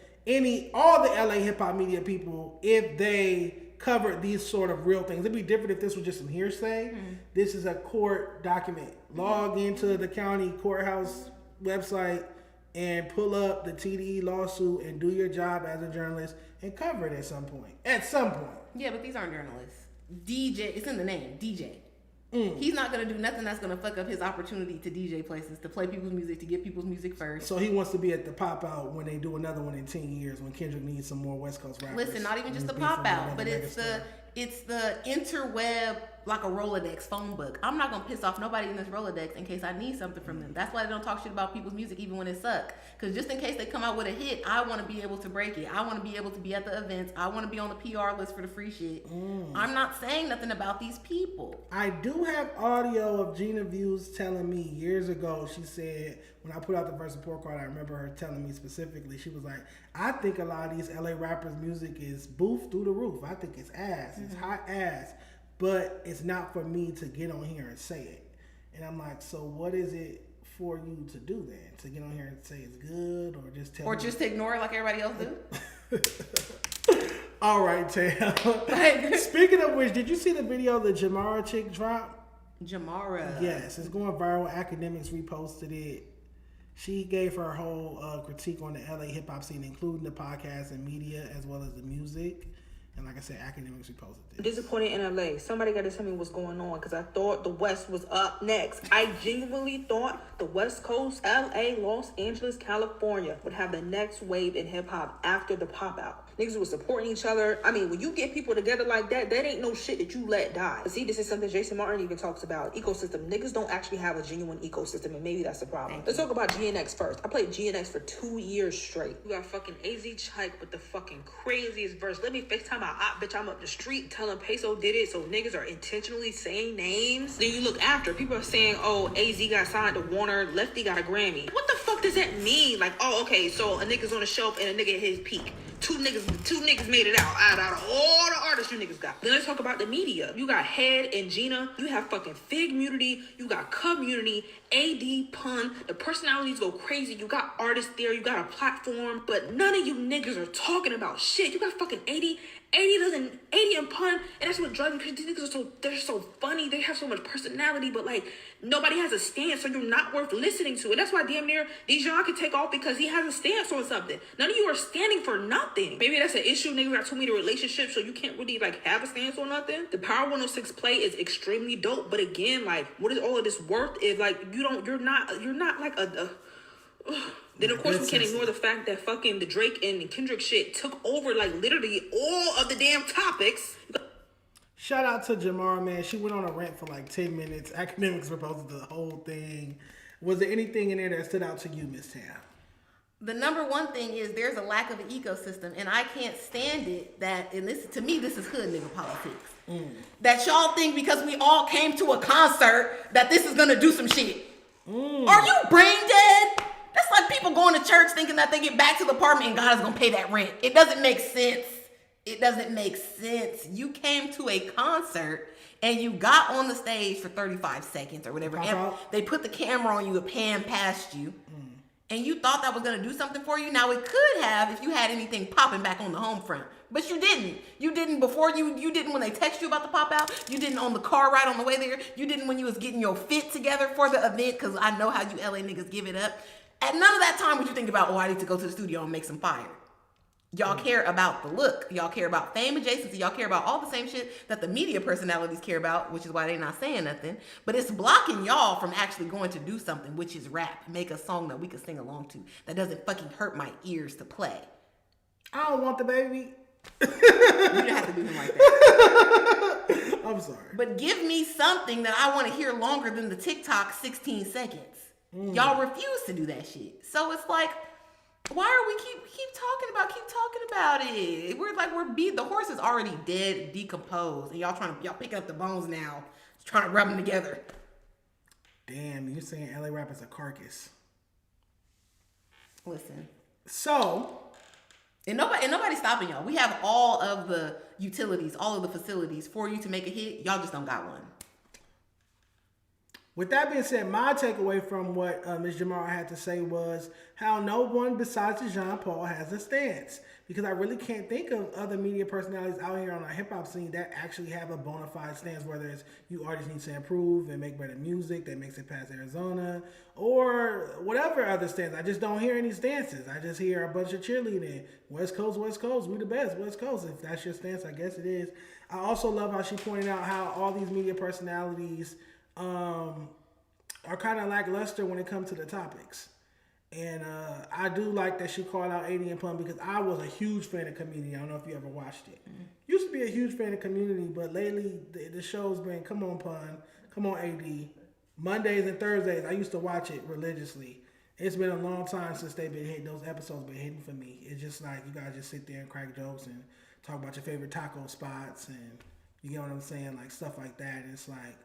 all the LA hip-hop media people if they covered these sort of real things. It'd be different if this was just some hearsay. This is a court document. Log into the county courthouse website and pull up the TDE lawsuit and do your job as a journalist and cover it at some point. Yeah, but these aren't journalists. DJ, it's in the name, DJ. He's not going to do nothing that's going to fuck up his opportunity to DJ places, to play people's music, to get people's music first. So he wants to be at the pop out when they do another one in 10 years, when Kendrick needs some more West Coast rappers. Listen, not even just the pop out, but it's the interweb like a Rolodex phone book. I'm not gonna piss off nobody in this Rolodex in case I need something from them. That's why they don't talk shit about people's music even when it suck. Because just in case they come out with a hit, I want to be able to break it. I want to be able to be at the events. I want to be on the PR list for the free shit. I'm not saying nothing about these people. I do have audio of Gina Views telling me years ago, she said, when I put out the verse report card, I remember her telling me specifically, she was like, I think a lot of these LA rappers' music is boof through the roof. I think it's ass. It's hot ass. But it's not for me to get on here and say it. And I'm like, so what is it for you to do then? To get on here and say it's good, or just tell me? Just to ignore it like everybody else do? All right, Tam. Speaking of which, did you see the video the Jamara chick dropped? Jamara. Yes, it's going viral. Academics reposted it. She gave her whole critique on the LA hip hop scene, including the podcast and media, as well as the music. And like I said, Academics reposted it. Disappointed in LA. Somebody got to tell me what's going on, because I thought the West was up next. I genuinely thought the West Coast, LA, Los Angeles, California would have the next wave in hip hop after the pop out. Niggas were supporting each other. I mean, when you get people together like that, that ain't no shit that you let die. But see, this is something Jason Martin even talks about. Ecosystem. Niggas don't actually have a genuine ecosystem, and maybe that's the problem. Let's talk about GNX first. I played GNX for 2 years straight. You got fucking AZ Chike with the fucking craziest verse. Let me FaceTime my op, bitch. I'm up the street telling Peso did it, so niggas are intentionally saying names. Then you look after. People are saying, oh, AZ got signed to Warner, Lefty got a Grammy. What the fuck does that mean? Like, oh, okay, so a nigga's on the shelf and a nigga hit his peak. Two niggas made it out of all the artists you niggas got. Then let's talk about the media. You got Head and Gina. You have fucking Figmunity. You got Community, AD Pun. The personalities go crazy. You got artists there. You got a platform. But none of you niggas are talking about shit. You got fucking 80 and Pun, and that's what drives me crazy. These niggas they're so funny. They have so much personality, but like nobody has a stance, so you're not worth listening to. And that's why damn near Dejon can take off, because he has a stance on something. None of you are standing for nothing. Maybe that's an issue. Niggas got too many relationships, so you can't really like have a stance on nothing. The Power 106 play is extremely dope, but again, like, what is all of this worth if like you're not like a then of course we can't ignore the fact that fucking the Drake and Kendrick shit took over like literally all of the damn topics. Shout out to Jamara, man. She went on a rant for like 10 minutes. Academics proposed the whole thing. Was there anything in there that stood out to you, Miss Tam? The number one thing is there's a lack of an ecosystem, and I can't stand it that, and this to me, this is hood nigga politics. That y'all think because we all came to a concert that this is gonna do some shit. Are you brain dead? That's like people going to church thinking that they get back to the apartment and God is gonna pay that rent. It doesn't make sense. It doesn't make sense. You came to a concert and you got on the stage for 35 seconds or whatever. And they put the camera on you and pan past you. And you thought that was going to do something for you. Now, it could have if you had anything popping back on the home front. But you didn't. You didn't before you didn't when they text you about the pop out. You didn't on the car ride on the way there. You didn't when you was getting your fit together for the event, because I know how you LA niggas give it up. At none of that time would you think about, oh, I need to go to the studio and make some fire. Y'all care about the look. Y'all care about fame adjacency. Y'all care about all the same shit that the media personalities care about, which is why they're not saying nothing. But it's blocking y'all from actually going to do something, which is rap. Make a song that we can sing along to that doesn't fucking hurt my ears to play. I don't want the baby. You didn't have to do him like that. I'm sorry. But give me something that I want to hear longer than the TikTok 16 seconds. Y'all refuse to do that shit. So it's like, why are we keep talking about it? We're like, the horse is already dead, decomposed, and y'all picking up the bones now, trying to rub them together. Damn, you're saying LA rap is a carcass. Listen. So, and nobody's stopping y'all. We have all of the utilities, all of the facilities for you to make a hit. Y'all just don't got one. With that being said, my takeaway from what Ms. Jamara had to say was how no one besides Dejon Paul has a stance. Because I really can't think of other media personalities out here on our hip-hop scene that actually have a bona fide stance, whether it's you artists need to improve and make better music that makes it past Arizona, or whatever other stance. I just don't hear any stances. I just hear a bunch of cheerleading. West Coast, we the best, West Coast. If that's your stance, I guess it is. I also love how she pointed out how all these media personalities are kind of lackluster when it comes to the topics. And I do like that she called out 80 and Pun, because I was a huge fan of Community. I don't know if you ever watched it. to be a huge fan of Community, but lately the show's been Come On Pun, Come On AD, Mondays and Thursdays. I used to watch it religiously. It's been a long time since they've been hitting. Those episodes been hitting for me. It's just like you guys just sit there and crack jokes and talk about your favorite taco spots and you get what I'm saying, like stuff like that. It's like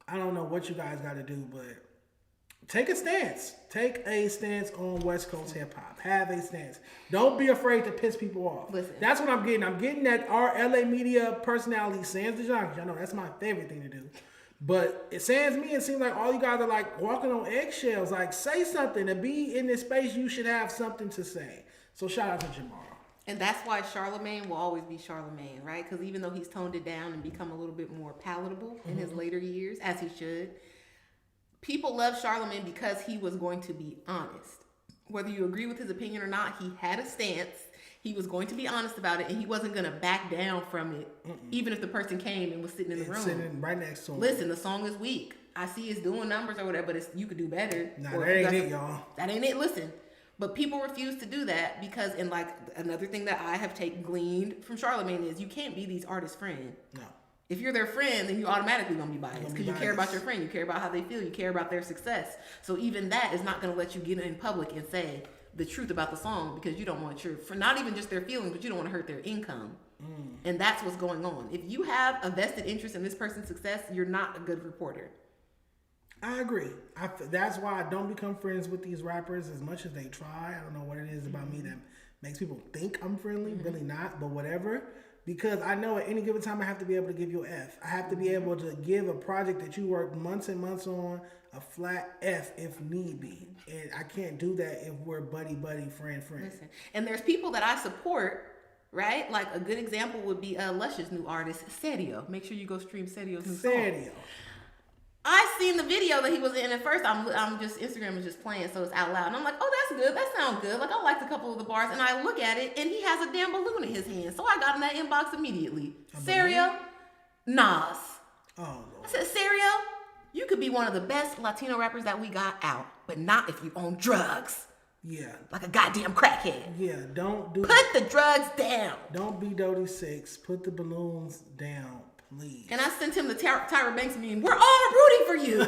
I don't know what you guys got to do, but take a stance. Take a stance on West Coast hip hop. Have a stance. Don't be afraid to piss people off. Listen. That's what I'm getting. I'm getting that our LA media personality sans Dejon. I know that's my favorite thing to do. But it sans me, it seems like all you guys are like walking on eggshells. Like, say something. To be in this space, you should have something to say. So shout out to Jamal. And that's why Charlemagne will always be Charlemagne, right? Because even though he's toned it down and become a little bit more palatable in his later years, as he should, people love Charlemagne because he was going to be honest. Whether you agree with his opinion or not, he had a stance. He was going to be honest about it, and he wasn't going to back down from it, even if the person came and was sitting in the room. Sitting right next to him. Listen, the song is weak. I see it's doing numbers or whatever, but you could do better. Nah, that ain't it, y'all. That ain't it. Listen, but people refuse to do that because, and like another thing that I have gleaned from Charlemagne is you can't be these artists' friend. No. If you're their friend, then you automatically gonna be biased because you care about your friend, you care about how they feel, you care about their success. So even that is not gonna let you get in public and say the truth about the song because you don't want not even just their feelings, but you don't want to hurt their income. And that's what's going on. If you have a vested interest in this person's success, you're not a good reporter. I agree. That's why I don't become friends with these rappers as much as they try. I don't know what it is about me that makes people think I'm friendly. Really not, but whatever. Because I know at any given time I have to be able to give you an F. I have to be able to give a project that you worked months and months on a flat F if need be. And I can't do that if we're buddy, friend. Listen, and there's people that I support, right? Like a good example would be Lush's new artist, Serio. Make sure you go stream Serio's new song. I seen the video that he was in. At first, Instagram is just playing, so it's out loud. And I'm like, oh, that's good. That sounds good. Like, I liked a couple of the bars. And I look at it, and he has a damn balloon in his hand. So I got in that inbox immediately. Serio? Nas. Oh, Lord. I said, Serio, you could be one of the best Latino rappers that we got out, but not if you own drugs. Yeah. Like a goddamn crackhead. Yeah, don't do... Put the drugs down. Don't be Dodie Six. Put the balloons down. Please. And I sent him the Tyra Banks meme. We're all rooting for you.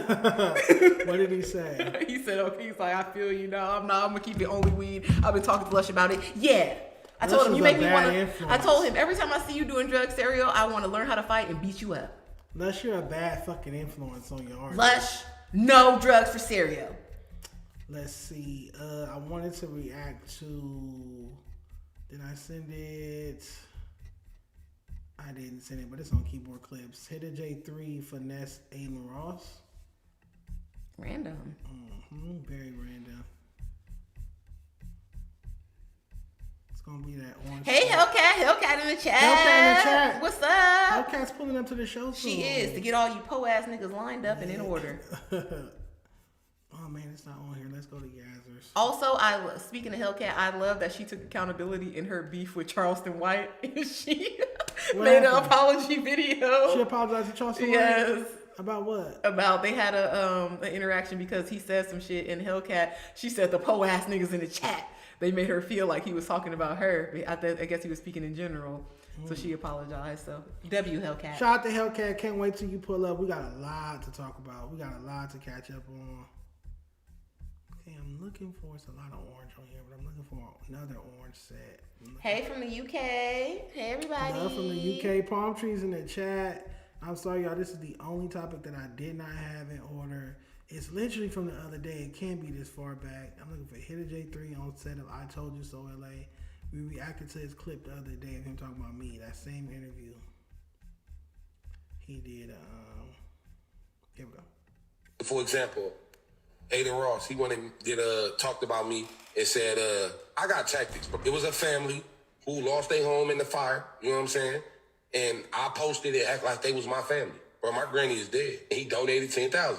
What did he say? He said, okay, he's like, I feel you now. I'm gonna keep it only weed. I've been talking to Lush about it. Yeah. I told him, you make me want to. I told him, every time I see you doing drugs, Serio, I want to learn how to fight and beat you up. Lush, you're a bad fucking influence on your art. Lush, no drugs for Serio. Let's see. I wanted to react to. Did I send it? I didn't send it, but it's on Keyboard Clips. Hit a J3 finesse Aiden Ross. Random. Very random. It's gonna be that orange. Hey, Hellcat in the chat. Hellcat in the chat. What's up? Hellcat's pulling up to the show soon. She is, to get all you po-ass niggas lined up and in order. Oh man, it's not on here. Let's go to Yazzers. Also, speaking of Hellcat, I love that she took accountability in her beef with Charleston White. She made an apology video. She apologized to Charleston White? Yes. About what? About they had an interaction because he said some shit in Hellcat. She said the po-ass niggas in the chat. They made her feel like he was talking about her. I guess he was speaking in general. So she apologized. So W Hellcat. Shout out to Hellcat. Can't wait till you pull up. We got a lot to talk about. We got a lot to catch up on. Okay, I'm looking for, it's a lot of orange on here, but I'm looking for another orange set. Hey from the UK. Hey everybody. Love from the UK. Palm trees in the chat. I'm sorry, y'all. This is the only topic that I did not have in order. It's literally from the other day. It can't be this far back. I'm looking for Hit a J3 on set of I Told You So LA. We reacted to his clip the other day of him talking about me. That same interview. He did, here we go. For example, Aiden Ross, he went and talked about me and said, I got tactics. It was a family who lost their home in the fire, you know what I'm saying? And I posted it, act like they was my family. Bro, my granny is dead. And he donated $10,000.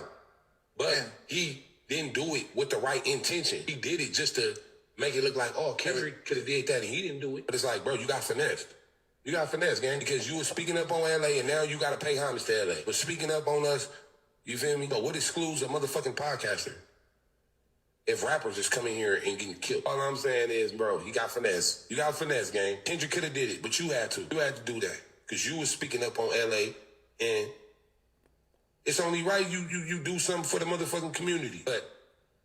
But he didn't do it with the right intention. He did it just to make it look like, oh, Kendrick could have did that and he didn't do it. But it's like, bro, you got finessed. You got finessed, gang, because you were speaking up on LA and now you got to pay homage to LA. But speaking up on us, you feel me? But what excludes a motherfucking podcaster? If rappers just coming here and getting killed. All I'm saying is, bro, you got finesse. You got finesse, gang. Kendrick could have did it, but you had to. You had to do that. because you was speaking up on LA, and it's only right you do something for the motherfucking community. But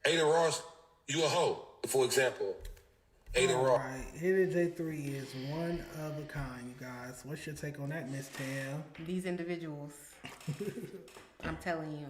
Ada Ross, you a hoe, for example. Ada Ross. Right. Hidden J3 is one of a kind, you guys. What's your take on that, Miss Tam? These individuals. I'm telling you.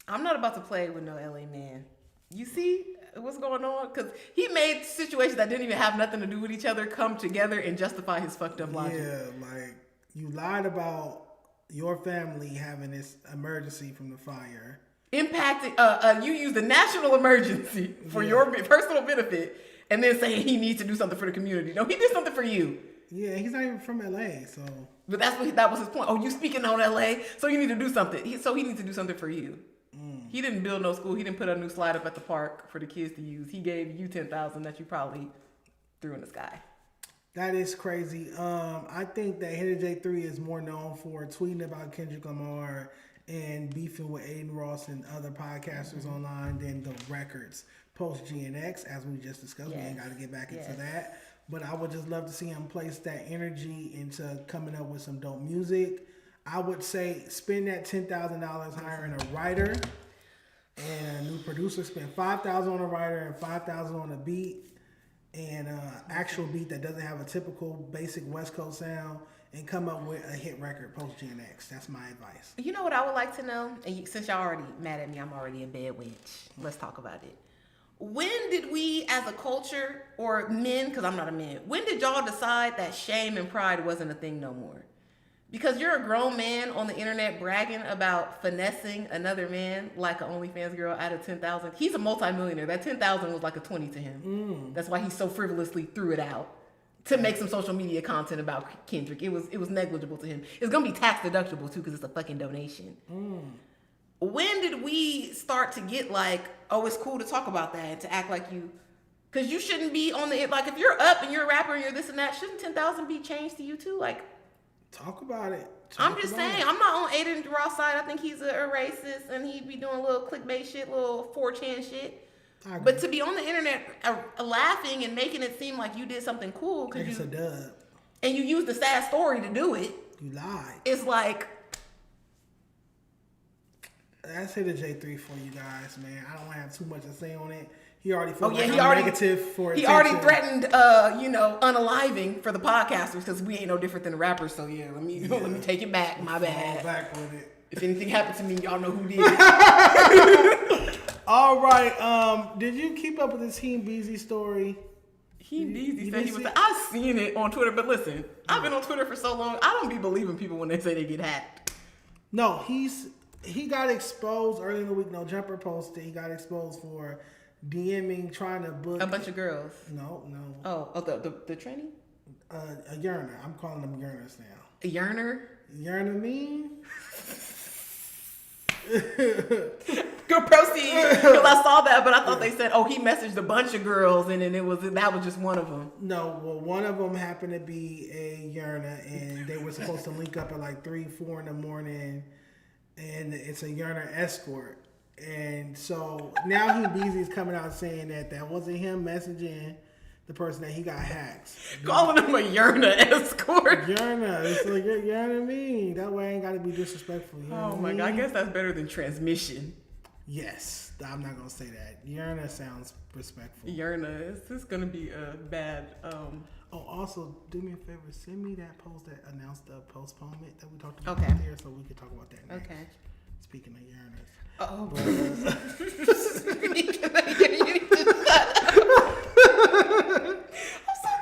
I'm not about to play with no LA man. You see what's going on? Because he made situations that didn't even have nothing to do with each other come together and justify his fucked up logic. Yeah, like, you lied about your family having this emergency from the fire. Impacting, you use the national emergency for your personal benefit and then saying he needs to do something for the community. No, he did something for you. Yeah, he's not even from LA, so. But that was his point. Oh, you speaking on LA, so you need to do something. So he needs to do something for you. He didn't build no school. He didn't put a new slide up at the park for the kids to use. He gave you $10,000 that you probably threw in the sky. That is crazy. I think that Hidden J3 is more known for tweeting about Kendrick Lamar and beefing with Aiden Ross and other podcasters online than the records post GNX, as we just discussed. We ain't got to get back into that. But I would just love to see him place that energy into coming up with some dope music. I would say spend that $10,000 hiring a writer and a new producer. Spend $5,000 on a writer and $5,000 on a beat and actual beat that doesn't have a typical basic West Coast sound, and come up with a hit record post Gen X. That's my advice. You know what I would like to know? And since y'all already mad at me, I'm already a bad witch. Let's talk about it. When did we as a culture, or men, because I'm not a man, when did y'all decide that shame and pride wasn't a thing no more? Because you're a grown man on the internet bragging about finessing another man like an OnlyFans girl out of 10,000. He's a multimillionaire. That 10,000 was like a 20 to him. That's why he so frivolously threw it out to make some social media content about Kendrick. It was negligible to him. It's gonna be tax deductible too because it's a fucking donation. When did we start to get like, oh, it's cool to talk about that and to act like you, because you shouldn't be on the, like if you're up and you're a rapper and you're this and that, shouldn't 10,000 be changed to you too? Like, talk about it. I'm just saying, I'm not on Aiden Ross' side. I think he's a racist and he'd be doing a little clickbait shit, little 4chan shit. But to be on the internet laughing and making it seem like you did something cool because it's a dub, and you used the sad story to do it. You lied. It's like, that's Hidden J3 for you guys, man. I don't have too much to say on it. He already negative for attention. He already threatened, unaliving for the podcasters because we ain't no different than the rappers. So let me take it back. My bad. Back with it. If anything happened to me, y'all know who did it. All right. Did you keep up with this Heem Beezy story? Heem Beezy said he was. I've seen it on Twitter, but listen, I've been on Twitter for so long. I don't be believing people when they say they get hacked. No, he got exposed early in the week. No Jumper posted. He got exposed for DMing, trying to book a bunch of girls. No. Oh, the tranny? A yearner. I'm calling them yearners now. A yearner? Yearner mean? Good, proceed. Because I saw that, but I thought they said, he messaged a bunch of girls, and then that was just one of them. No, well, one of them happened to be a yearner, and they were supposed to link up at like 3-4 in the morning, and it's a yearner escort. And so now Heem Beezy's coming out saying that wasn't him messaging the person that he got hacked. Calling him a yearner escort. Yearner. It's like, you know what I mean? That way I ain't got to be disrespectful. You know oh my God, I guess that's better than transmission. Yes, I'm not going to say that. Yearner sounds respectful. Yearner. Is this going to be a bad... also, do me a favor. Send me that post that announced the postponement that we talked about there so we can talk about that next. Okay. Speaking of yearners. Oh. I'm so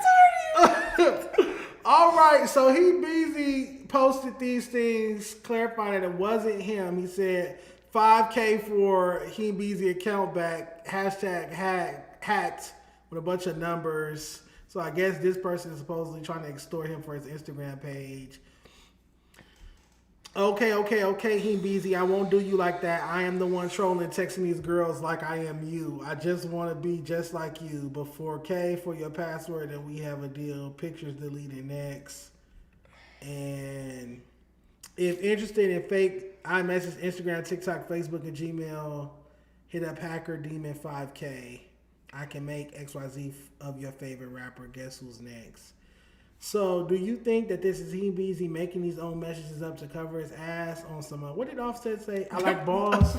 tired of you. All right, so Heem Beezy posted these things clarifying that it wasn't him. He said 5K for Heem Beezy account back, #hacked with a bunch of numbers. So I guess this person is supposedly trying to extort him for his Instagram page. Okay, Heem Beezy, I won't do you like that. I am the one trolling, texting these girls like I am you. I just want to be just like you. But 4K for your password and we have a deal. Pictures deleted next. And if interested in fake iMessage, Instagram, TikTok, Facebook, and Gmail, hit up Hacker Demon 5K. I can make XYZ of your favorite rapper. Guess who's next? So, do you think that this is Beezy making these own messages up to cover his ass on some? What did Offset say? I like balls.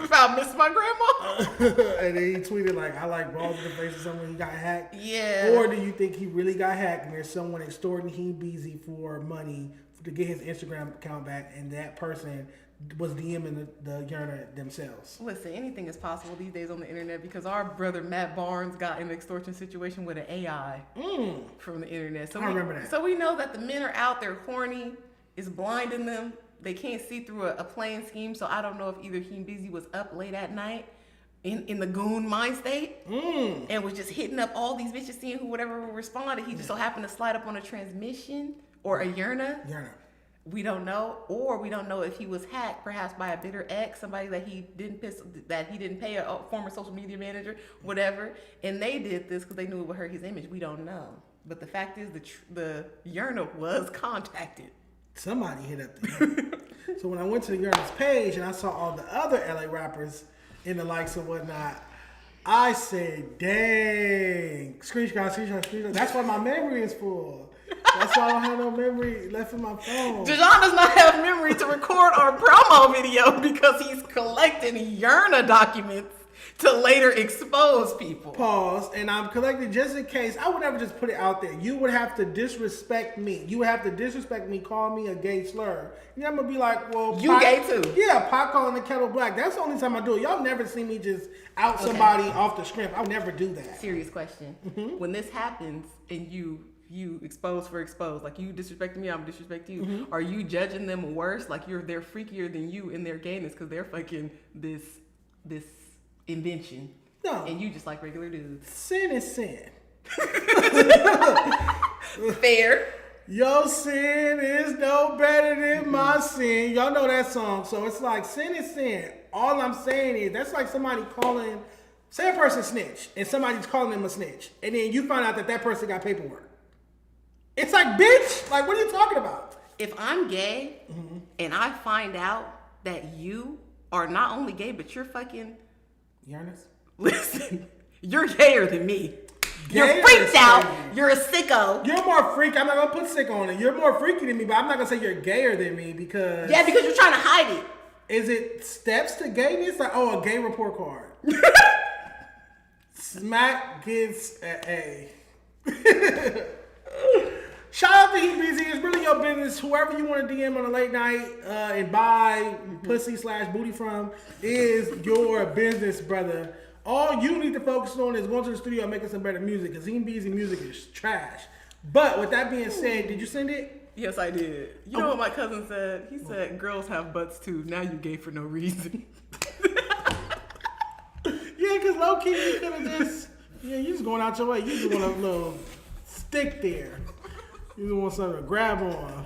I miss my grandma. And then he tweeted like, "I like balls in the face of someone he got hacked." Yeah. Or do you think he really got hacked and there's someone extorting Beezy for money to get his Instagram account back, and that person was DMing the Yerna themselves? Listen, anything is possible these days on the internet because our brother Matt Barnes got in an extortion situation with an AI from the internet. So I remember that. So we know that the men are out there horny, is blinding them. They can't see through a plain scheme. So I don't know if either Beezy was up late at night in the goon mind state and was just hitting up all these bitches, seeing who whatever responded. He just so happened to slide up on a transmission or a Yerna. We don't know, or we don't know if he was hacked, perhaps by a bitter ex, somebody that he didn't pay, a former social media manager, whatever, and they did this because they knew it would hurt his image. We don't know, but the fact is, the Yerna was contacted. Somebody hit up the Yerna. So when I went to the Yerna's page and I saw all the other LA rappers in the likes and whatnot, I said, "Dang, screenshot." That's why my memory is full. That's why I don't have no memory left in my phone. Dejon does not have memory to record our promo video because he's collecting Yerna documents to later expose people. Pause. And I'm collecting just in case. I would never just put it out there. You would have to disrespect me. You would have to disrespect me, call me a gay slur. And I'm going to be like, well, you gay too. Yeah, pot calling the kettle black. That's the only time I do it. Y'all never see me just out somebody off the strength. I'll never do that. Serious question. When this happens and you expose for expose, like you disrespecting me, I'm disrespecting you. Are you judging them worse? Like they're freakier than you in their gayness because they're fucking this invention. No. And you just like regular dudes. Sin is sin. Fair. Your sin is no better than my sin. Y'all know that song. So it's like sin is sin. All I'm saying is that's like somebody calling, say a person snitch and somebody's calling them a snitch. And then you find out that person got paperwork. It's like, bitch, like, what are you talking about? If I'm gay and I find out that you are not only gay, but you're fucking... Yernas? Listen, you're gayer than me. You're freaked out. You're a sicko. You're more freak. I'm not going to put sick on it. You're more freaky than me, but I'm not going to say you're gayer than me because... Yeah, because you're trying to hide it. Is it steps to gayness? Like, a gay report card. Smack gets an A. Shout out to Beezy. It's really your business. Whoever you want to DM on a late night and buy pussy/booty from is your business, brother. All you need to focus on is going to the studio and making some better music because Beezy music is trash. But with that being said, did you send it? Yes, I did. You know what my cousin said? He said, girls have butts too. Now you gay for no reason. Yeah, because low-key you could have just... Yeah, you just going out your way. You just want a little stick there. You just want something to grab on.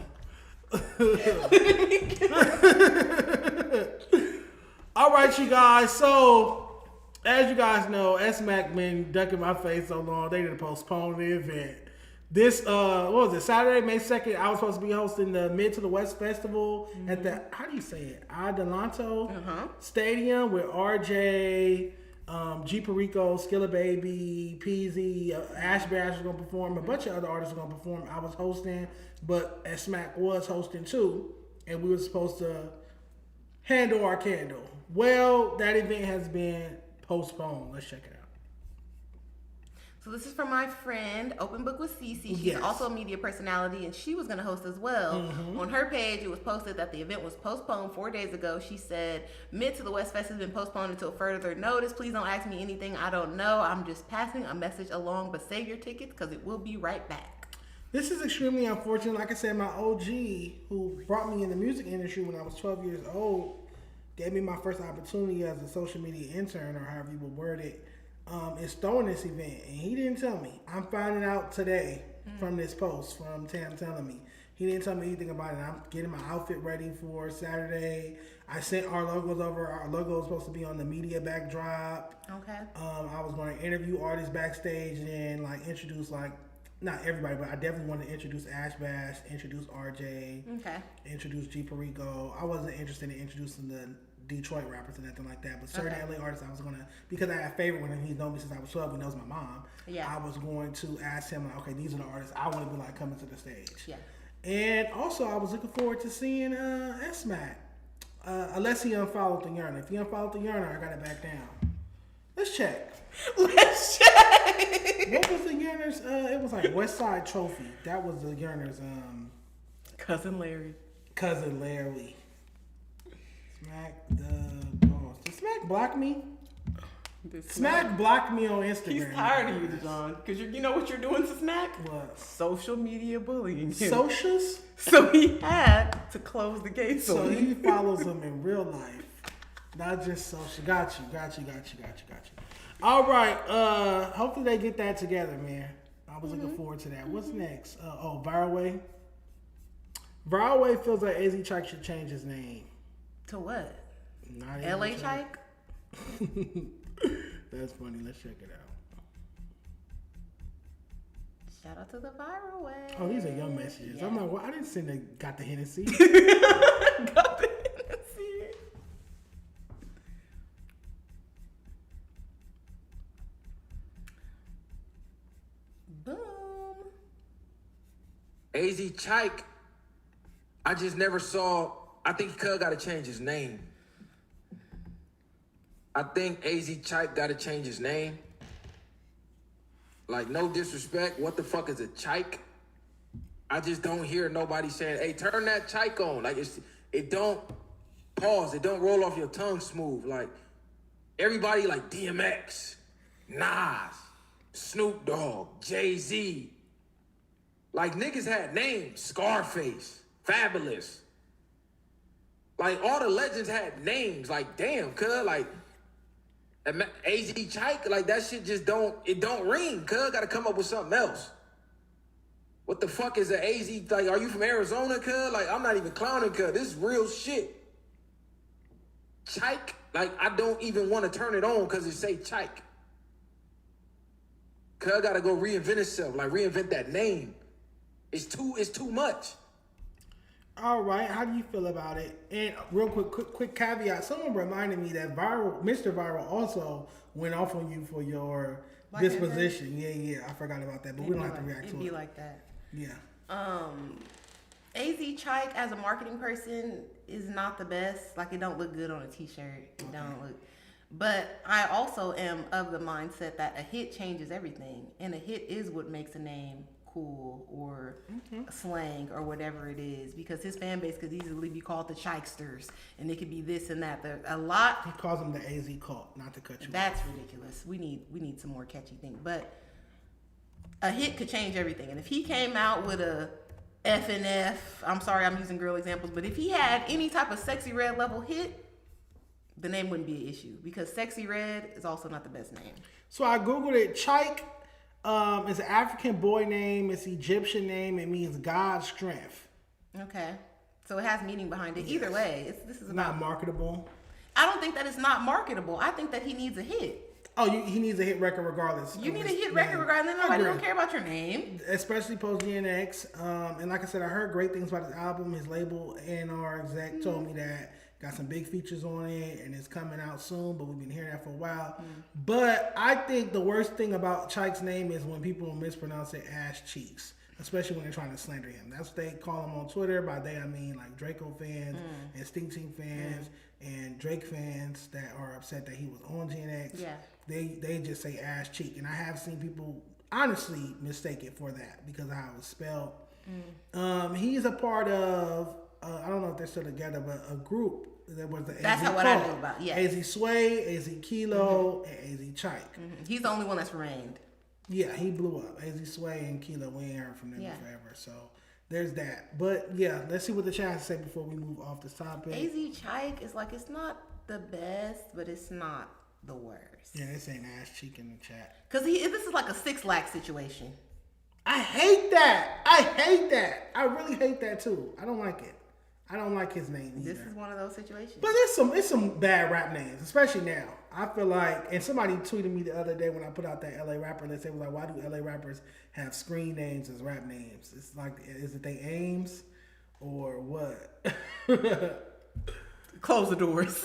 All right, you guys. So, as you guys know, S-Mac been ducking my face so long, they didn't postpone the event. This, what was it, Saturday, May 2nd, I was supposed to be hosting the Mid to the West Festival at the, how do you say it, Adelanto Stadium with RJ, G Perico, Skilla Baby, Peasy, Ash Bash was going to perform. A bunch of other artists were going to perform. I was hosting, but S-Mac was hosting too. And we were supposed to handle our candle. Well, that event has been postponed. Let's check it out. So this is from my friend, Open Book with Cece. She's also a media personality, and she was going to host as well. On her page, it was posted that the event was postponed 4 days ago. She said, Mid to the West Fest has been postponed until further notice. Please don't ask me anything I don't know. I'm just passing a message along, but save your tickets because it will be right back. This is extremely unfortunate. Like I said, my OG, who brought me in the music industry when I was 12 years old, gave me my first opportunity as a social media intern, or however you would word it, is throwing this event, and he didn't tell me. I'm finding out today from this post from Tam telling me. He didn't tell me anything about it. I'm getting my outfit ready for Saturday. I sent our logos over. Our logo was supposed to be on the media backdrop. Okay. I was going to interview artists backstage and then introduce not everybody, but I definitely wanted to introduce Ash Bash, introduce RJ, introduce G Perico. I wasn't interested in introducing Detroit rappers or nothing like that. But certain LA artists, I was gonna, because I had a favorite one and he's known me since I was 12. He knows my mom. Yeah. I was going to ask him like, okay, these are the artists I want to be like coming to the stage. Yeah. And also, I was looking forward to seeing S-Mac. Unless he unfollowed the Yearner. If he unfollowed the Yearner, I gotta back down. Let's check. Let's check. What was the Yearner's? It was like West Side Trophy. That was the Yearner's. Cousin Larry. Cousin Larry. Smack the boss. Did Smack block me? Smack blocked me on Instagram. He's tired of you, Dejon, because you know what you're doing to Smack? What? Social media bullying. Socials? So he had to close the gate. So he follows them in real life, not just social. Got you. All right. Hopefully they get that together, man. I was looking forward to that. What's next? Viral Way. Viral Way feels like AZ Chike should change his name. To what? Not LA Chike? That's funny. Let's check it out. Shout out to the Viral Way. Oh, these are young messages. Yeah. I'm like, well, I didn't send the got the Hennessy. Got the Hennessy. Boom. AZ Chike, I just never saw. I think Cuz got to change his name. I think AZ Chike got to change his name. Like, no disrespect. What the fuck is a Chike? I just don't hear nobody saying, hey, turn that Chike on. Like, it don't pause. It don't roll off your tongue smooth. Like, everybody like DMX, Nas, Snoop Dogg, Jay-Z. Like, niggas had names. Scarface, Fabulous. Like, all the legends had names. Like, damn, cuz, like, AZ Chike, like, that shit just don't ring, cuz. Gotta come up with something else. What the fuck is an AZ? Like, are you from Arizona, cuz? Like, I'm not even clowning, cuz. This is real shit. Chike, like, I don't even want to turn it on because it say Chike. Cuz gotta go reinvent itself, like, reinvent that name. It's too much. All right, how do you feel about it? And real quick caveat. Someone reminded me that Mr. Viral also went off on you for your disposition. Yeah, I forgot about that, but we don't have to react to it. It'd be like that. Yeah. AZ Chike as a marketing person is not the best. Like, it don't look good on a t-shirt. It don't look. But I also am of the mindset that a hit changes everything, and a hit is what makes a name cool or slang or whatever it is, because his fan base could easily be called the Chikesters, and it could be this and that. A lot. He calls them the AZ cult, not to cut you. That's ridiculous. We need some more catchy things. But a hit could change everything. And if he came out with a F&F, I'm sorry, I'm using girl examples, but if he had any type of Sexy Red level hit, the name wouldn't be an issue, because Sexy Red is also not the best name. So I googled it. Chike. It's an African boy name. It's Egyptian name. It means God's strength. Okay, so it has meaning behind it. Either way, this is not marketable. I don't think that it's not marketable. I think that he needs a hit. Oh, he needs a hit record regardless. You need a hit record regardless. Nobody don't care about your name, especially post DNX. And like I said, I heard great things about his album. His label A&R exec told me that. Got some big features on it, and it's coming out soon, but we've been hearing that for a while. But I think the worst thing about Chike's name is when people mispronounce it ass cheeks, especially when they're trying to slander him. That's what they call him on Twitter. By they, I mean like Draco fans and Sting Team fans and Drake fans that are upset that he was on GNX. Yeah. They just say ass cheek. And I have seen people honestly mistake it for that because of how it was spelled. He's a part of... I don't know if they're still together, but a group that was the That's AZ what I knew about. Yeah, AZ Sway, AZ Kilo, and AZ Chike. He's the only one that's remained. Yeah, he blew up. AZ Sway and Kilo, we ain't heard from them forever. So there's that. But yeah, let's see what the chat has to say before we move off this topic. AZ Chike is like, it's not the best, but it's not the worst. Yeah, this ain't ass cheek in the chat. Because this is like a 6 lakh situation. I hate that. I really hate that too. I don't like it. I don't like his name either. This is one of those situations. But it's some bad rap names, especially now. I feel like, and somebody tweeted me the other day when I put out that LA rapper list. They was like, why do LA rappers have screen names as rap names? It's like, is it they aims or what? Close the doors.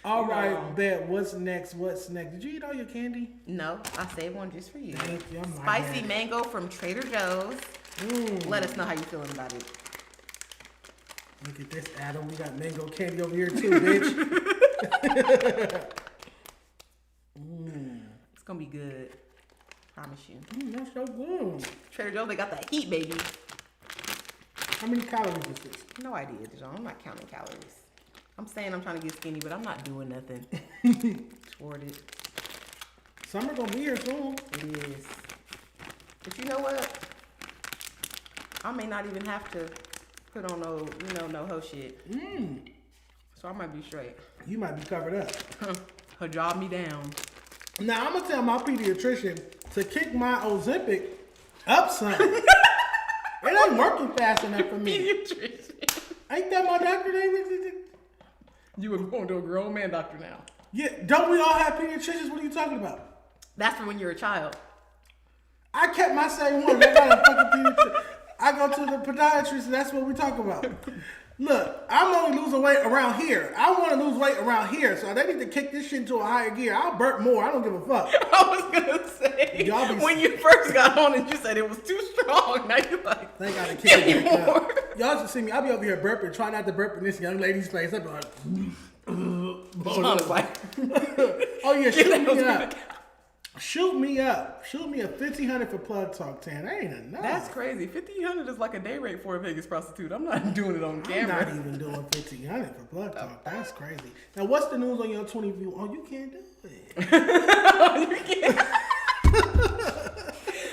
All right, bet. What's next? Did you eat all your candy? No, I saved one just for you. Thank you. Spicy mango from Trader Joe's. Let us know how you feeling about it. Look at this, Adam. We got mango candy over here too, bitch. It's gonna be good. Promise you. That's so good. Trader Joe's, they got that heat, baby. How many calories is this? No idea, Dejon. I'm not counting calories. I'm saying I'm trying to get skinny, but I'm not doing nothing toward it. Summer gonna be here soon. It is. But you know what? I may not even have to put on no hoe shit. So I might be straight. You might be covered up. Her job me down. Now I'm gonna tell my pediatrician to kick my Ozempic up some. It ain't working fast enough for me. Pediatrician. Ain't that my doctor name? You were going to a grown man doctor now. Yeah, don't we all have pediatricians? What are you talking about? That's for when you're a child. I kept my same one. I got a fucking pediatrician. I go to the podiatrist and that's what we talk about. Look, I'm only losing weight around here. I want to lose weight around here, so they need to kick this shit into a higher gear. I'll burp more. I don't give a fuck. I was gonna say when you first got on and you said it was too strong. Now you're like, they gotta kick it back up. Y'all should see me. I'll be over here burping, try not to burp in this young lady's face. I'll be like, oh yeah, shoot me up. Shoot me up. Shoot me a $1,500 for plug talk, Tan. That ain't enough. That's crazy. $1,500 is like a day rate for a Vegas prostitute. I'm not doing it on camera. I'm not even doing $1,500 for plug talk. That's crazy. Now, what's the news on your 20 view? Oh, you can't do it. You can't.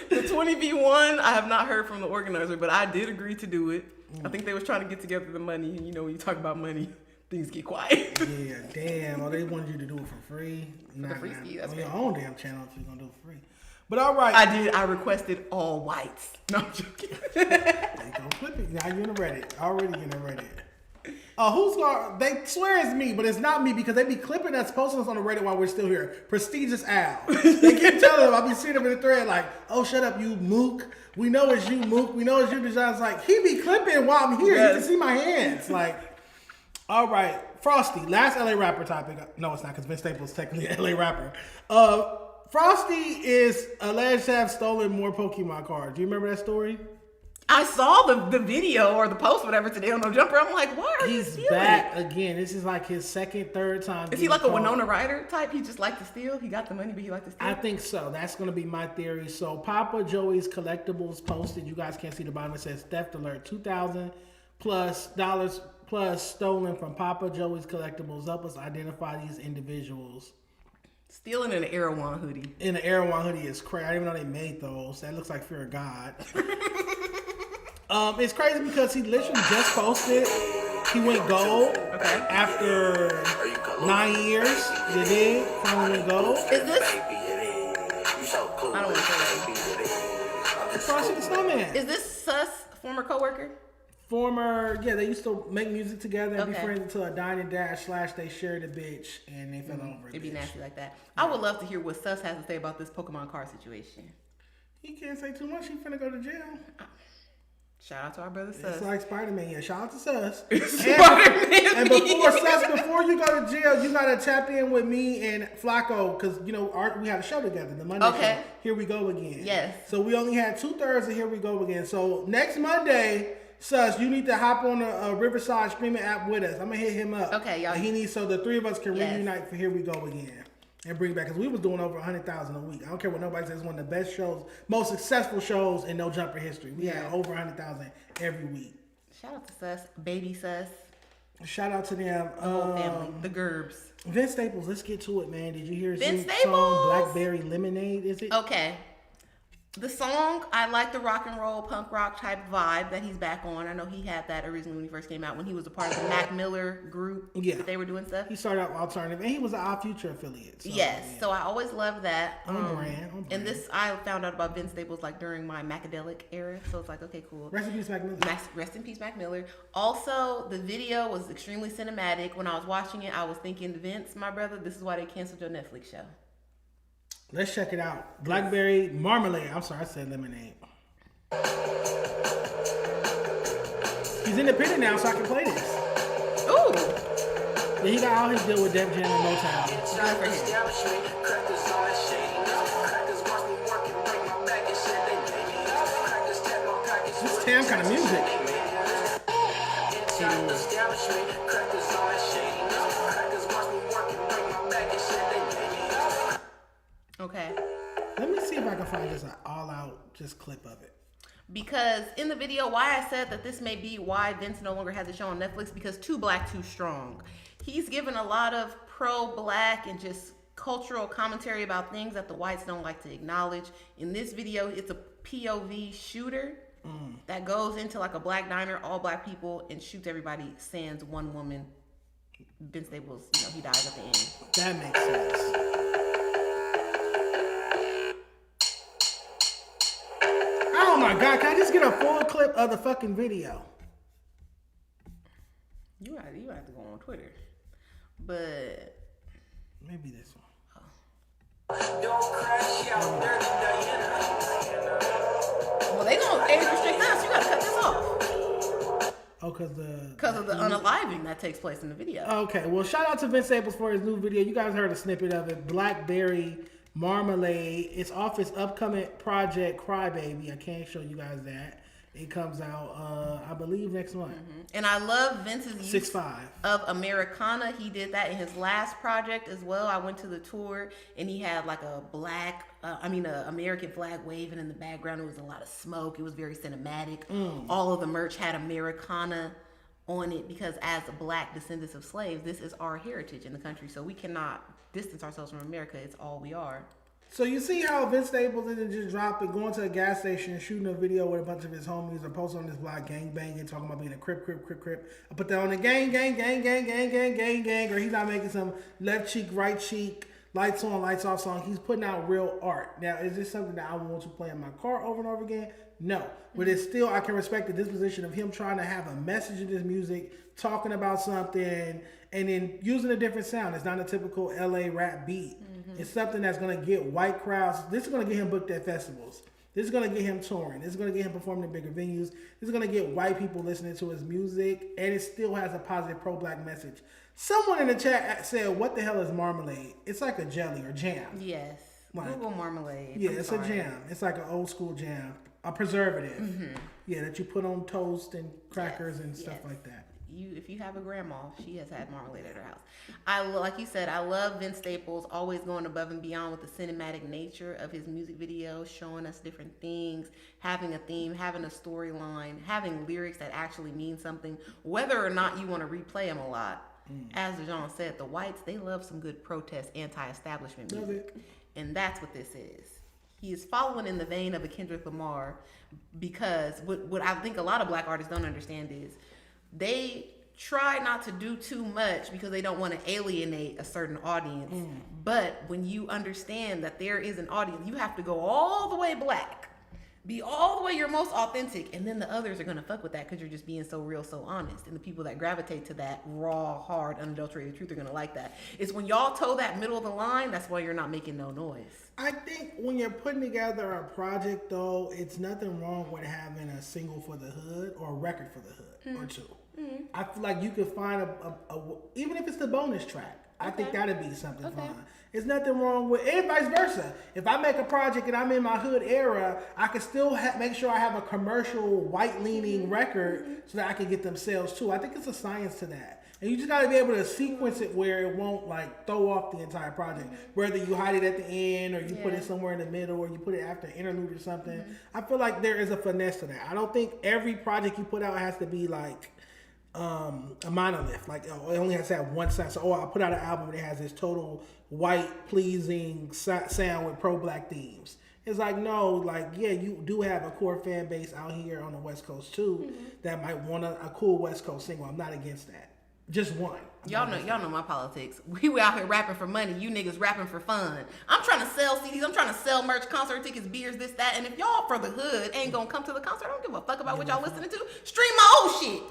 The 20v1, I have not heard from the organizer, but I did agree to do it. I think they was trying to get together the money. And you know, when you talk about money, things get quiet. Yeah, damn. Oh, they wanted you to do it for free? For the free ski, that's on your own damn channel if you're going to do it for free. But all right. I did. I requested all whites. No, I'm joking. They gonna flip it. Now you're in the Reddit. Already in the Reddit. Who's going? They swear it's me, but it's not me because they be clipping us, posting us on the Reddit while we're still here. Prestigious Al. They keep telling them. I be seeing them in the thread like, "Oh, shut up, you mook. We know it's you, mook. We know it's you." Dejon's like, he be clipping while I'm here. Yes. You can see my hands. Like, all right, Frosty. Last LA rapper topic. No, it's not because Vince Staples is technically an LA rapper. Frosty is alleged to have stolen more Pokemon cards. Do you remember that story? I saw the video or the post, whatever, today on No Jumper. I'm like, why are you stealing? He's back again. This is like his second, third time. Is he like a Winona Ryder type? He just liked to steal? He got the money, but he liked to steal? I think so. That's going to be my theory. So Papa Joey's Collectibles posted, you guys can't see the bottom, it says theft alert, $2,000 plus stolen from Papa Joey's Collectibles. Help us identify these individuals. Stealing in an Erewhon hoodie. In an Erewhon hoodie is crazy. I didn't even know they made those. That looks like Fear of God. It's crazy because he literally just posted he went gold after 9 years. He did. Finally went gold. Is this? I don't want to say that. Frosty the Snowman. Is this Sus, former coworker? Yeah, they used to make music together and be friends until a dine and dash / they shared a bitch and they fell over. It'd be nasty like that. I would love to hear what Sus has to say about this Pokemon card situation. He can't say too much. He finna go to jail. Shout out to our brother Sus. It's like Spider-Man. Yeah, shout out to Sus. Spider-Man. And before Sus, before you go to jail, you gotta tap in with me and Flacco because you know we had a show together, the Monday show. Here we go again. Yes. So we only had 2/3 of Here We Go Again. So next Monday, Sus, you need to hop on a Riverside streaming app with us. I'm gonna hit him up. Okay, y'all. And he needs so the three of us can reunite for Here We Go Again. And bring it back because we was doing over 100,000 a week. I don't care what nobody says. It's one of the best shows, most successful shows in No Jumper history. We had over 100,000 every week. Shout out to Sus, baby Sus. Shout out to them. The whole family, the Gerbs. Vince Staples, let's get to it, man. Did you hear his Vince song Blackberry Lemonade? Is it? Okay. The song, I like the rock and roll, punk rock type vibe that he's back on. I know he had that originally when he first came out, when he was a part of the Mac Miller group. Yeah. That they were doing stuff. He started out alternative, and he was an Odd Future affiliate. So, yes. Yeah. So I always loved that. On brand. And this, I found out about Vince Staples like during my Macadelic era. So it's like, okay, cool. Rest in peace, Mac Miller. Rest in peace, Mac Miller. Also, the video was extremely cinematic. When I was watching it, I was thinking, Vince, my brother, this is why they canceled your Netflix show. Let's check it out. Blackberry Marmalade. I'm sorry, I said lemonade. He's in independent now, so I can play this. Ooh. Yeah, he got all his deal with Def Jam and Mottown. Good for him. This Tam kind of music. Okay. Let me see if I can find just an all-out just clip of it. Because in the video, why I said that this may be why Vince no longer has a show on Netflix, because Too Black, Too Strong. He's given a lot of pro-black and just cultural commentary about things that the whites don't like to acknowledge. In this video, it's a POV shooter that goes into like a black diner, all black people, and shoots everybody, sans one woman. Vince Staples, you know, he dies at the end. That makes sense. Oh my God, can I just get a full clip of the fucking video? You have to go on Twitter. But maybe this one. Well, they gonna age restrict us. You gotta cut this off. Oh, because of the unaliving that takes place in the video. Okay, well, shout out to Vince Staples for his new video. You guys heard a snippet of it. Blackberry Marmalade. It's off his upcoming project, Crybaby. I can't show you guys that. It comes out, I believe, next month. And I love Vince's use 6'5" of Americana. He did that in his last project as well. I went to the tour and he had like a American flag waving in the background. It was a lot of smoke. It was very cinematic. All of the merch had Americana on it because as black descendants of slaves, this is our heritage in the country. So we cannot distance ourselves from America. It's all we are. So you see how Vince Staples didn't just drop it, going to a gas station, shooting a video with a bunch of his homies, or posting on this blog, gang banging, talking about being a crip. I put that on the gang, or he's not making some left cheek, right cheek, lights on, lights off song. He's putting out real art. Now, is this something that I want to play in my car over and over again? No. But it's still, I can respect the disposition of him trying to have a message in his music, talking about something, and then using a different sound. It's not a typical LA rap beat. It's something that's going to get white crowds. This is going to get him booked at festivals. This is going to get him touring. This is going to get him performing in bigger venues. This is going to get white people listening to his music. And it still has a positive pro-black message. Someone in the chat said, what the hell is marmalade? It's like a jelly or jam. Yes. Like, Google marmalade. Yeah, it's a jam. It's like an old school jam. A preservative. Yeah, that you put on toast and crackers and stuff like that. If you have a grandma, she has had marmalade at her house. Like you said, I love Vince Staples always going above and beyond with the cinematic nature of his music videos, showing us different things, having a theme, having a storyline, having lyrics that actually mean something, whether or not you want to replay them a lot. As Dejon said, the whites, they love some good protest, anti-establishment music. And that's what this is. He is following in the vein of a Kendrick Lamar, because what I think a lot of black artists don't understand is they try not to do too much because they don't want to alienate a certain audience. But when you understand that there is an audience, you have to go all the way black, be all the way your most authentic, and then the others are going to fuck with that because you're just being so real, so honest. And the people that gravitate to that raw, hard, unadulterated truth are going to like that. It's when y'all toe that middle of the line, that's why you're not making no noise. I think when you're putting together a project, though, it's nothing wrong with having a single for the hood or a record for the hood or two. I feel like you could find a even if it's the bonus track, I think that'd be something fun. There's nothing wrong with, and vice versa. If I make a project and I'm in my hood era, I can still make sure I have a commercial white-leaning record so that I can get them sales too. I think it's a science to that. And you just got to be able to sequence it where it won't like throw off the entire project. Whether you hide it at the end or you put it somewhere in the middle or you put it after an interlude or something. I feel like there is a finesse to that. I don't think every project you put out has to be like a monolith. Like, oh, it only has to have one sound. So, I put out an album that has this total white pleasing sound with pro-black themes. It's like, no, like, yeah, you do have a core fan base out here on the West Coast too that might want a cool West Coast single. I'm not against that. Just one. Y'all know my politics. We out here rapping for money. You niggas rapping for fun. I'm trying to sell CDs. I'm trying to sell merch, concert tickets, beers, this, that. And if y'all for the hood ain't gonna come to the concert, I don't give a fuck about what y'all listening to. Stream my old shit.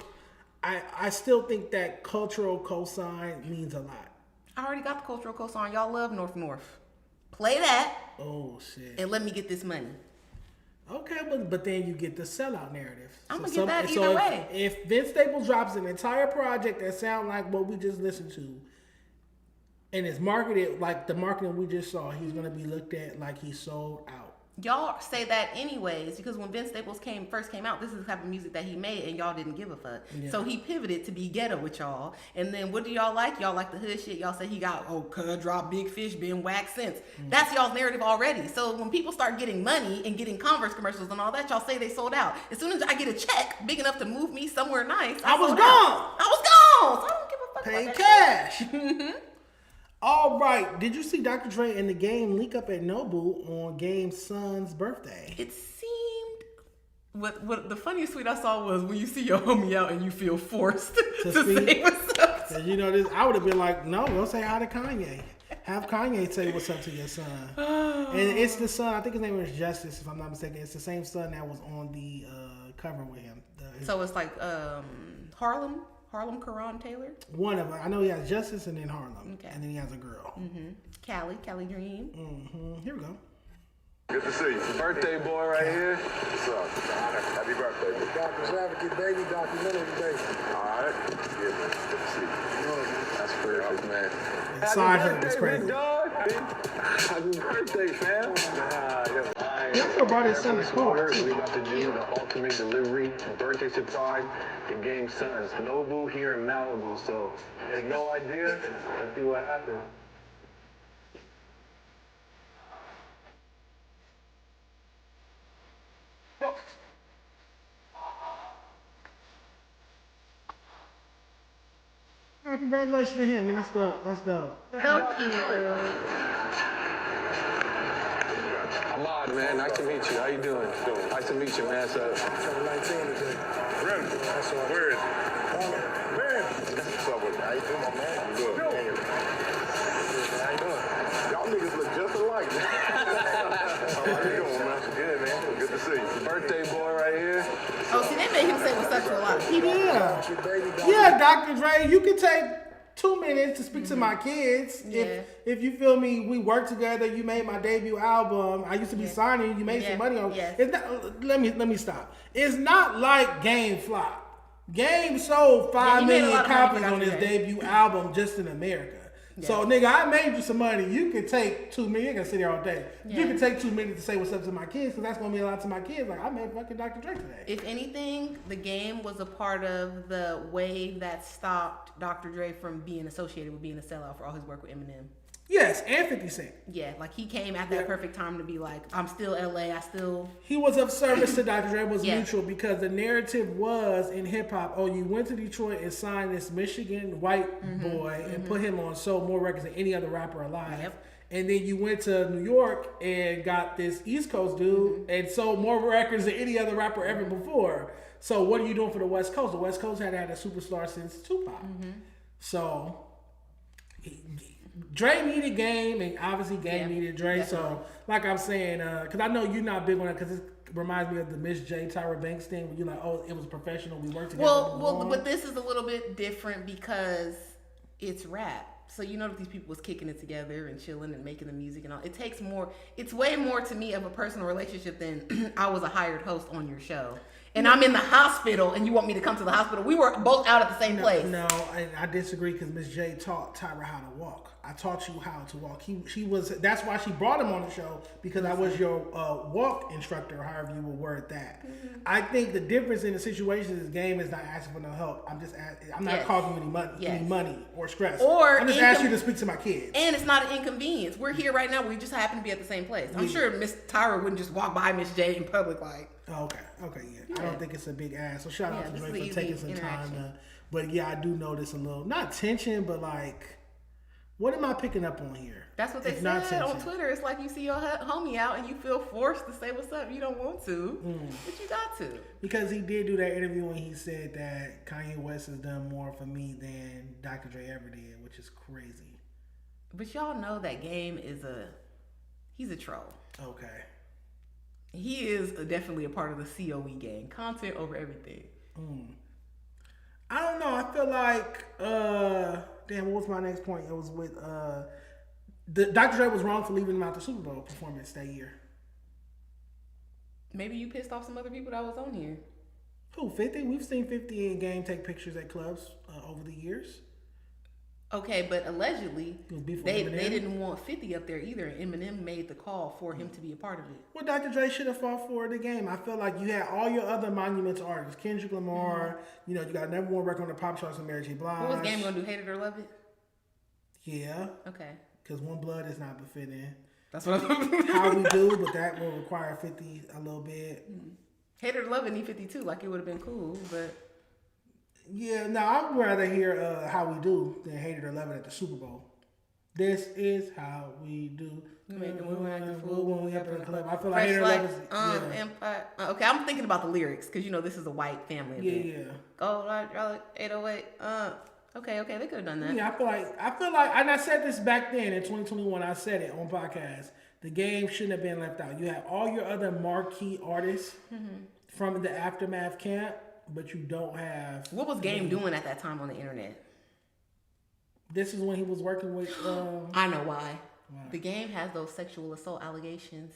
I still think that cultural cosign means a lot. I already got the cultural cosign. Y'all love North North. Play that. Oh shit. And let me get this money. Okay, but then you get the sellout narrative. I'm gonna get that either way. If Vince Staples drops an entire project that sound like what we just listened to, and it's marketed like the marketing we just saw, he's gonna be looked at like he sold out. Y'all say that anyways, because when Vince Staples first came out, this is the type of music that he made, and y'all didn't give a fuck. Yeah. So he pivoted to be ghetto with y'all. And then what do y'all like? Y'all like the hood shit. Y'all say he got, cuz drop Big Fish, been whacked since. That's y'all's narrative already. So when people start getting money and getting Converse commercials and all that, y'all say they sold out. As soon as I get a check big enough to move me somewhere nice, I was gone. So I don't give a fuck Pay about cash. that. All right. Did you see Dr. Dre and The Game link up at Nobu on Game's son's birthday? It seemed... What the funniest tweet I saw was when you see your homie out and you feel forced to say what's up. So, you know, this, I would have been like, no, don't say hi to Kanye. Have Kanye say what's up to your son. And it's the son, I think his name was Justice, if I'm not mistaken. It's the same son that was on the cover with him. So it's like Harlem Karan Taylor? One of them. I know he has Justice and then Harlem. Okay. And then he has a girl. Callie Dream. Here we go. Good to see you. Birthday boy right here. What's up? Happy birthday. Doctor's advocate, baby. Documentary, baby. All right. Yeah, man. Good to see you. That's perfect, man. Happy birthday, big dog. Happy birthday, fam. He also brought his son a car. We about to do the ultimate delivery, birthday surprise, the Game Sons. Nobu here in Malibu, so there's no idea. Let's see what happens. Congratulations to him. That's dope. Thank you. Ahmad, man, nice to meet you. How you doing? Nice to meet you, man. So, 19 today. Rim, where is it? Man, what's up with you? How you doing, my man? I'm good. How you doing? Y'all niggas look just alike. How you doing, man? Good, man. Good to see you. Birthday boy right here. Oh, see, they made him say what's up to a lot of people. Yeah, Dr. Dre, you can take 2 minutes to speak to my kids. Yeah. If you feel me, we worked together. You made my debut album. I used to be signing you. You made some money on. It's not, let me stop. It's not like Game flop. Game sold 5 million copies on his debut album just in America. Yeah. So, nigga, I made you some money. You can take 2 minutes. You ain't gonna sit here all day. Yeah. You can take 2 minutes to say what's up to my kids, because that's gonna mean a lot to my kids. Like, I made fucking Dr. Dre today. If anything, The Game was a part of the wave that stopped Dr. Dre from being associated with being a sellout for all his work with Eminem. Yes, and 50 Cent. Yeah, like he came at that perfect time to be like, I'm still LA, He was of service to Dr. Dre, was mutual, because the narrative was in hip hop, you went to Detroit and signed this Michigan white boy and put him on sold more records than any other rapper alive. Yep. And then you went to New York and got this East Coast dude and sold more records than any other rapper ever before. So what are you doing for the West Coast? The West Coast had had a superstar since Tupac. So Dre needed Game, and obviously Game needed Dre. Definitely. So, like I'm saying, because I know you're not big on it, because it reminds me of the Miss J, Tyra Banks thing, where you're like, it was professional, we worked together. Well, but this is a little bit different because it's rap. So you know that these people was kicking it together and chilling and making the music and all. It takes more. It's way more to me of a personal relationship than I was a hired host on your show. And I'm in the hospital, and you want me to come to the hospital. We were both out at the same place. No, and I disagree, because Miss J taught Tyra how to walk. I taught you how to walk. She was. That's why she brought him on the show, because I was your walk instructor, or however you would word that. I think the difference in the situation is Game is not asking for no help. I'm just I'm not causing you any money or stress. Or I'm just asking you to speak to my kids. And it's not an inconvenience. We're here right now. We just happen to be at the same place. I'm sure Miss Tyra wouldn't just walk by Miss J in public like. Okay, yeah. I don't think it's a big ass. So shout out to Dre for taking some time. But yeah, I do notice a little, not tension, but like, what am I picking up on here? That's what they said on Twitter. It's like you see your homie out and you feel forced to say what's up. You don't want to, but you got to. Because he did do that interview when he said that Kanye West has done more for me than Dr. Dre ever did, which is crazy. But y'all know that Game is he's a troll. Okay. He is definitely a part of the COE gang. Content over everything. I don't know. I feel like, damn, what was my next point? It was with, Dr. Dre was wrong for leaving him out the Super Bowl performance that year. Maybe you pissed off some other people that was on here. Who, 50? We've seen 50 in Game take pictures at clubs over the years. Okay, but allegedly, they didn't want 50 up there either. Eminem made the call for him to be a part of it. Well, Dr. Dre should have fought for the Game. I feel like you had all your other monuments artists. Kendrick Lamar, you got number one record on the pop charts with Mary J. Blige. What was Game gonna do? Hate it or love it? Yeah. Okay. Because One Blood is not befitting. That's what I'm How We Do, but that will require 50 a little bit. Hate it or love it need 52, like it would have been cool, but... Yeah, no, I'd rather hear How We Do than Hate It or Love It at the Super Bowl. This is how we do. We make the move like a fool when we up in the club. I feel like Hate It or Love It. Empire. Okay, I'm thinking about the lyrics because this is a white family event. Yeah. Gold, 808. Okay, they could have done that. Yeah, I feel like, and I said this back then in 2021. I said it on podcast. The Game shouldn't have been left out. You have all your other marquee artists from the Aftermath camp, but you don't have. What was Game doing at that time on the internet? This is when he was working with. I know why. The Game has those sexual assault allegations.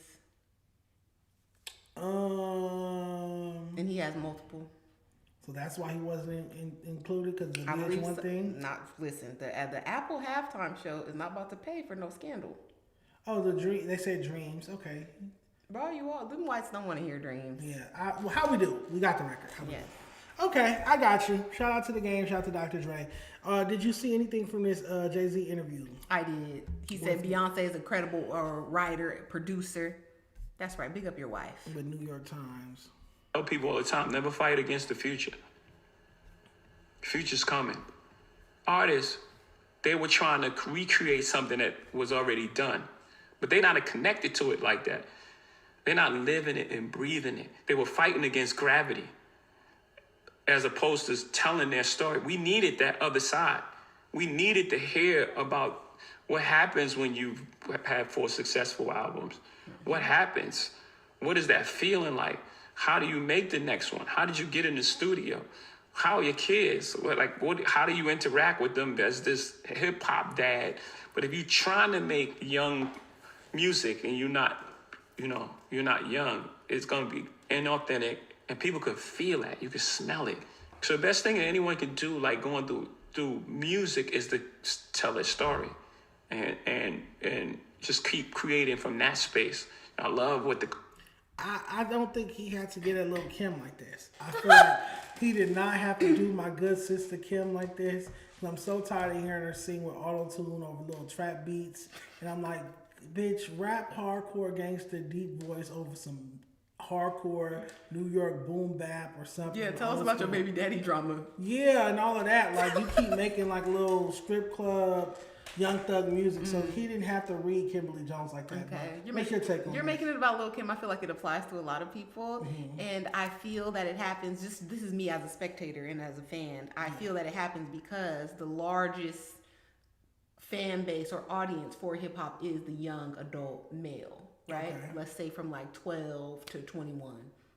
And he has multiple. So that's why he wasn't included, because the VH1 one thing. Listen. The Apple halftime show is not about to pay for no scandal. Oh, the dream. They said dreams. Okay. Bro, them whites don't want to hear dreams. Yeah. Well, How We Do? We got the record. Yes. Okay, I got you. Shout out to the Game. Shout out to Dr. Dre. Did you see anything from this Jay-Z interview? I did. He said Beyonce is a credible writer, producer. That's right. Big up your wife. The New York Times. I tell people all the time, never fight against the future. Future's coming. Artists, they were trying to recreate something that was already done, but they're not connected to it like that. They're not living it and breathing it. They were fighting against gravity as opposed to telling their story. We needed that other side. We needed to hear about what happens when you have 4 successful albums. What happens? What is that feeling like? How do you make the next one? How did you get in the studio? How are your kids? How do you interact with them as this hip hop dad? But if you're trying to make young music and you're not young, it's gonna be inauthentic, and people could feel that. You can smell it. So the best thing that anyone can do, like going through music, is to tell a story, and just keep creating from that space. I love what I don't think he had to get a little Kim like this. I feel like he did not have to do my good sister Kim like this. I'm so tired of hearing her sing with auto-tune over little trap beats. And I'm like, bitch, rap hardcore gangster deep voice over some hardcore New York boom bap or something. Yeah, tell us about your baby daddy drama. Yeah, and all of that. Like, you keep making like little strip club Young Thug music, so he didn't have to read Kimberly Jones like that. Okay, you're making it about Lil' Kim. I feel like it applies to a lot of people, and I feel that it happens. This is me as a spectator and as a fan. I feel that it happens because the largest fan base or audience for hip hop is the young adult male, right? Okay. Let's say from like 12 to 21.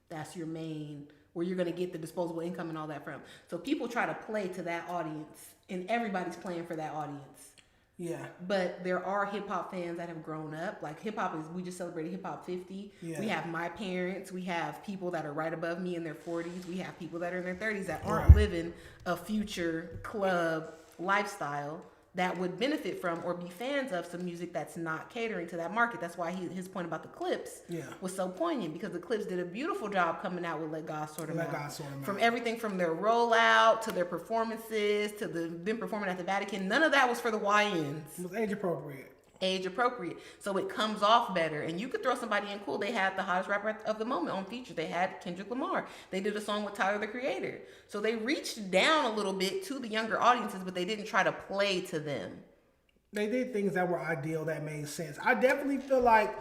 That's your main, where you're gonna get the disposable income and all that from. So people try to play to that audience, and everybody's playing for that audience. Yeah. But there are hip hop fans that have grown up. Like hip hop we just celebrated Hip Hop 50. Yeah. We have my parents. We have people that are right above me in their 40s. We have people that are in their 30s that aren't living a future club lifestyle that would benefit from or be fans of some music that's not catering to that market. That's why his point about the Clips was so poignant, because the Clips did a beautiful job coming out with Let God Sort 'Em Out. From everything from their rollout to their performances to them performing at the Vatican. None of that was for the YNs. It was age appropriate. Age appropriate. So it comes off better. And you could throw somebody in cool. They had the hottest rapper of the moment on feature. They had Kendrick Lamar. They did a song with Tyler, the Creator. So they reached down a little bit to the younger audiences, but they didn't try to play to them. They did things that were ideal, that made sense. I definitely feel like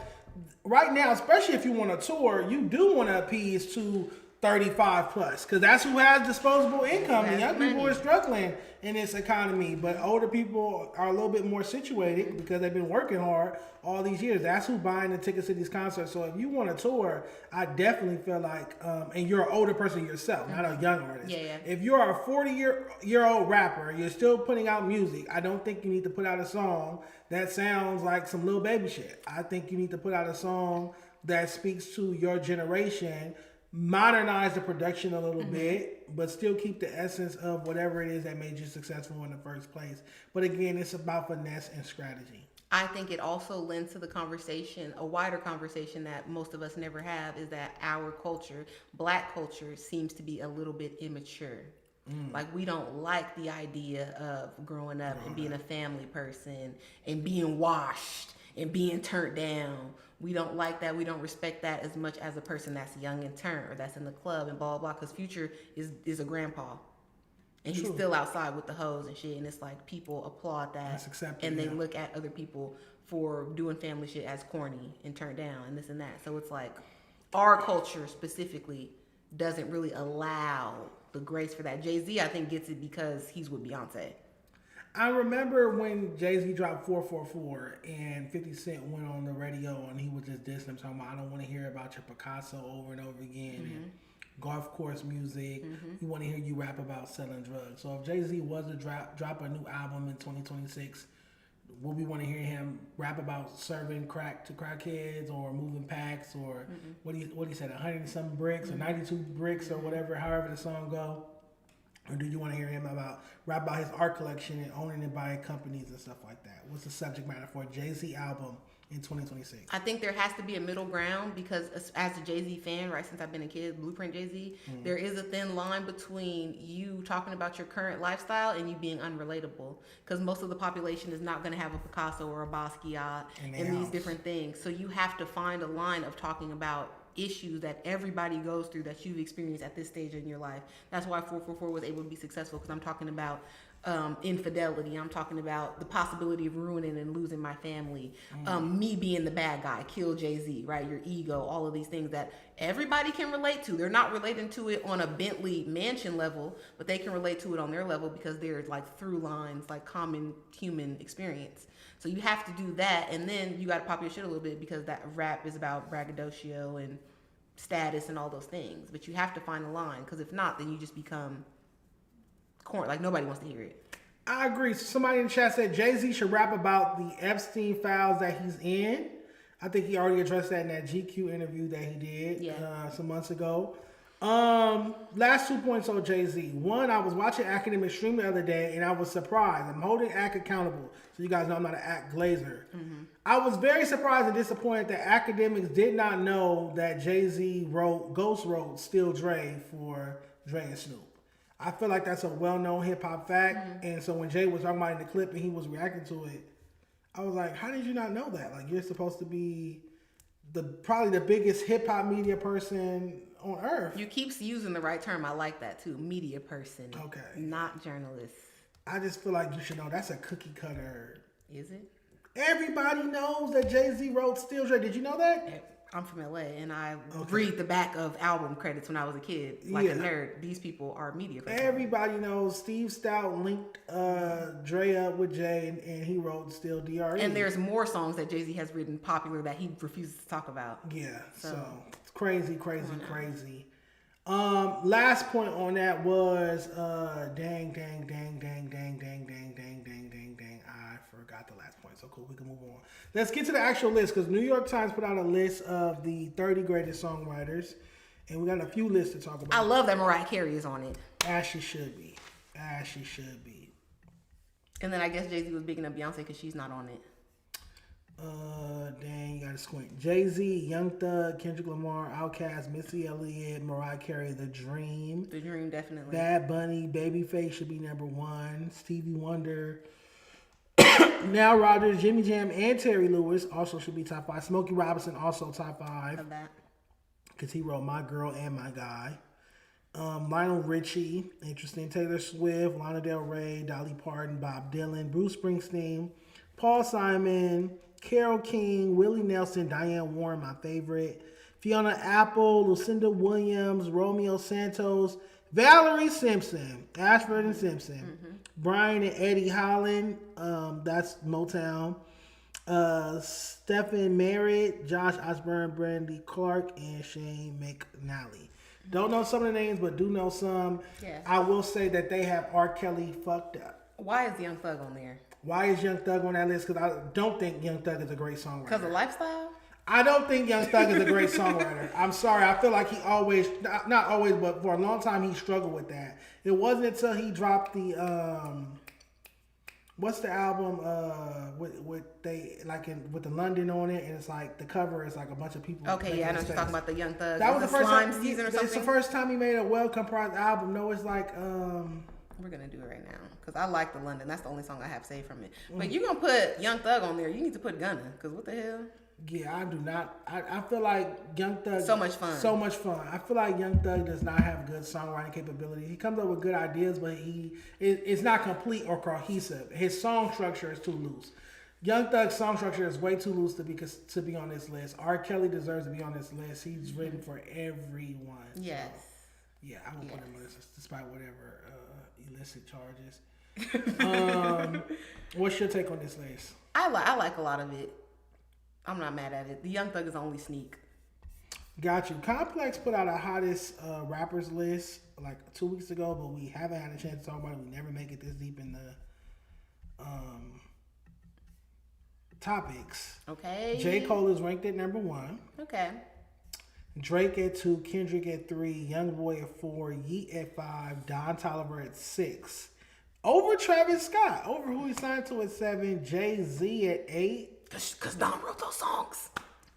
right now, especially if you want to tour, you do want to appease to 35 plus, because that's who has disposable income. And young people are struggling in this economy, but older people are a little bit more situated because they've been working hard all these years. That's who's buying the tickets to these concerts. So if you want to tour, I definitely feel like, and you're an older person yourself, not a young artist. If you're a 40-year-old rapper, you're still putting out music, I don't think you need to put out a song that sounds like some Lil Baby shit. I think you need to put out a song that speaks to your generation, modernize the production a little bit, but still keep the essence of whatever it is that made you successful in the first place. But again, it's about finesse and strategy. I think it also lends to the conversation, a wider conversation that most of us never have, is that our culture, Black culture, seems to be a little bit immature. Like, we don't like the idea of growing up and being a family person and being washed and being turned down. We don't like that. We don't respect that as much as a person that's young and turned or that's in the club and blah, blah, blah. Because Future is a grandpa. And he's still outside with the hoes and shit. And it's like people applaud that. That's accepted, and they look at other people for doing family shit as corny and turned down and this and that. So it's like our culture specifically doesn't really allow the grace for that. Jay-Z, I think, gets it because he's with Beyonce. I remember when Jay-Z dropped 444 and 50 Cent went on the radio and he was just dissing him, talking about, I don't want to hear about your Picasso over and over again. And golf course music. We want to hear you rap about selling drugs. So if Jay-Z was to drop a new album in 2026, would we want to hear him rap about serving crack to crackheads or moving packs or what he said, 100 and some bricks or 92 bricks or whatever, however the song go? Or do you want to hear him rap about his art collection and owning it by companies and stuff like that? What's the subject matter for a Jay-Z album in 2026? I think there has to be a middle ground because as a Jay-Z fan, right, since I've been a kid, Blueprint Jay-Z, there is a thin line between you talking about your current lifestyle and you being unrelatable, because most of the population is not going to have a Picasso or a Basquiat and these different things. So you have to find a line of talking about issues that everybody goes through that you've experienced at this stage in your life. That's why 444 was able to be successful, because I'm talking about infidelity. I'm talking about the possibility of ruining and losing my family. Me being the bad guy, kill Jay-Z, right? Your ego, all of these things that everybody can relate to. They're not relating to it on a Bentley mansion level, but they can relate to it on their level because there's like through lines, like common human experience. So you have to do that, and then you got to pop your shit a little bit because that rap is about braggadocio and status and all those things. But you have to find a line, because if not, then you just become corn. Like, nobody wants to hear it. I agree. Somebody in the chat said Jay-Z should rap about the Epstein files that he's in. I think he already addressed that in that GQ interview that he did some months ago. Last 2 points on Jay-Z. One, I was watching Academic Stream the other day and I was surprised. I'm holding Ack accountable. So you guys know I'm not an Ack glazer. I was very surprised and disappointed that academics did not know that Jay-Z Ghost wrote Still Dre for Dre and Snoop. I feel like that's a well-known hip-hop fact. And so when Jay was talking about it in the clip and he was reacting to it, I was like, how did you not know that? Like, you're supposed to be probably the biggest hip-hop media person on earth. You keep using the right term. I like that too. Media person. Okay. Not journalist. I just feel like you should know that's a cookie cutter. Is it? Everybody knows that Jay-Z wrote Still Dre. Did you know that? I'm from LA and I read the back of album credits when I was a kid. Like a nerd. These people are media people. Everybody knows Steve Stout linked Dre up with Jay and he wrote Still DRE. And there's more songs that Jay-Z has written popular that he refuses to talk about. Yeah. So it's crazy. Last point on that was dang. I forgot the last point. So cool, we can move on. Let's get to the actual list, because New York Times put out a list of the 30 greatest songwriters, and we got a few lists to talk about. I love that Mariah Carey is on it. As she should be. And then I guess Jay-Z was bigging up Beyonce because she's not on it. Dang, you gotta squint. Jay-Z, Young Thug, Kendrick Lamar, Outkast, Missy Elliott, Mariah Carey, The Dream. The Dream, definitely. Bad Bunny, Babyface should be number 1. Stevie Wonder, Now Rodgers, Jimmy Jam, and Terry Lewis also should be top 5. Smokey Robinson also top 5. Of that. Because he wrote My Girl and My Guy. Lionel Richie, interesting. Taylor Swift, Lana Del Rey, Dolly Parton, Bob Dylan, Bruce Springsteen, Paul Simon, Carole King, Willie Nelson, Diane Warren, my favorite, Fiona Apple, Lucinda Williams, Romeo Santos, Valerie Simpson, Ashford and Simpson, Brian and Eddie Holland, that's Motown, Stephen Merritt, Josh Osborne, Brandy Clark, and Shane McNally. Don't know some of the names, but do know some. Yes. I will say that they have R. Kelly fucked up. Why is Young Thug on there? Why is Young Thug on that list? Because I don't think Young Thug is a great songwriter. Because of lifestyle? I don't think Young Thug is a great songwriter. I'm sorry. I feel like he always, not always, but for a long time he struggled with that. It wasn't until he dropped the what's the album with the London on it, and it's like the cover is like a bunch of people. Okay, yeah, I know what you're talking about, the Young Thug. That was the first Slime time. Season or something. It's the first time he made a well comprised album. No, it's like We're gonna do it right now because I like the London. That's the only song I have saved from it. But you're gonna put Young Thug on there. You need to put Gunna because what the hell? Yeah, I do not. I feel like Young Thug. So much fun. So much fun. I feel like Young Thug does not have good songwriting capability. He comes up with good ideas, but it's not complete or cohesive. His song structure is too loose. Young Thug's song structure is way too loose to be on this list. R. Kelly deserves to be on this list. He's written for everyone. Yes. So, yeah, I would put him on this despite whatever illicit charges. What's your take on this list? I like a lot of it. I'm not mad at it. The Young Thug is only sneak. Got you. Complex put out a hottest rappers list like 2 weeks ago, but we haven't had a chance to talk about it. We never make it this deep in the topics. Okay. J. Cole is ranked at number 1. Okay. Drake at 2, Kendrick at 3, Youngboy at 4, Yeet at 5, Don Toliver at 6. Over Travis Scott, over who he signed to at 7, Jay-Z at 8. Because Don wrote those songs.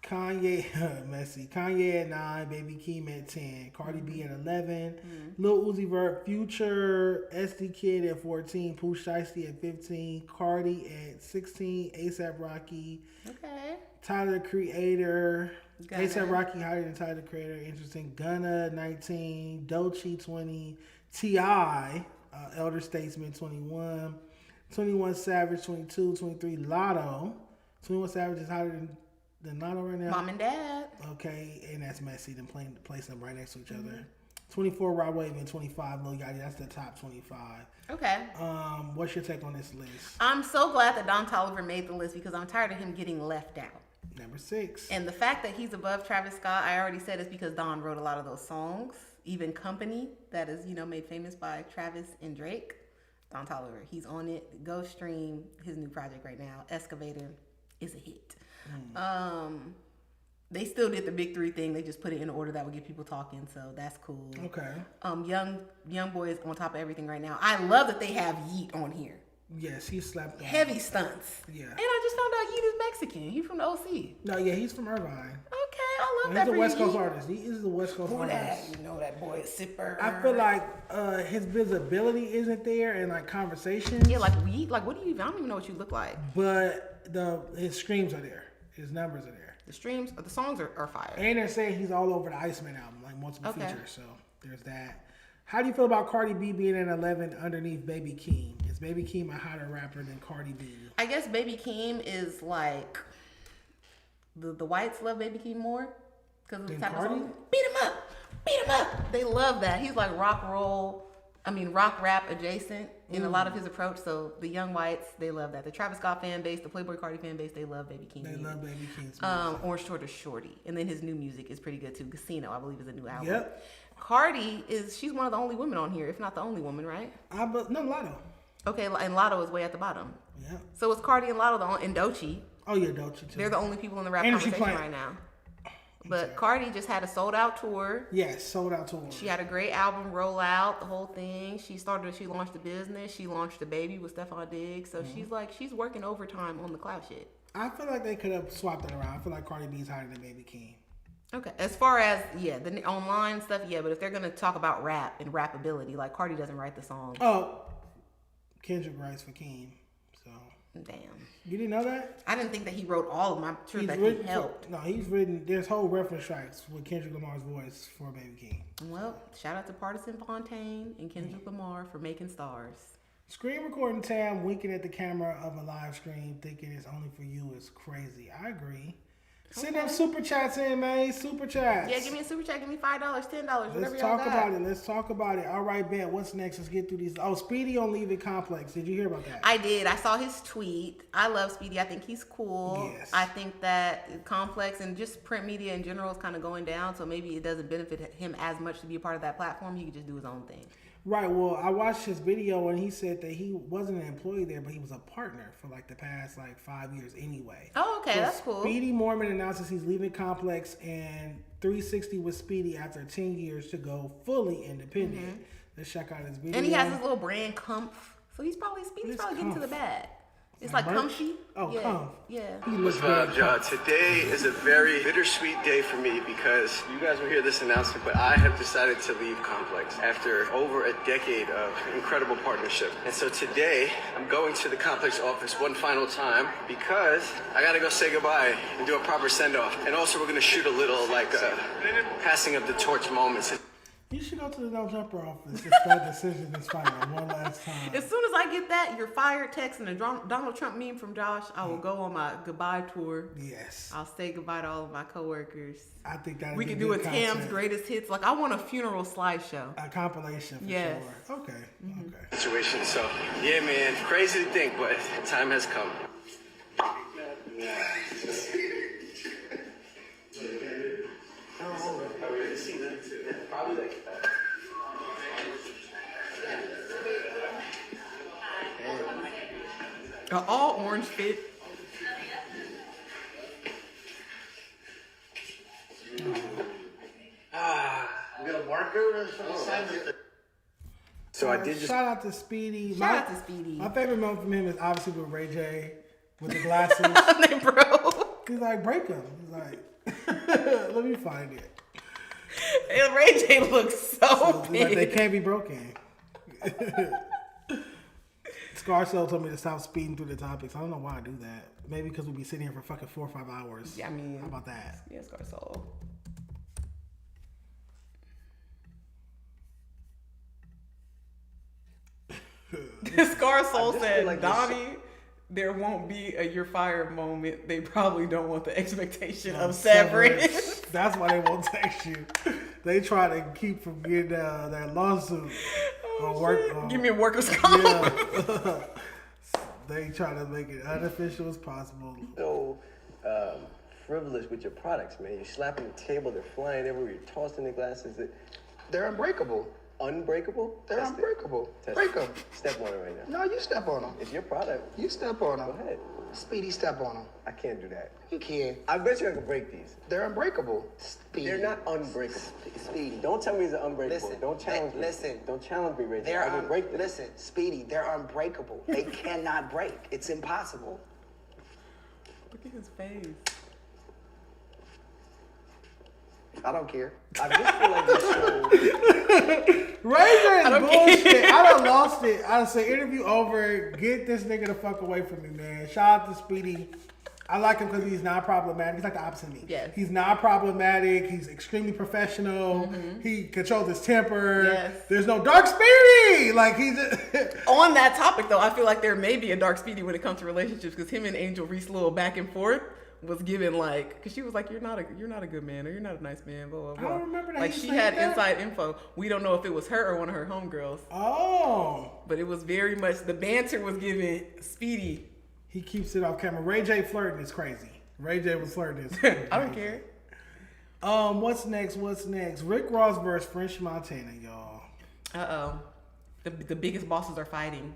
Kanye, messy. Kanye at 9, Baby Keem at 10, Cardi B at 11, Lil Uzi Vert, Future, SD Kid at 14, Pooh Shiesty at 15, Cardi at 16, ASAP Rocky, Tyler the Creator, ASAP Rocky higher than Tyler the Creator, interesting. Gunna 19, Doechii 20, T.I., Elder Statesman 21, 21 Savage 22, 23 Lotto. 21 Savage is higher than Lotto right now. Mom and Dad. Okay, and that's messy. Them placing them right next to each other. 24 Rod Wave and 25 Lil Yachty. That's the top 25. Okay. What's your take on this list? I'm so glad that Don Toliver made the list because I'm tired of him getting left out. Number 6. And the fact that he's above Travis Scott, I already said, is because Don wrote a lot of those songs. Even Company, that is, made famous by Travis and Drake. Don Toliver, he's on it. Go stream his new project right now. Excavator is a hit. They still did the big 3 thing. They just put it in order that would get people talking, so that's cool. Okay. Young Boy is on top of everything right now. I love that they have Yeet on here. Yes, he slapped on. Heavy stunts. Yeah. And I just found out Yeet is Mexican. He's from the OC. No, yeah, he's from Irvine. Okay, I love that. He's a for West you, Coast Yeet. artist. He is the West Coast artist. That? You know that boy is Sipper. I feel like his visibility isn't there in like conversations. Yeah, like Yeet. Like, what do you? I don't even know what you look like. But his streams are there. His numbers are there. The streams, the songs are fire. And they're saying he's all over the Iceman album, like multiple features. So there's that. How do you feel about Cardi B being at 11 underneath Baby Keem? Is Baby Keem a hotter rapper than Cardi B? I guess Baby Keem is like the whites love Baby Keem more because of the type of song. Beat him up. They love that. He's like rock rap adjacent in a lot of his approach. So the young whites, they love that. The Travis Scott fan base, the Playboy Cardi fan base, they love Baby Keem. They love Baby Keem's music. Orange Short or Shorty, and then his new music is pretty good too. Casino, I believe, is a new album. Yep. Cardi she's one of the only women on here, if not the only woman, right? No, Lotto. Okay, and Lotto is way at the bottom. Yeah. So it's Cardi and Lotto and Doechii. Oh yeah, Doechii too. They're the only people in the rap conversation right now. But Cardi just had a sold out tour. Yes, sold out tour. She had a great album, Rollout, the whole thing. She launched a business. She launched a baby with Stephon Diggs. So she's working overtime on the cloud shit. I feel like they could have swapped it around. I feel like Cardi B's higher than Baby Keem. Okay, as far as the online stuff, but if they're gonna talk about rap and rappability, like Cardi doesn't write the songs. Oh, Kendrick writes for Keem, so damn. You didn't know that? I didn't think that he wrote all of them. I'm sure that he helped. He's written. There's whole reference tracks with Kendrick Lamar's voice for Baby Keem. Well, shout out to Partisan Fontaine and Kendrick Lamar for making stars. Screen recording Tam winking at the camera of a live stream, thinking it's only for you is crazy. I agree. Send them super chats in, man. Super chats. Yeah, give me a super chat. Give me $5, $10, whatever Let's talk about it. All right, Ben. What's next? Let's get through these. Oh, Speedy on Leave It Complex. Did you hear about that? I did. I saw his tweet. I love Speedy. I think he's cool. Yes. I think that Complex and just print media in general is kind of going down. So maybe it doesn't benefit him as much to be a part of that platform. He could just do his own thing. Right. Well, I watched his video and he said that he wasn't an employee there, but he was a partner for like the past 5 years anyway. Oh, okay, So that's cool. Speedy Mormon announces he's leaving Complex and 360 with Speedy after 10 years to go fully independent. Let's check out his video. And he has his little brand Comf. So Speedy's probably getting to the bag. It's like merch? comfy. Oh, yeah. Comf. Yeah. What's up, y'all? Today is a very bittersweet day for me because you guys will hear this announcement, but I have decided to leave Complex after over a decade of incredible partnership. And so today, I'm going to the Complex office one final time because I gotta go say goodbye and do a proper send-off. And also, we're gonna shoot a little, passing of the torch moments. You should go to the No Jumper office if that decision is final one last time. As soon as I get that, you're fired text and a Donald Trump meme from Josh, I will go on my goodbye tour. Yes. I'll say goodbye to all of my coworkers. I think that we can do a Tam's greatest hits. Like I want a funeral slideshow. A compilation for yes. sure. Okay. Okay. Situation. So yeah, man, crazy to think, but time has come. All orange fit. You got a marker? So I did just shout out to Speedy. Shout out to Speedy. My favorite moment from him is obviously with Ray J with the glasses. They broke. He's like, break them. He's like, let me find it. And Ray J looks so big. Like, they can't be broken. Scarcell told me to stop speeding through the topics. I don't know why I do that. Maybe because we'll be sitting here for fucking 4 or 5 hours. Yeah, I mean, how about that? Yeah, Scarcell. Scarcell said, like Donnie, there won't be a you're fired moment. They probably don't want the expectation of severance. That's why they won't text you. They try to keep from getting that lawsuit. Give me a workers' comp. Yeah. They try to make it unofficial as possible. So frivolous with your products, man. You're slapping the table, they're flying everywhere, you're tossing the glasses. They're unbreakable. Unbreakable? They're unbreakable. Break them. Step on it right now. No, you step on them. It's your product. You step on them. Go ahead. Speedy, step on them. I can't do that. You can. I bet you I can break these. They're unbreakable. Speedy. They're not unbreakable. Speedy. Don't tell me they're unbreakable. Listen, don't challenge me. Listen. Don't challenge me, Ray. I will break them. Listen, Speedy, they're unbreakable. They cannot break. It's impossible. Look at his face. I don't care. I just feel like this show. Ray J is bullshit. I done lost it. I done say interview over. Get this nigga the fuck away from me, man. Shout out to Speedy. I like him because he's not problematic. He's like the opposite of me. Yes. He's not problematic. He's extremely professional. He controls his temper. Yes. There's no dark Speedy. Like he's on that topic though. I feel like there may be a dark Speedy when it comes to relationships because him and Angel Reese little back and forth was given because she was like, you're not a good man or you're not a nice man, blah blah blah. I don't remember that. Like she had inside info. We don't know if it was her or one of her homegirls. Oh. But it was very much the banter was given Speedy. He keeps it off camera. Ray J flirting is crazy. Ray J was flirting is crazy. I don't care. What's next? Rick Ross versus French Montana, y'all. The biggest bosses are fighting.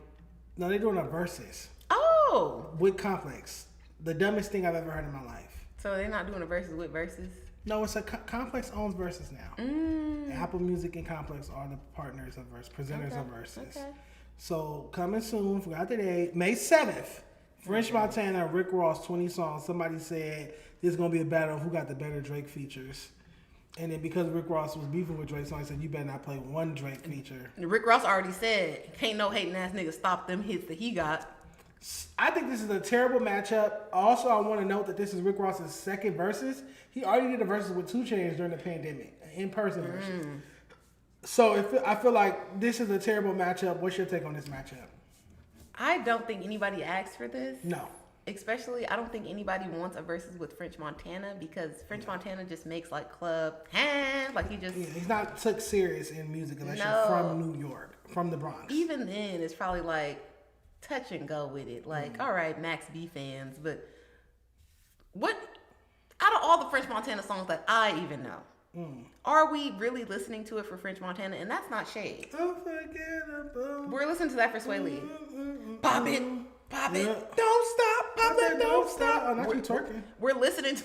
No, they're doing a versus. Oh. With Complex. The dumbest thing I've ever heard in my life. So they're not doing a versus with versus? No, it's a Complex owns versus now. Apple Music and Complex are the partners of versus, presenters of versus. Okay. So coming soon, forgot the date, May 7th. French Montana, Rick Ross, 20 songs. Somebody said there's gonna be a battle of who got the better Drake features. And then because Rick Ross was beefing with Drake, so I said you better not play one Drake feature. Rick Ross already said, can't no hating ass nigga stop them hits that he got. I think this is a terrible matchup. Also, I want to note that this is Rick Ross's second versus. He already did a versus with 2 Chainz during the pandemic, in-person versus. So I feel like this is a terrible matchup. What's your take on this matchup? I don't think anybody asked for this. No. Especially, I don't think anybody wants a versus with French Montana because French Montana just makes like club hands, like he just. Yeah, he's not took serious in music unless you're from New York, from the Bronx. Even then, it's probably like touch and go with it. Like, all right, Max B fans, but what out of all the French Montana songs that I even know, Are we really listening to it for French Montana? And that's not shade. Unforgettable. We're listening to that for Sway Lee. Pop it. Pop it. Yeah. Don't stop. Pop it. Don't stop. Oh, not you twerking. We're listening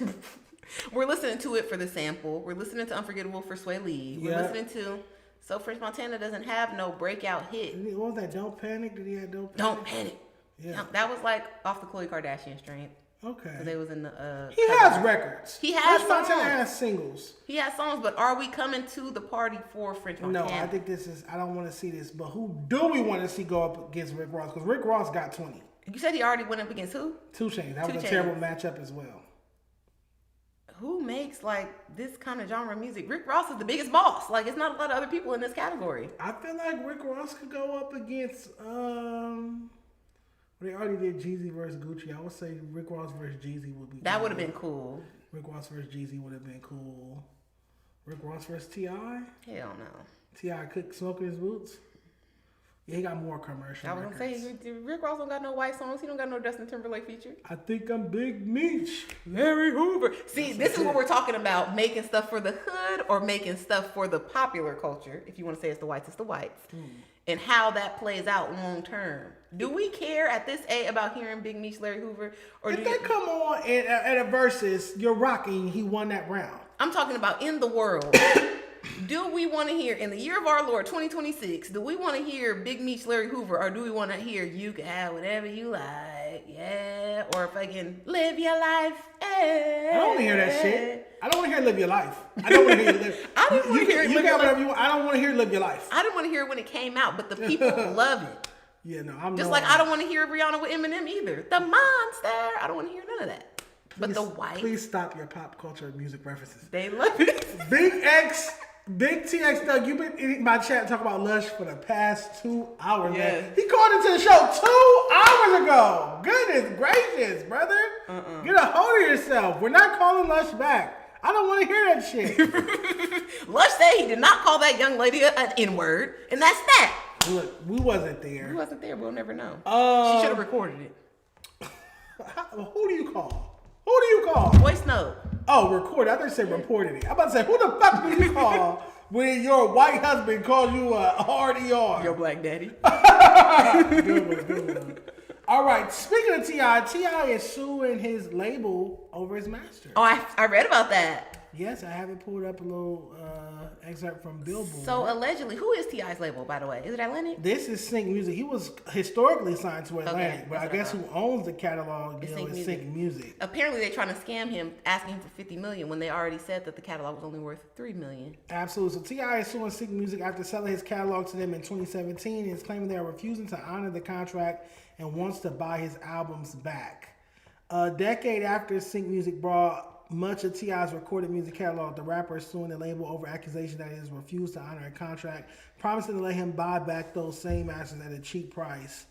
to it for the sample. We're listening to Unforgettable for Sway Lee. We're listening to So French Montana doesn't have no breakout hit. What was that? Don't Panic? Did he have Don't Panic? Yeah. No, that was like off the Khloe Kardashian strength. Okay. Because they was in the He has records. He has French songs. Montana has singles. He has songs, but are we coming to the party for French Montana? No, I think this is, I don't want to see this, but who do we want to see go up against Rick Ross? Because Rick Ross got 20. You said he already went up against who? 2 Chainz. That 2 was a Chainz. terrible matchup as well. Who makes like this kind of genre music? Rick Ross is the biggest boss. Like, it's not a lot of other people in this category. I feel like Rick Ross could go up against, they already did Jeezy versus Gucci. I would say Rick Ross versus Jeezy would be That cool. would have been cool. Rick Ross versus Jeezy would have been cool. Rick Ross versus T.I.? Hell no. T.I. could smoking his boots? Yeah, he got more commercial I was gonna say, Rick Ross don't got no white songs. He don't got no Justin Timberlake feature. I think I'm Big Meech. Larry Hoover. See, this is what we're talking about: making stuff for the hood or making stuff for the popular culture. If you want to say it's the whites, it's the whites, and how that plays out long term. Do we care at this age about hearing Big Meech, Larry Hoover, or if they come on at a versus, you're rocking. He won that round. I'm talking about in the world. Do we want to hear, in the year of our Lord 2026, do we want to hear Big Meech, Larry Hoover, or do we want to hear you can have whatever you like, yeah, or fucking live your life? I don't want to hear that shit. I don't want to hear live your life. I don't want to hear live. I didn't want to hear it. You got whatever you want. I don't want to hear live your life. I didn't want to hear it when it came out, but the people love it. Yeah, no, I'm just like I don't want to hear Rihanna with Eminem either. The monster. I don't want to hear none of that. But the white. Please stop your pop culture music references. They love it. Big TX Doug, you've been in my chat talking about Lush for the past 2 hours, Yeah. man. He called into the show 2 hours ago. Goodness gracious, brother. Get a hold of yourself. We're not calling Lush back. I don't want to hear that shit. Lush said he did not call that young lady an N-word, and that's that. Look, we wasn't there. We wasn't there. We'll never know. She should have recorded it. Who do you call? Who do you call? Voice note. Oh, recorded. I thought you said reported it. I'm about to say, who the fuck do you call when your white husband calls you a hard ER? Your black daddy. Good one. All right. Speaking of T.I. is suing his label over his master. Oh, I read about that. Yes, I have it pulled up a little excerpt from Billboard. So allegedly, who is T.I.'s label, by the way? Is it Atlantic? This is Sync Music. He was historically signed to Atlantic, Okay, but I guess who owns the catalog is Sync Music. Apparently, they're trying to scam him, asking him for $50 million when they already said that the catalog was only worth $3 million. Absolutely. So T.I. is suing Sync Music after selling his catalog to them in 2017 and is claiming they are refusing to honor the contract and wants to buy his albums back. A decade after Sync Music brought much of T.I.'s recorded music catalog, the rapper is suing the label over accusation that it has refused to honor a contract, promising to let him buy back those same masters at a cheap price.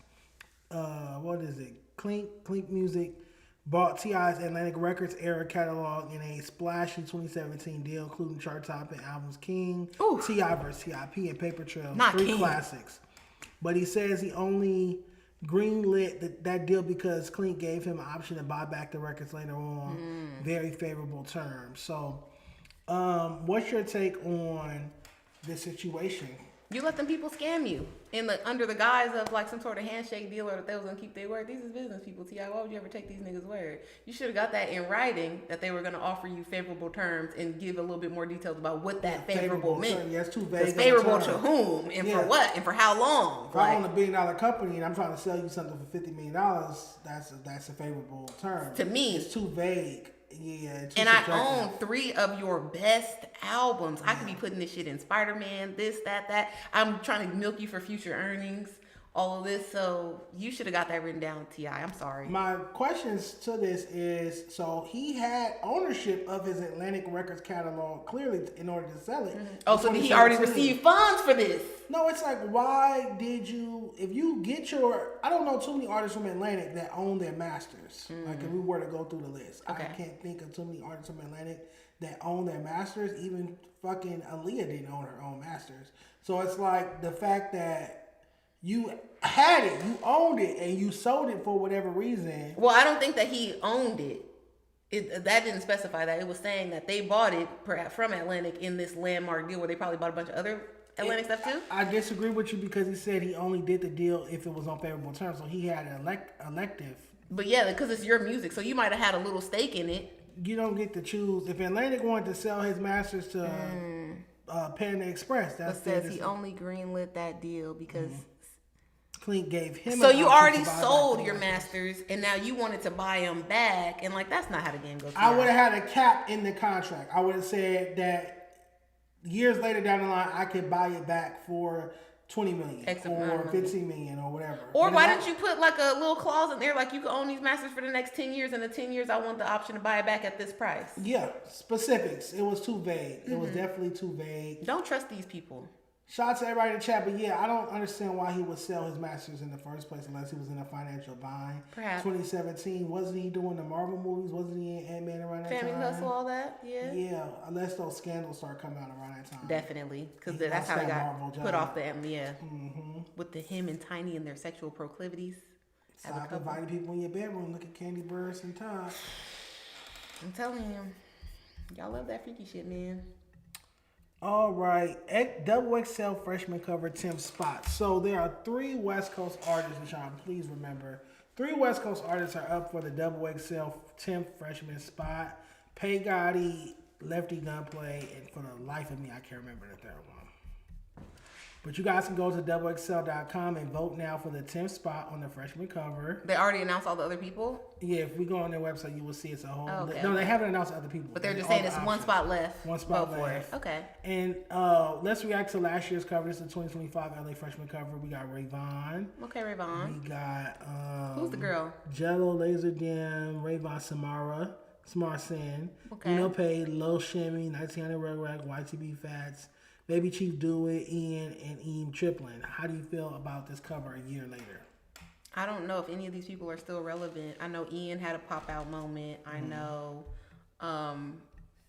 What is it? Clink Music bought T.I.'s Atlantic Records era catalog in a splashy 2017 deal, including chart-topping albums King, T.I. vs. T.I.P. and Paper Trail, three classics. But he says he only greenlit that deal because Clink gave him an option to buy back the records later on. Very favorable terms. So, what's your take on this situation? You let them people scam you under the guise of like some sort of handshake deal or that they was gonna keep their word. These is business people, T.I. Why would you ever take these niggas' word? You should have got that in writing that they were gonna offer you favorable terms and give a little bit more details about what that favorable meant. Yeah, it's too vague. Favorable to whom and for what and for how long? If I own $1 billion company and I'm trying to sell you something for $50 million, that's a favorable term. To me, it's too vague. Yeah, and I own 3 of your best albums. I could be putting this shit in Spider-Man, this, that. I'm trying to milk you for future earnings, all of this. So you should have got that written down, T.I. I'm sorry. My questions to this is, so he had ownership of his Atlantic Records catalog, clearly, in order to sell it. Oh, so did he already receive funds for this? No, it's like, why did you, if you get I don't know too many artists from Atlantic that own their masters. Like, if we were to go through the list, I can't think of too many artists from Atlantic that own their masters. Even fucking Aaliyah didn't own her own masters. So it's like the fact that you had it, you owned it, and you sold it for whatever reason. Well, I don't think that he owned it. That didn't specify that. It was saying that they bought it from Atlantic in this landmark deal where they probably bought a bunch of other Atlantic stuff too. I disagree with you because he said he only did the deal if it was on favorable terms. So he had an elective. But yeah, because it's your music, so you might have had a little stake in it. You don't get to choose. If Atlantic wanted to sell his masters to Panda Express, that says he only greenlit that deal because Clink gave him. So you already sold your masters, and now you wanted to buy them back, and like that's not how the game goes. I would have had a cap in the contract. I would have said that years later down the line, I could buy it back for $20 million or $15 million or whatever. Or why don't you put like a little clause in there, like you can own these masters for the next 10 years, and the 10 years I want the option to buy it back at this price. Yeah, specifics. It was too vague. It was definitely too vague. Don't trust these people. Shout out to everybody in the chat, but yeah, I don't understand why he would sell his masters in the first place unless he was in a financial bind. Perhaps. 2017, wasn't he doing the Marvel movies? Wasn't he in Ant-Man around that time? Family Hustle, all that? Yeah. Yeah, unless those scandals start coming out around that time. Definitely, because that's how he got put off the with the him and Tiny and their sexual proclivities. Stop inviting people in your bedroom. Look at Candy Burst and Todd. I'm telling you, y'all love that freaky shit, man. All right, XXL Freshman cover 10th spot. So there are 3 West Coast artists, which please remember. 3 West Coast artists are up for the XXL 10th Freshman spot. Pay Gotti, Lefty Gunplay, and for the life of me, I can't remember the third one. But you guys can go to XXL.com and vote now for the 10th spot on the freshman cover. They already announced all the other people? Yeah, if we go on their website, you will see it's a whole... Oh, okay, no, they haven't announced other people. But they're just saying it's one spot left. One spot left. Okay. And let's react to last year's cover. This is the 2025 LA freshman cover. We got Rayvon. Okay, Rayvon. We got... who's the girl? Jello, Laser Dim, Rayvon Samara Sen. Okay. Nino Pay, Lil Shimmy, 1900 Rug, YTB Fats, Baby Chief Do It, Ian, and Eam Triplin. How do you feel about this cover a year later? I don't know if any of these people are still relevant. I know Ian had a pop out moment. I know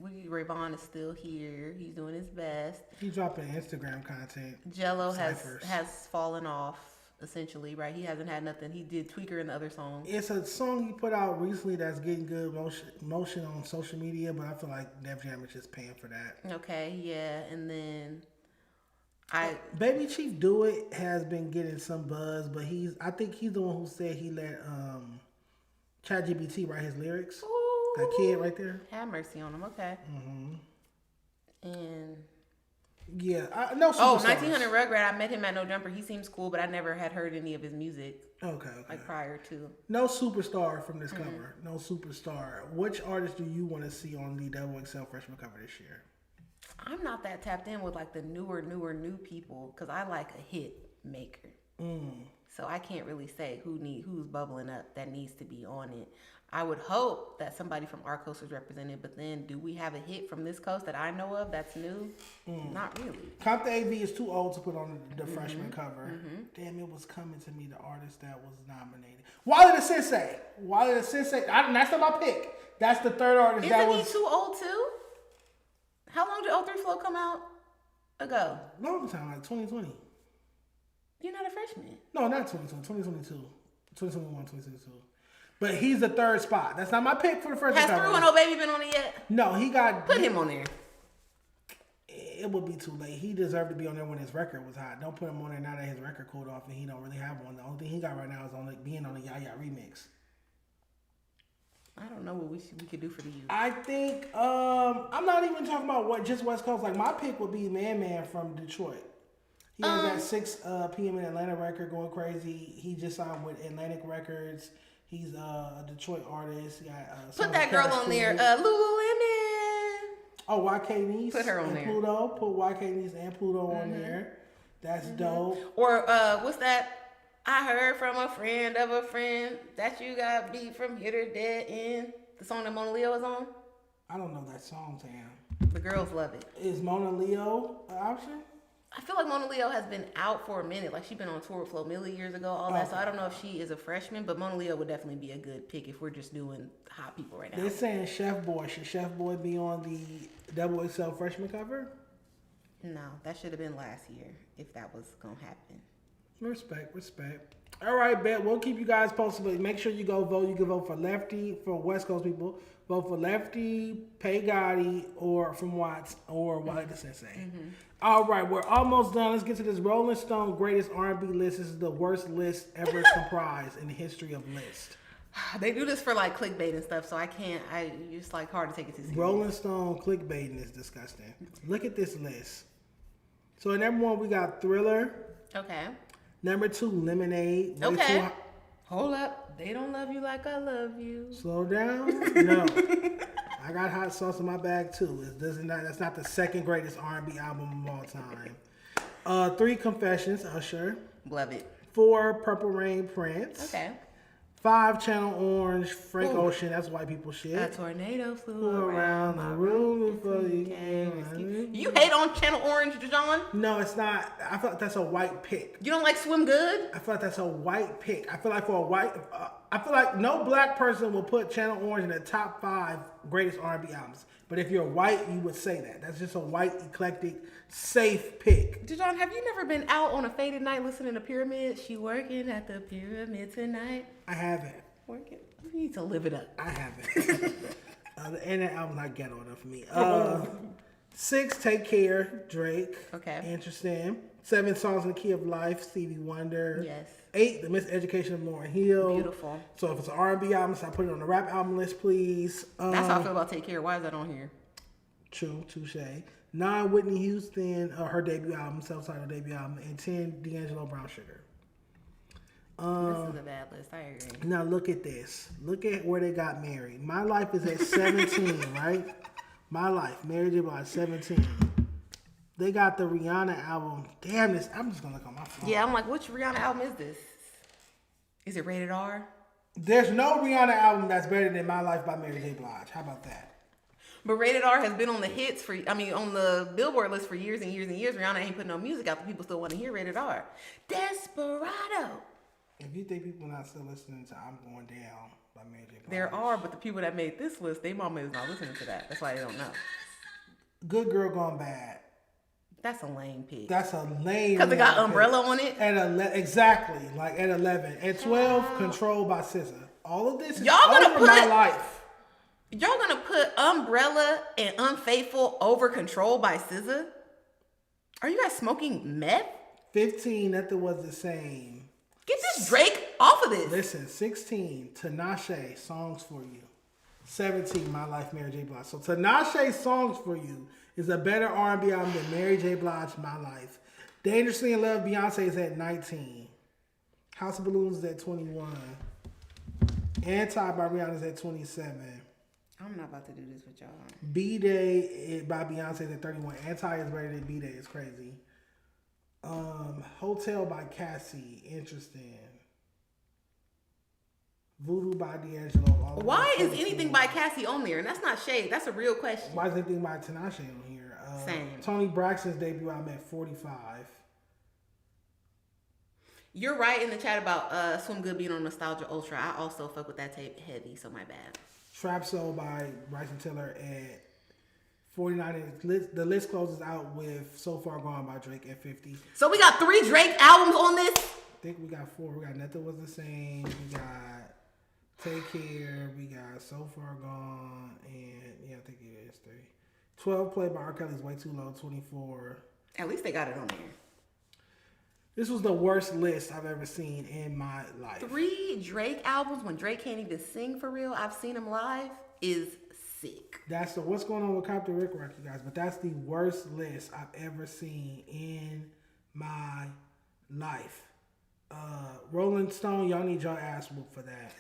Rayvon is still here. He's doing his best. He's dropping Instagram content. Jello has fallen off, essentially, right? He hasn't had nothing. He did Tweaker and the other songs. It's a song he put out recently that's getting good motion on social media, but I feel like Def Jam is just paying for that. Okay, yeah, and then Baby Chief Do It has been getting some buzz, but I think he's the one who said he let ChatGPT write his lyrics. Ooh, that kid right there. Have mercy on him. Okay. And yeah, no. 1900 Rugrat. I met him at No Jumper. He seems cool, but I never had heard any of his music. Okay. Like prior to. No superstar from this cover. No superstar. Which artist do you want to see on the XXL Freshman cover this year? I'm not that tapped in with like the new people because I like a hit maker. So I can't really say who's bubbling up that needs to be on it. I would hope that somebody from our coast is represented, but then do we have a hit from this coast that I know of that's new? Not really. Compton AV is too old to put on the freshman cover. Damn, it was coming to me, the artist that was nominated. Wale the Sensei. Wale the Sensei. That's not my pick. That's the third artist that was... Isn't he too old too? How long did 03 Flow come out ago? Long time, like 2020. You're not a freshman. No, not 2020. 2022. 2021, 2022. But he's the third spot. That's not my pick for the first. Has Through No Baby been on it yet? No, he got... Put him on there. It would be too late. He deserved to be on there when his record was hot. Don't put him on there now that his record cooled off and he don't really have one. The only thing he got right now is being on the Yaya remix. I don't know what we could do for the youth. I think I'm not even talking about just West Coast. Like my pick would be Man from Detroit. He has that 6 p.m. in Atlanta record going crazy. He just signed with Atlantic Records. He's a Detroit artist. He got, put that girl on there, Lululemon. Oh, YK Niece. Put her on there. Pluto. Put YK Niece and Pluto on there. That's dope. Or what's that? I heard from a friend of a friend that you got beat from here to dead end. The song that Mona Leo is on? I don't know that song, Tam. The girls love it. Is Mona Leo an option? I feel like Mona Leo has been out for a minute. Like she's been on tour with Flo Milli years ago, all that. So I don't know if she is a freshman, but Mona Leo would definitely be a good pick if we're just doing hot people right now. They're saying Chef Boy. Should Chef Boy be on the XXL freshman cover? No, that should have been last year if that was going to happen. Respect. All right, bet. We'll keep you guys posted, but make sure you go vote. You can vote for Lefty, for West Coast people. Vote for Lefty, Pay Gotti, or from Watts, or Wale the Sensei. Mm-hmm. All right, we're almost done. Let's get to this Rolling Stone greatest R&B list. This is the worst list ever comprised in the history of lists. They do this for like clickbait and stuff, so I can't. It's like hard to take it too seriously. Rolling Stone clickbaiting is disgusting. Look at this list. So at number 1, we got Thriller. Okay. Number 2, Lemonade. Okay. Hold up. They don't love you like I love you. Slow down. No. I got Hot Sauce in my bag too. That's not the second greatest R&B album of all time. 3, Confessions, Usher. Love it. 4, Purple Rain, Prince. Okay. 5, Channel Orange, Frank Ocean. That's white people shit. A tornado flew around the room before you came. You hate on Channel Orange, Dejon? No, it's not. I feel like that's a white pick. You don't like Swim Good? I feel like that's a white pick. I feel like for a white, I feel like no black person will put Channel Orange in the top 5 greatest R&B albums. But if you're white, you would say that. That's just a white, eclectic, safe pick. Dejon, have you never been out on a faded night listening to Pyramid? She working at the Pyramid tonight. I haven't. Working. You need to live it up. I haven't. And that album's not ghetto enough for me. 6, Take Care, Drake. Okay. Interesting. 7, Songs in the Key of Life, Stevie Wonder. Yes. 8, The Miseducation of Lauryn Hill. Beautiful. So if it's an R&B album, so I put it on the rap album list, please. That's how I feel about Take Care. Why is that on here? True, touche. 9, Whitney Houston, her debut album, self-titled debut album. And 10, D'Angelo, Brown Sugar. This is a bad list. I agree. Now look at this. Look at where they got married. My Life is at 17, right? My Life, Mary J. Blige, 17. They got the Rihanna album. Damn this! I'm just gonna look on my phone. Yeah, I'm like, which Rihanna album is this? Is it rated R? There's no Rihanna album that's better than My Life by Mary J. Blige. How about that? But rated R has been on the hits on the Billboard list for years and years and years. Rihanna ain't putting no music out, but people still want to hear rated R. Desperado. If you think people not still listening to I'm Going Down by Mary J. Blige. There are, but the people that made this list, their mama is not listening to that. That's why they don't know. Good Girl Gone Bad. That's a lame pick. That's a lame. Because it got Umbrella on it? Exactly, like at 11. At 12, Controlled by SZA. All of this is over My Life. Y'all gonna put Umbrella and Unfaithful over Controlled by SZA? Are you guys smoking meth? 15, Nothing Was the Same. Get this Drake off of this. Listen, 16, Tinashe, Songs for You. 17, My Life, Mary J. Blige. So Tinashe's Songs for You is a better R&B album than Mary J. Blige, My Life. Dangerously in Love, Beyonce is at 19. House of Balloons is at 21. Anti by Rihanna is at 27. I'm not about to do this with y'all. B-Day by Beyonce is at 31. Anti is better than B-Day. It's crazy. Hotel by Cassie. Interesting. Voodoo by D'Angelo. Why is anything by Cassie on there? And that's not shade. That's a real question. Why is anything by Tinashe on here? Same. Toni Braxton's debut album at 45. You're right in the chat about Swim Good being on Nostalgia Ultra. I also fuck with that tape heavy, so my bad. Trap Soul by Bryson Tiller at 49. The list closes out with So Far Gone by Drake at 50. So we got 3 Drake albums on this? I think we got 4. We got Nothing Was the Same. We got Take Care. We got So Far Gone. And yeah, I think it is 3. 12 Played by R. Kelly's way too low. 24. At least they got it on there. This was the worst list I've ever seen in my life. 3 Drake albums when Drake can't even sing for real. I've seen him live. Is sick. That's what's going on with Compton Rick Rock, you guys. But that's the worst list I've ever seen in my life. Rolling Stone, y'all need your ass whooped for that.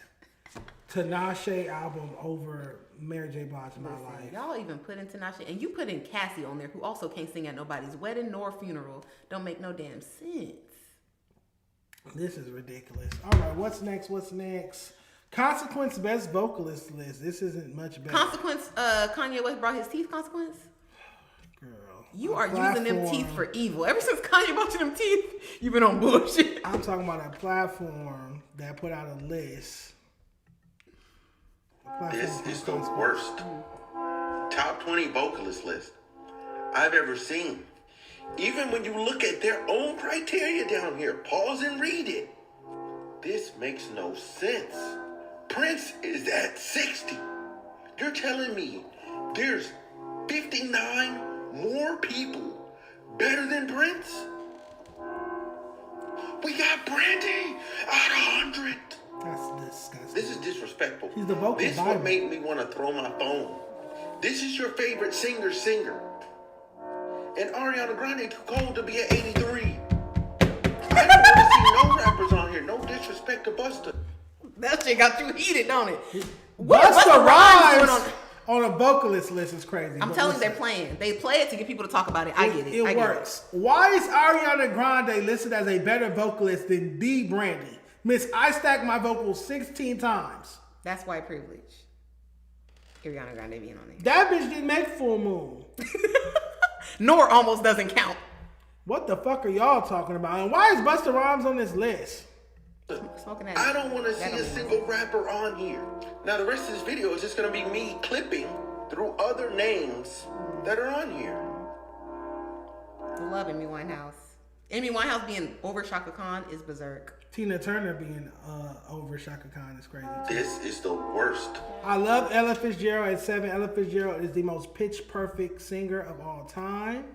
Tinashe album over Mary J. Blige in My Life. Y'all even put in Tinashe, and you put in Cassie on there, who also can't sing at nobody's wedding nor funeral. Don't make no damn sense. This is ridiculous. All right, what's next? Consequence Best Vocalist list. This isn't much better. Consequence, Kanye West brought his teeth, Consequence? Girl. You are using them teeth for evil. Ever since Kanye brought you them teeth, you've been on bullshit. I'm talking about a platform that put out a list. This is the worst top 20 vocalist list I've ever seen. Even when you look at their own criteria down here, pause and read it. this makes no sense. Prince is at 60. You're telling me there's 59 more people better than Prince? We got Brandy at 100. That's disgusting. This is disrespectful. He's the vocal This is Bible. what made me want to throw my phone. This is your favorite singer. And Ariana Grande too cold to be at 83. I don't want to see no rappers on here. No disrespect to Busta. That shit got you heated, don't it? Busta Rhymes on a vocalist list is crazy. I'm telling you, they're playing. They play it to get people to talk about it. I get it. It works. Why is Ariana Grande listed as a better vocalist than D. Brandy? Miss, I stacked my vocals 16 times. That's white privilege. Ariana Grande being on it. That bitch didn't make Full Moon. Nor almost doesn't count. What the fuck are y'all talking about? And why is Busta Rhymes on this list? I don't want to see a single rapper on here. Now the rest of this video is just going to be me clipping through other names that are on here. Love Amy Winehouse. Amy Winehouse being over Shaka Khan is berserk. Tina Turner being over Shaka Khan is crazy. This is the worst. I love Ella Fitzgerald at 7. Ella Fitzgerald is the most pitch perfect singer of all time.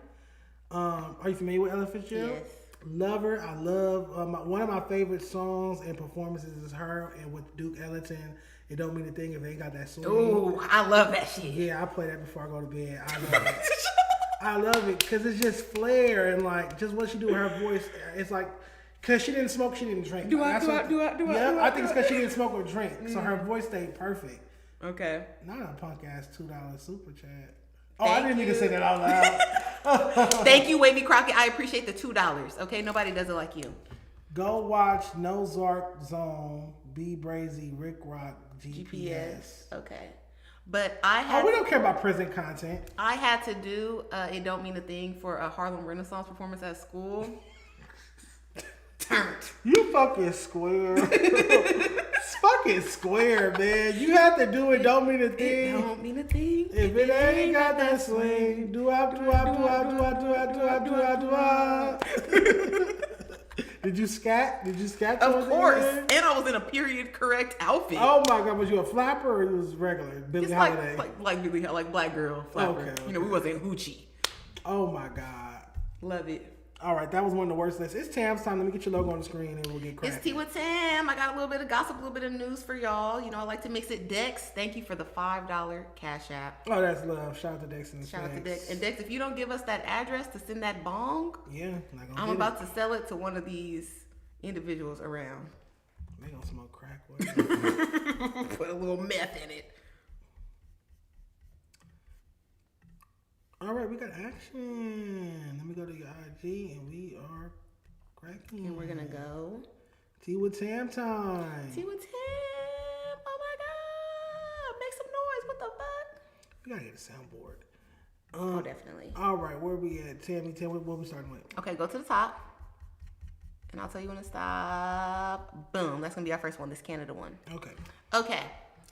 Are you familiar with Ella Fitzgerald? Yes. Love her. I love one of my favorite songs and performances is her and with Duke Ellington. It don't mean a thing if they ain't got that swing. Ooh, I love that shit. Yeah, I play that before I go to bed. I love it. I love it because it's just flair and like just what she do with her voice. It's like because she didn't smoke, she didn't drink. Do I? I think it's because she didn't smoke or drink, so her voice stayed perfect. Okay. Not a punk ass $2 super chat. Oh, I didn't need to say that out loud. Thank you, Wavy Crockett. I appreciate the $2. Okay, nobody does it like you. Go watch No Zark Zone, B Brazy, Rick Rock, GPS. Okay. But I had we don't care about prison content. I had to do It Don't Mean a Thing for a Harlem Renaissance performance at school. You fucking square. Fucking square, man. You have to do it. Don't mean a thing. It don't mean a thing. If it ain't got that swing, do I. Did you scat? Of course. And I was in a period correct outfit. Oh my God, was you a flapper or it was regular? Billie Holiday. Like Billie, like black girl flapper. Okay. You know, we wasn't hoochie. Oh my God. Love it. All right, that was one of the worst lists. It's Tam's time. Let me get your logo on the screen and we'll get cracking. It's T with Tam. I got a little bit of gossip, a little bit of news for y'all. You know, I like to mix it. Dex, thank you for the $5 Cash App. Oh, that's love. Shout out to Dex and Shout out to Dex. And Dex, if you don't give us that address to send that bong, I'm about to sell it to one of these individuals around. They gonna smoke crack. Put a little meth in it. All right, we got action. Let me go to your IG, and we are cracking. And we're gonna go. Tea with Tam time. Tea with Tam. Oh my God! Make some noise. What the fuck? We gotta get a soundboard. Oh, definitely. All right, where we at? Tammy, what we starting with? Okay, go to the top. And I'll tell you when to stop. Boom. That's gonna be our first one. This Canada one. Okay.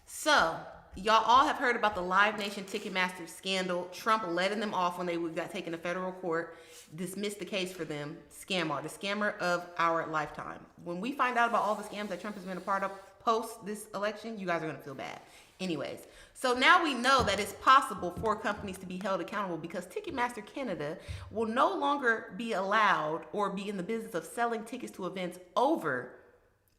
So y'all all have heard about the Live Nation Ticketmaster scandal. Trump letting them off when they got taken to federal court, dismissed the case for them. The scammer of our lifetime. When we find out about all the scams that Trump has been a part of post this election, you guys are gonna feel bad. Anyways, so now we know that it's possible for companies to be held accountable because Ticketmaster Canada will no longer be allowed or be in the business of selling tickets to events over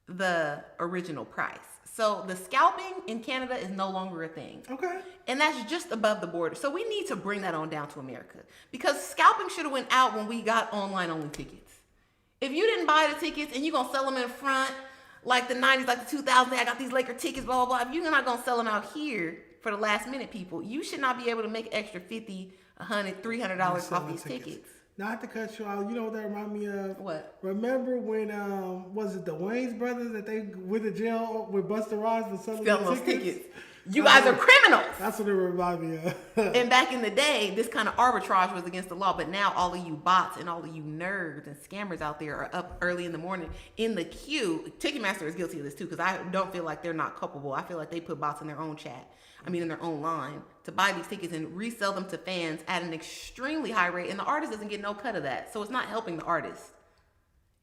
the original price. So the scalping in Canada is no longer a thing. Okay. And that's just above the border. So we need to bring that on down to America because scalping should have went out when we got online only tickets. If you didn't buy the tickets and you're going to sell them in front like the 90s, like the 2000s, I got these Laker tickets, blah, blah, blah. If you're not going to sell them out here for the last minute people, you should not be able to make extra $50, $100, $300 off these tickets. Not to cut you out, you know what that remind me of? What? Remember when, was it the Wayans brothers that they went to jail with Busta Rhymes for selling those tickets? You guys are criminals. That's what it remind me of. And back in the day, this kind of arbitrage was against the law. But now all of you bots and all of you nerds and scammers out there are up early in the morning in the queue. Ticketmaster is guilty of this too because I don't feel like they're not culpable. I feel like they put bots in their own chat. In their own line to buy these tickets and resell them to fans at an extremely high rate. And the artist doesn't get no cut of that. So it's not helping the artist.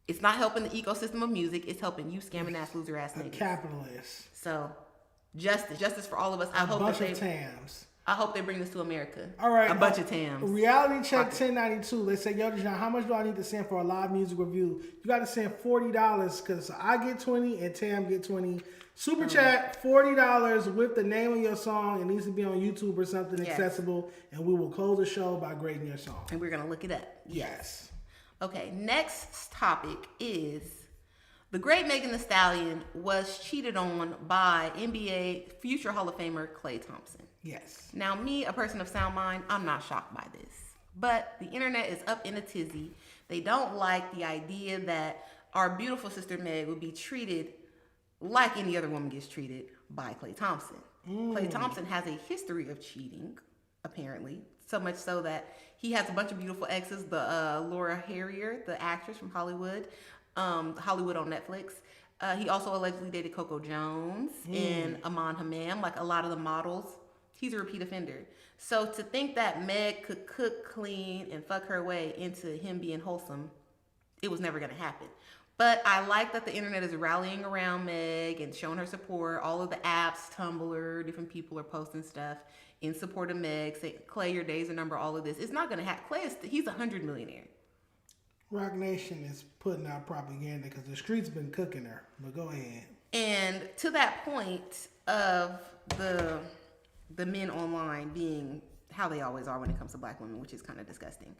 It's not helping the ecosystem of music. It's helping you scamming ass, loser ass niggas. Capitalist. So, justice for all of us. A bunch of Tams. I hope they bring this to America. All right. A bunch of Tams. Reality check 1092. Let's say, yo, Dejon, how much do I need to send for a live music review? You got to send $40 because I get 20 and Tam get 20. Super chat, $40 with the name of your song. It needs to be on YouTube or something accessible. And we will close the show by grading your song. And we're going to look it up. Yes. Okay, next topic is the great Megan Thee Stallion was cheated on by NBA future Hall of Famer Klay Thompson. Yes. Now, me, a person of sound mind, I'm not shocked by this. But the internet is up in a tizzy. They don't like the idea that our beautiful sister Meg would be treated like any other woman gets treated by Klay Thompson. Klay Thompson has a history of cheating, apparently. So much so that he has a bunch of beautiful exes. The Laura Harrier, the actress from Hollywood on Netflix. He also allegedly dated Coco Jones and Aman Hammam, like a lot of the models. He's a repeat offender. So to think that Meg could cook, clean, and fuck her way into him being wholesome, it was never going to happen. But I like that the internet is rallying around Meg and showing her support. All of the apps, Tumblr, different people are posting stuff in support of Meg, say, Klay, your days are numbered, all of this. It's not going to happen. Klay, he's a 100 millionaire. Rock Nation is putting out propaganda because the streets been cooking her. But go ahead. And to that point of the men online being how they always are when it comes to black women, which is kind of disgusting.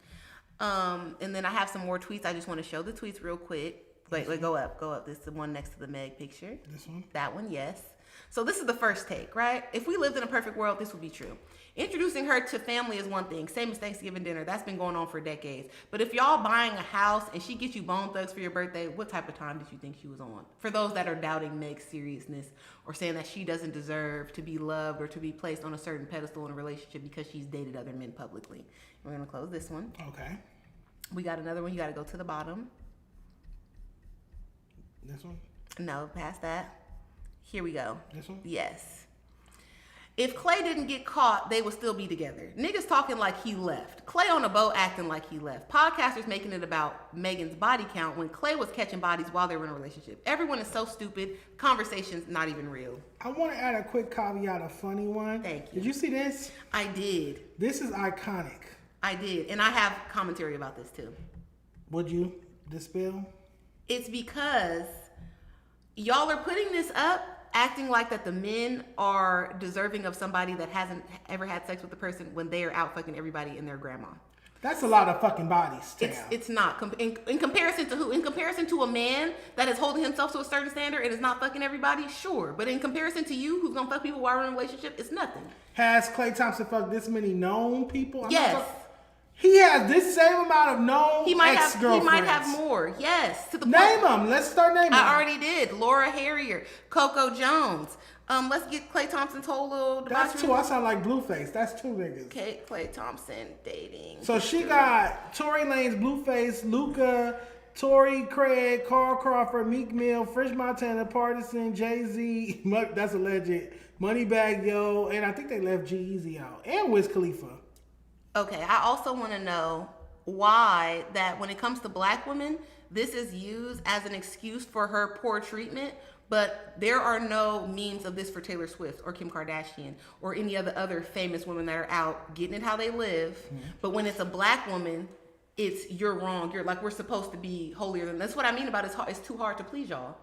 And then I have some more tweets. I just want to show the tweets real quick. Wait, go up. This is the one next to the Meg picture. This one? That one, yes. So this is the first take, right? If we lived in a perfect world, this would be true. Introducing her to family is one thing. Same as Thanksgiving dinner. That's been going on for decades. But if y'all buying a house and she gets you Bone Thugs for your birthday, what type of time did you think she was on? For those that are doubting Meg's seriousness or saying that she doesn't deserve to be loved or to be placed on a certain pedestal in a relationship because she's dated other men publicly. We're going to close this one. Okay. We got another one. You got to go to the bottom. This one? No, past that. Here we go. This one? Yes. If Klay didn't get caught, they would still be together. Niggas talking like he left. Klay on a boat acting like he left. Podcasters making it about Megan's body count when Klay was catching bodies while they were in a relationship. Everyone is so stupid. Conversation's not even real. I want to add a quick caveat, a funny one. Thank you. Did you see this? I did. This is iconic. I did. And I have commentary about this too. Would you dispel? It's because y'all are putting this up acting like that the men are deserving of somebody that hasn't ever had sex with the person when they are out fucking everybody and their grandma. That's a lot of fucking bodies. It's not. In comparison to who? In comparison to a man that is holding himself to a certain standard and is not fucking everybody? Sure. But in comparison to you who's gonna fuck people while we're in a relationship, it's nothing. Has Klay Thompson fucked this many known people? Yes. He has this same amount of known ex-girlfriends. He might have more. Yes. To the name them. Let's start naming them. I already did. Laura Harrier, Coco Jones. Let's get Klay Thompson's whole little. That's two. I sound like Blueface. That's two niggas. Okay, Klay Thompson dating. So she got Tory Lanez, Blueface, Luca, Tory Craig, Carl Crawford, Meek Mill, Fresh Montana, Partisan, Jay-Z. That's alleged. Moneybagg Yo, and I think they left G-Eazy out, and Wiz Khalifa. Okay, I also want to know why that when it comes to black women, this is used as an excuse for her poor treatment, but there are no memes of this for Taylor Swift or Kim Kardashian or any of the other famous women that are out getting it how they live. Mm-hmm. But when it's a black woman, it's you're wrong. You're like, we're supposed to be holier than. That's what I mean about it's too hard to please y'all.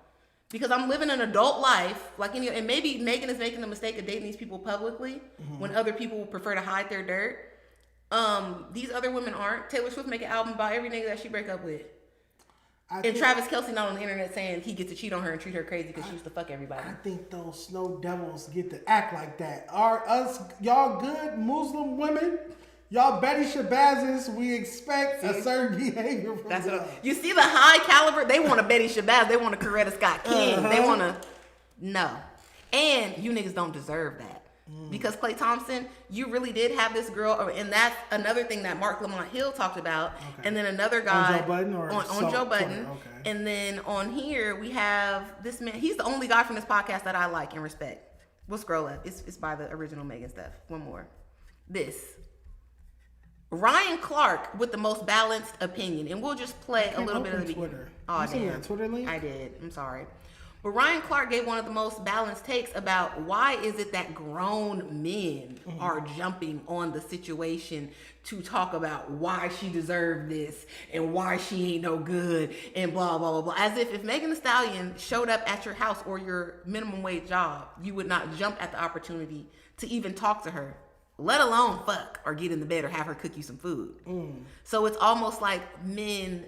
Because I'm living an adult life, like and maybe Megan is making the mistake of dating these people publicly when other people prefer to hide their dirt. These other women aren't. Taylor Swift make an album about every nigga that she break up with. And Travis Kelce not on the internet saying he gets to cheat on her and treat her crazy because she used to fuck everybody. I think those snow devils get to act like that. Y'all good Muslim women? Y'all Betty Shabazz, we expect a certain behavior from them. You see the high caliber? They want a Betty Shabazz. They want a Coretta Scott King. They want to... No. And you niggas don't deserve that. Because Klay Thompson, you really did have this girl, and that's another thing that Mark Lamont Hill talked about. Okay. And then another guy... On Joe Budden? On Joe Budden. Okay. And then on here, we have this man. He's the only guy from this podcast that I like and respect. We'll scroll up. It's by the original Megan stuff. One more. This. Ryan Clark with the most balanced opinion, and we'll just play a little bit of the Twitter. Oh, You sent me damn. that Twitter link? I did. I'm sorry. But Ryan Clark gave one of the most balanced takes about why is it that grown men are jumping on the situation to talk about why she deserved this and why she ain't no good and blah, blah, blah, blah. As if Megan Thee Stallion showed up at your house or your minimum wage job, you would not jump at the opportunity to even talk to her, let alone fuck or get in the bed or have her cook you some food. So it's almost like men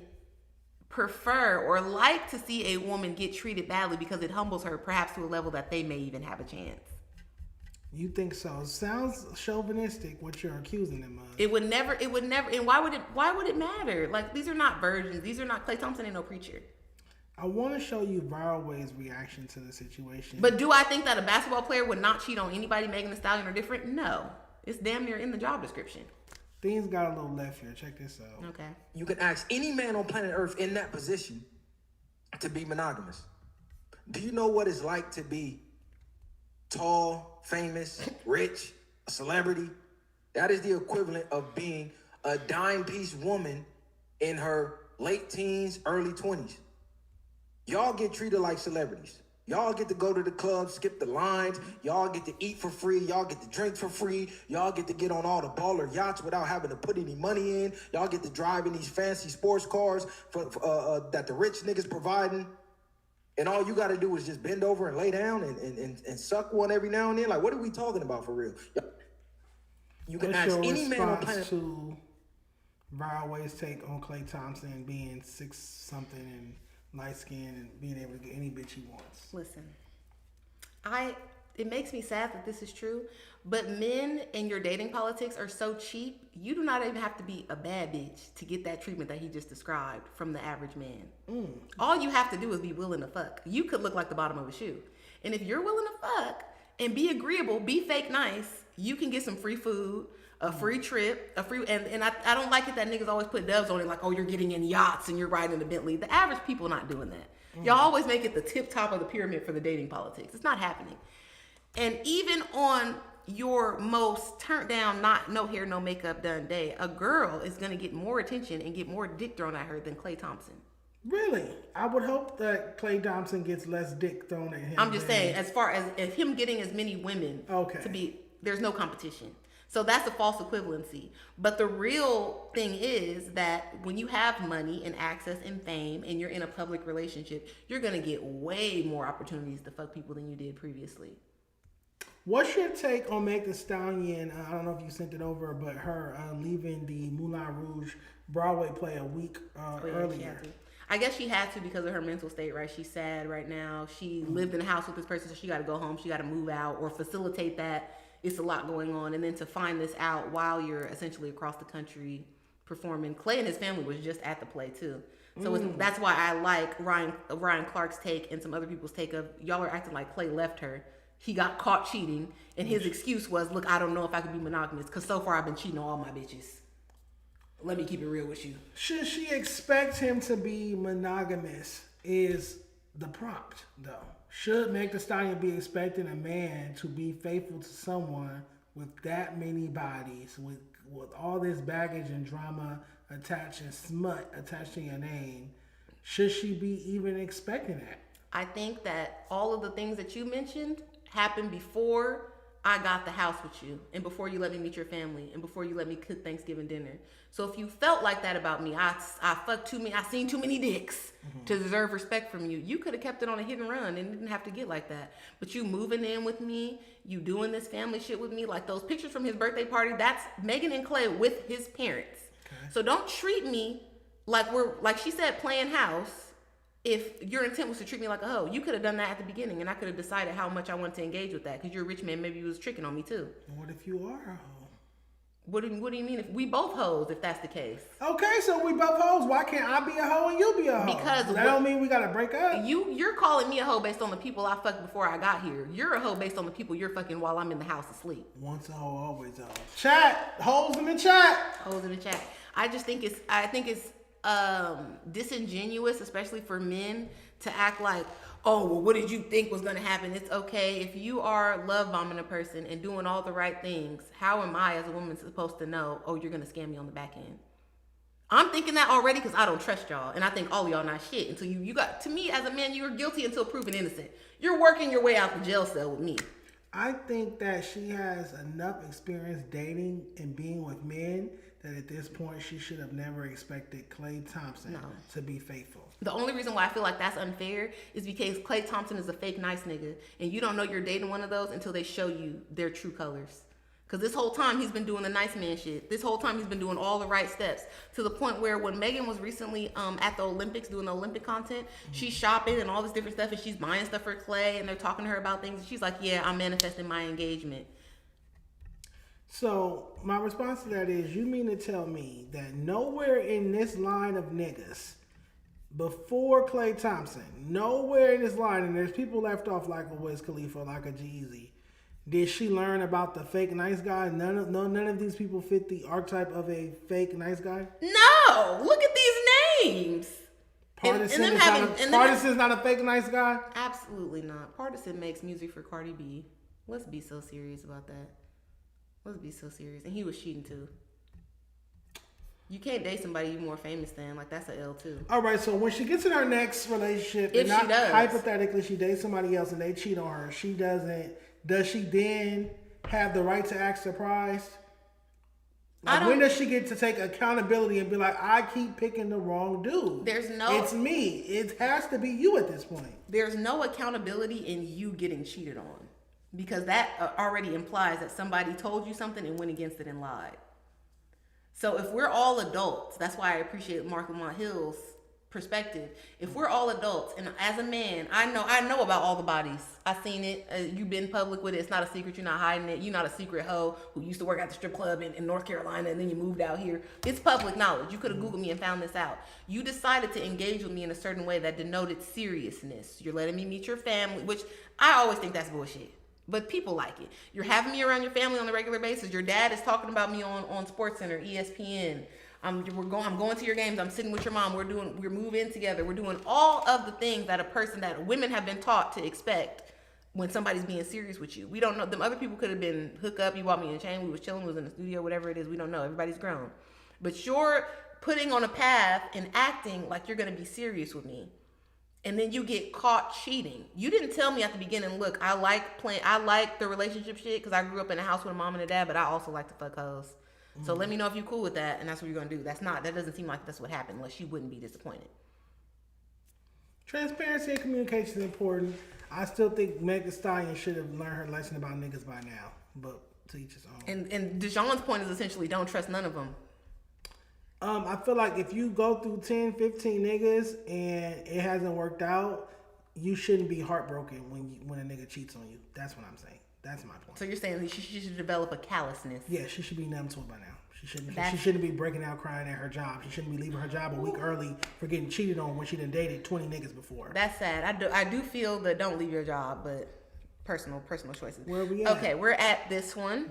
prefer or like to see a woman get treated badly because it humbles her perhaps to a level that they may even have a chance. You think so? Sounds chauvinistic what you're accusing them of. It would never, and why would it matter? Like, these are not virgins. These are not, Klay Thompson ain't no preacher. I want to show you Viral Way's reaction to the situation. But do I think that a basketball player would not cheat on anybody, Megan Thee Stallion or different? No. It's damn near in the job description. Things got a little left here. Check this out. Okay. You can ask any man on planet Earth in that position to be monogamous. Do you know what it's like to be tall, famous, rich, a celebrity? That is the equivalent of being a dime piece woman in her late teens, early 20s. Y'all get treated like celebrities. Y'all get to go to the club, skip the lines. Y'all get to eat for free. Y'all get to drink for free. Y'all get to get on all the baller yachts without having to put any money in. Y'all get to drive in these fancy sports cars that the rich niggas providing. And all you got to do is just bend over and lay down and suck one every now and then. Like, what are we talking about for real? You can ask any man on planet. To Viral Way's take on Klay Thompson being 6-something and light skinned and being able to get any bitch he wants. Listen, it makes me sad that this is true, but men in your dating politics are so cheap, you do not even have to be a bad bitch to get that treatment that he just described from the average man. All you have to do is be willing to fuck. You could look like the bottom of a shoe. And if you're willing to fuck and be agreeable, be fake nice, you can get some free food, a free trip, and I don't like it that niggas always put doves on it like, oh, you're getting in yachts and you're riding a Bentley. The average people not doing that. Y'all always make it the tip top of the pyramid for the dating politics. It's not happening. And even on your most turned down, not no hair, no makeup done day, a girl is gonna get more attention and get more dick thrown at her than Klay Thompson. Really? I would hope that Klay Thompson gets less dick thrown at him. I'm just saying, as far as him getting as many women to be, there's no competition. So that's a false equivalency. But the real thing is that when you have money and access and fame and you're in a public relationship, you're going to get way more opportunities to fuck people than you did previously. What's your take on Megan Thee Stallion? I don't know if you sent it over, but her leaving the Moulin Rouge Broadway play a week earlier. I guess she had to because of her mental state, right? She's sad right now. She lived in a house with this person, so she got to go home. She got to move out or facilitate that. It's a lot going on. And then to find this out while you're essentially across the country performing. Klay and his family was just at the play too. So that's why I like Ryan Clark's take and some other people's take of y'all are acting like Klay left her. He got caught cheating and his excuse was, look, I don't know if I could be monogamous because so far I've been cheating on all my bitches. Let me keep it real with you. Should she expect him to be monogamous is the prompt though. Should Meg Thee Stallion be expecting a man to be faithful to someone with that many bodies, with all this baggage and drama attached and smut attached to your name? Should she be even expecting that? I think that all of the things that you mentioned happened before I got the house with you and before you let me meet your family and before you let me cook Thanksgiving dinner. So if you felt like that about me, I fucked too many, I seen too many dicks to deserve respect from you. You could have kept it on a hit and run and didn't have to get like that. But you moving in with me, you doing this family shit with me, like those pictures from his birthday party, that's Megan and Klay with his parents. Okay. So don't treat me like we're, like she said, playing house. If your intent was to treat me like a hoe, you could have done that at the beginning and I could have decided how much I wanted to engage with that because you're a rich man, maybe you was tricking on me too. What if you are a hoe? What do you mean if we both hoes if that's the case? Okay, so we both hoes. Why can't I be a hoe and you be a hoe? Because that don't mean we gotta break up. You're calling me a hoe based on the people I fucked before I got here. You're a hoe based on the people you're fucking while I'm in the house asleep. Once a hoe, always a hoe. Chat, hoes in the chat. Hoes in the chat. I think it's disingenuous, especially for men, to act like, oh, well, what did you think was going to happen? It's okay. If you are love bombing a person and doing all the right things, how am I as a woman supposed to know, oh, you're going to scam me on the back end? I'm thinking that already because I don't trust y'all. And I think all of y'all not shit until you got, to me as a man, you're guilty until proven innocent. You're working your way out the jail cell with me. I think that she has enough experience dating and being with men that at this point she should have never expected Klay Thompson to be faithful. The only reason why I feel like that's unfair is because Klay Thompson is a fake nice nigga, and you don't know you're dating one of those until they show you their true colors. Because this whole time he's been doing the nice man shit. This whole time he's been doing all the right steps, to the point where when Megan was recently at the Olympics doing the Olympic content, she's shopping and all this different stuff, and she's buying stuff for Klay, and they're talking to her about things, and she's like, yeah, I'm manifesting my engagement. So my response to that is, you mean to tell me that nowhere in this line of niggas before Klay Thompson, nowhere in this line, and there's people left off like a Wiz Khalifa, like a G-Eazy, did she learn about the fake nice guy? None of these people fit the archetype of a fake nice guy? No! Look at these names! Partisan is not a fake nice guy? Absolutely not. Partisan makes music for Cardi B. Let's be so serious about that. Let's be so serious. And he was cheating too. You can't date somebody you more famous than. Like, that's an L too. All right, so when she gets in her next relationship, if and she does, hypothetically she dates somebody else and they cheat on her, she doesn't. Does she then have the right to act surprised? Like, when does she get to take accountability and be like, I keep picking the wrong dude? It's me. It has to be you at this point. There's no accountability in you getting cheated on, because that already implies that somebody told you something and went against it and lied. So if we're all adults, that's why I appreciate Mark Lamont Hill's perspective. If we're all adults, and as a man, I know about all the bodies. I've seen it. You've been public with it. It's not a secret. You're not hiding it. You're not a secret hoe who used to work at the strip club in North Carolina and then you moved out here. It's public knowledge. You could have Googled me and found this out. You decided to engage with me in a certain way that denoted seriousness. You're letting me meet your family, which I always think that's bullshit. But people like it. You're having me around your family on a regular basis. Your dad is talking about me on SportsCenter, ESPN. I'm going to your games. I'm sitting with your mom. We're moving together. We're doing all of the things that women have been taught to expect when somebody's being serious with you. We don't know. Them other people could have been hook up. You bought me a chain. We was chilling. We was in the studio. Whatever it is, we don't know. Everybody's grown. But you're putting on a path and acting like you're going to be serious with me. And then you get caught cheating. You didn't tell me at the beginning, look, I like the relationship shit because I grew up in a house with a mom and a dad, but I also like to fuck hoes. So let me know if you're cool with that, and that's what you're gonna do. That doesn't seem like that's what happened, unless you wouldn't be disappointed. Transparency and communication is important. I still think Meg Thee Stallion should have learned her lesson about niggas by now, but to each his own. And Dejon's point is essentially don't trust none of them. I feel like if you go through 10, 15 niggas and it hasn't worked out, you shouldn't be heartbroken when a nigga cheats on you. That's what I'm saying. That's my point. So you're saying she should develop a callousness? Yeah, she should be numb to it by now. She shouldn't be breaking out crying at her job. She shouldn't be leaving her job a week early for getting cheated on when she done dated 20 niggas before. That's sad. I do feel that don't leave your job, but personal choices. Where are we at? Okay, we're at this one.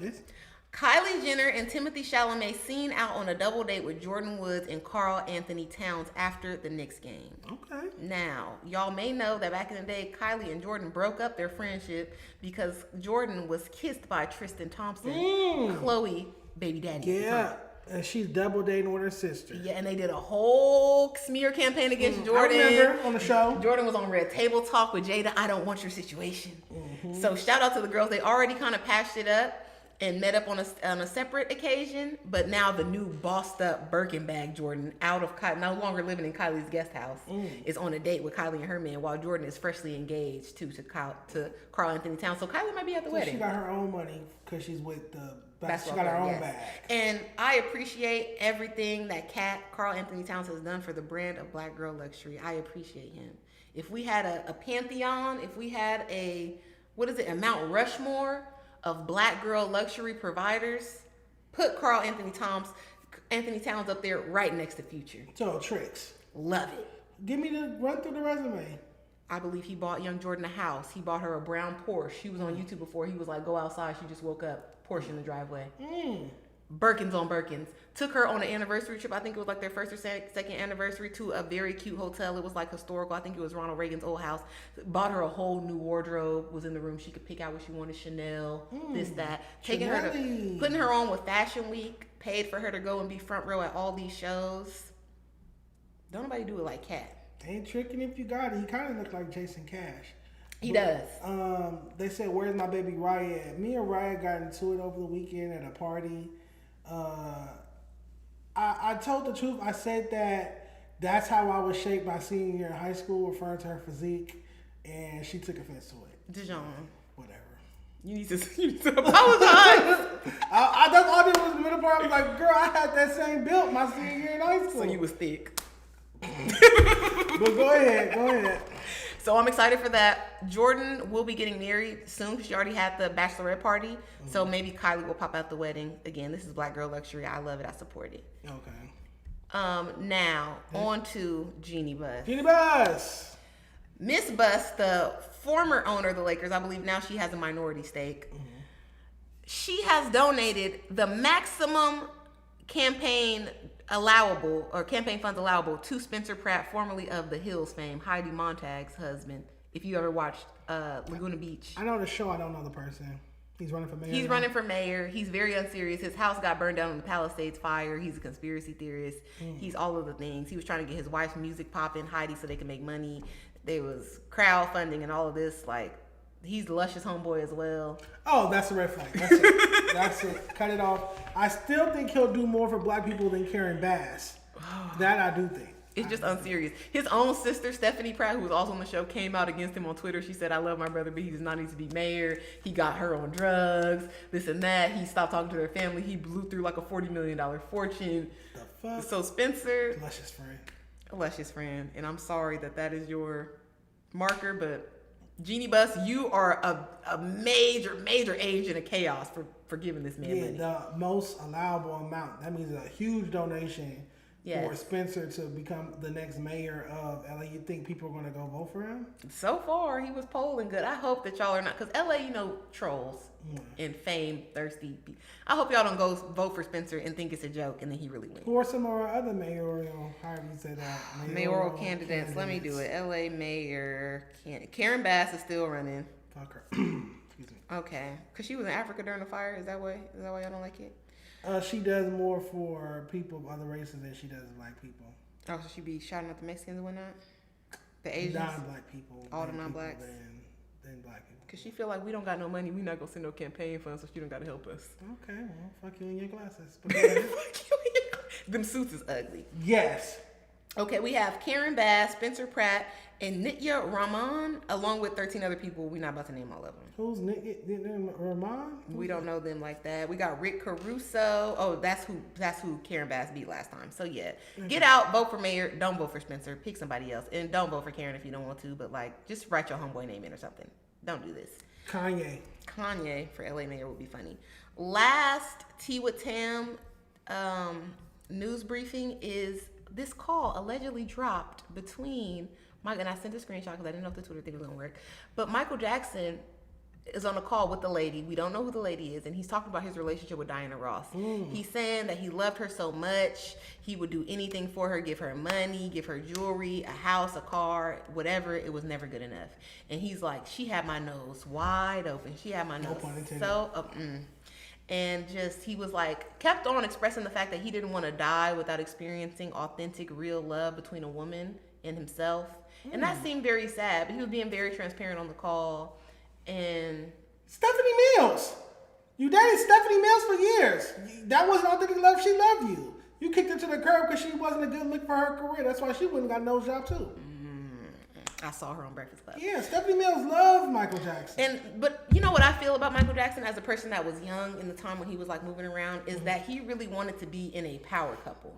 Kylie Jenner and Timothée Chalamet seen out on a double date with Jordan Woods and Karl Anthony Towns after the Knicks game. Okay. Now, y'all may know that back in the day, Kylie and Jordan broke up their friendship because Jordan was kissed by Tristan Thompson, Khloe, baby daddy. Yeah, and she's double dating with her sister. Yeah, and they did a whole smear campaign against Jordan. I remember on the show. Jordan was on Red Table Talk with Jada. I don't want your situation. So shout out to the girls. They already kind of patched it up and met up on a separate occasion, but now the new bossed up Birkin bag Jordan, no longer living in Kylie's guest house, is on a date with Kylie and her man, while Jordan is freshly engaged to Karl Anthony Towns. So Kylie might be at the wedding. She got her own money because she's with the. She got her own bag. And I appreciate everything that Karl Anthony Towns has done for the brand of Black girl luxury. I appreciate him. If we had a pantheon, if we had a Mount Rushmore of Black girl luxury providers, put Karl Anthony Towns up there right next to Future. So tricks. Love it. Give me the run through the resume. I believe he bought young Jordan a house. He bought her a brown Porsche. She was on YouTube before. He was like, go outside. She just woke up. Porsche in the driveway. Birkins on Birkins. Took her on an anniversary trip. I think it was like their first or second anniversary to a very cute hotel. It was like historical. I think it was Ronald Reagan's old house. Bought her a whole new wardrobe. Was in the room. She could pick out what she wanted. Chanel, this, that. Taking her to, putting her on with Fashion Week. Paid for her to go and be front row at all these shows. Don't nobody do it like Cat. Ain't tricking if you got it. He kind of looked like Jason Cash. He does. They said, "Where's my baby Riot?" Me and Riot got into it over the weekend at a party. I told the truth. I said that's how I was shaped by senior year in high school, referring to her physique, and she took offense to it. Dejon. Whatever. You need to apologize. I that's all I did was the middle part. I was like, girl, I had that same build my senior year in high school. So you was thick. But go ahead. So I'm excited for that. Jordan will be getting married soon because she already had the bachelorette party. Mm-hmm. So maybe Kylie will pop out the wedding. Again, this is Black Girl Luxury. I love it. I support it. Okay. Now, on to Jeannie Buss. Jeannie Buss. Miss Buss, the former owner of the Lakers, I believe now she has a minority stake. Mm-hmm. She has donated the maximum campaign funds allowable to Spencer Pratt, formerly of The Hills fame, Heidi Montag's husband. If you ever watched Laguna Beach. I know the show, I don't know the person. He's running for mayor. He's running for mayor. He's very unserious. His house got burned down in the Palisades fire. He's a conspiracy theorist. He's all of the things. He was trying to get his wife's music popping, Heidi, so they could make money. There was crowdfunding and all of this. Like, he's Lush's homeboy as well. Oh, that's a red flag. That's it. That's it. Cut it off. I still think he'll do more for black people than Karen Bass. That I do think. It's just unserious. His own sister, Stephanie Pratt, who was also on the show, came out against him on Twitter. She said, "I love my brother, but he does not need to be mayor. He got her on drugs, this and that. He stopped talking to their family. He blew through like a $40 million fortune." The fuck? So Spencer, Lush's friend. And I'm sorry that is your marker, but Jeannie Buss, you are a major agent of chaos for giving this man money. The most allowable amount. That means a huge donation for Spencer to become the next mayor of LA. You think people are going to go vote for him? So far, he was polling good. I hope that y'all are not, because LA, trolls and fame thirsty people. I hope y'all don't go vote for Spencer and think it's a joke and then he really wins. Who are some of our other mayoral, however you say that? Mayoral candidates. Let me do it. LA mayor. Karen Bass is still running. Fuck her. Excuse me. Okay. Because she was in Africa during the fire. Is that why y'all don't like it? She does more for people of other races than she does black people. Oh, so she be shouting at the Mexicans and whatnot? The Asians? Non-black people. All the non-blacks? Than black people. Because she feel like we don't got no money. We not going to send no campaign funds, so she don't got to help us. Okay, well, fuck you in your glasses. Them suits is ugly. Yes. Okay, we have Karen Bass, Spencer Pratt, and Nitya Rahman, along with 13 other people. We're not about to name all of them. Who's Nitya Rahman? We don't know them like that. We got Rick Caruso. Oh, that's who Karen Bass beat last time. So yeah, get out, vote for mayor. Don't vote for Spencer. Pick somebody else, and don't vote for Karen if you don't want to. But just write your homeboy name in or something. Don't do this. Kanye for LA mayor would be funny. Last Tea with Tam news briefing is this call allegedly dropped between Mike, and I sent a screenshot because I didn't know if the Twitter thing was gonna work. But Michael Jackson is on a call with the lady. We don't know who the lady is, and he's talking about his relationship with Diana Ross. He's saying that he loved her so much, he would do anything for her, give her money, give her jewelry, a house, a car, whatever. It was never good enough. And he's like, she had my nose wide open. She had my nose and he was kept on expressing the fact that he didn't want to die without experiencing authentic, real love between a woman and himself. And that seemed very sad, but he was being very transparent on the call. And Stephanie Mills, you dated Stephanie Mills for years. That wasn't authentic love. She loved you. You kicked her to the curb because she wasn't a good look for her career. That's why she wouldn't got no job too. I saw her on Breakfast Club. Yeah, Stephanie Mills loved Michael Jackson. But you know what I feel about Michael Jackson as a person that was young in the time when he was moving around is that he really wanted to be in a power couple.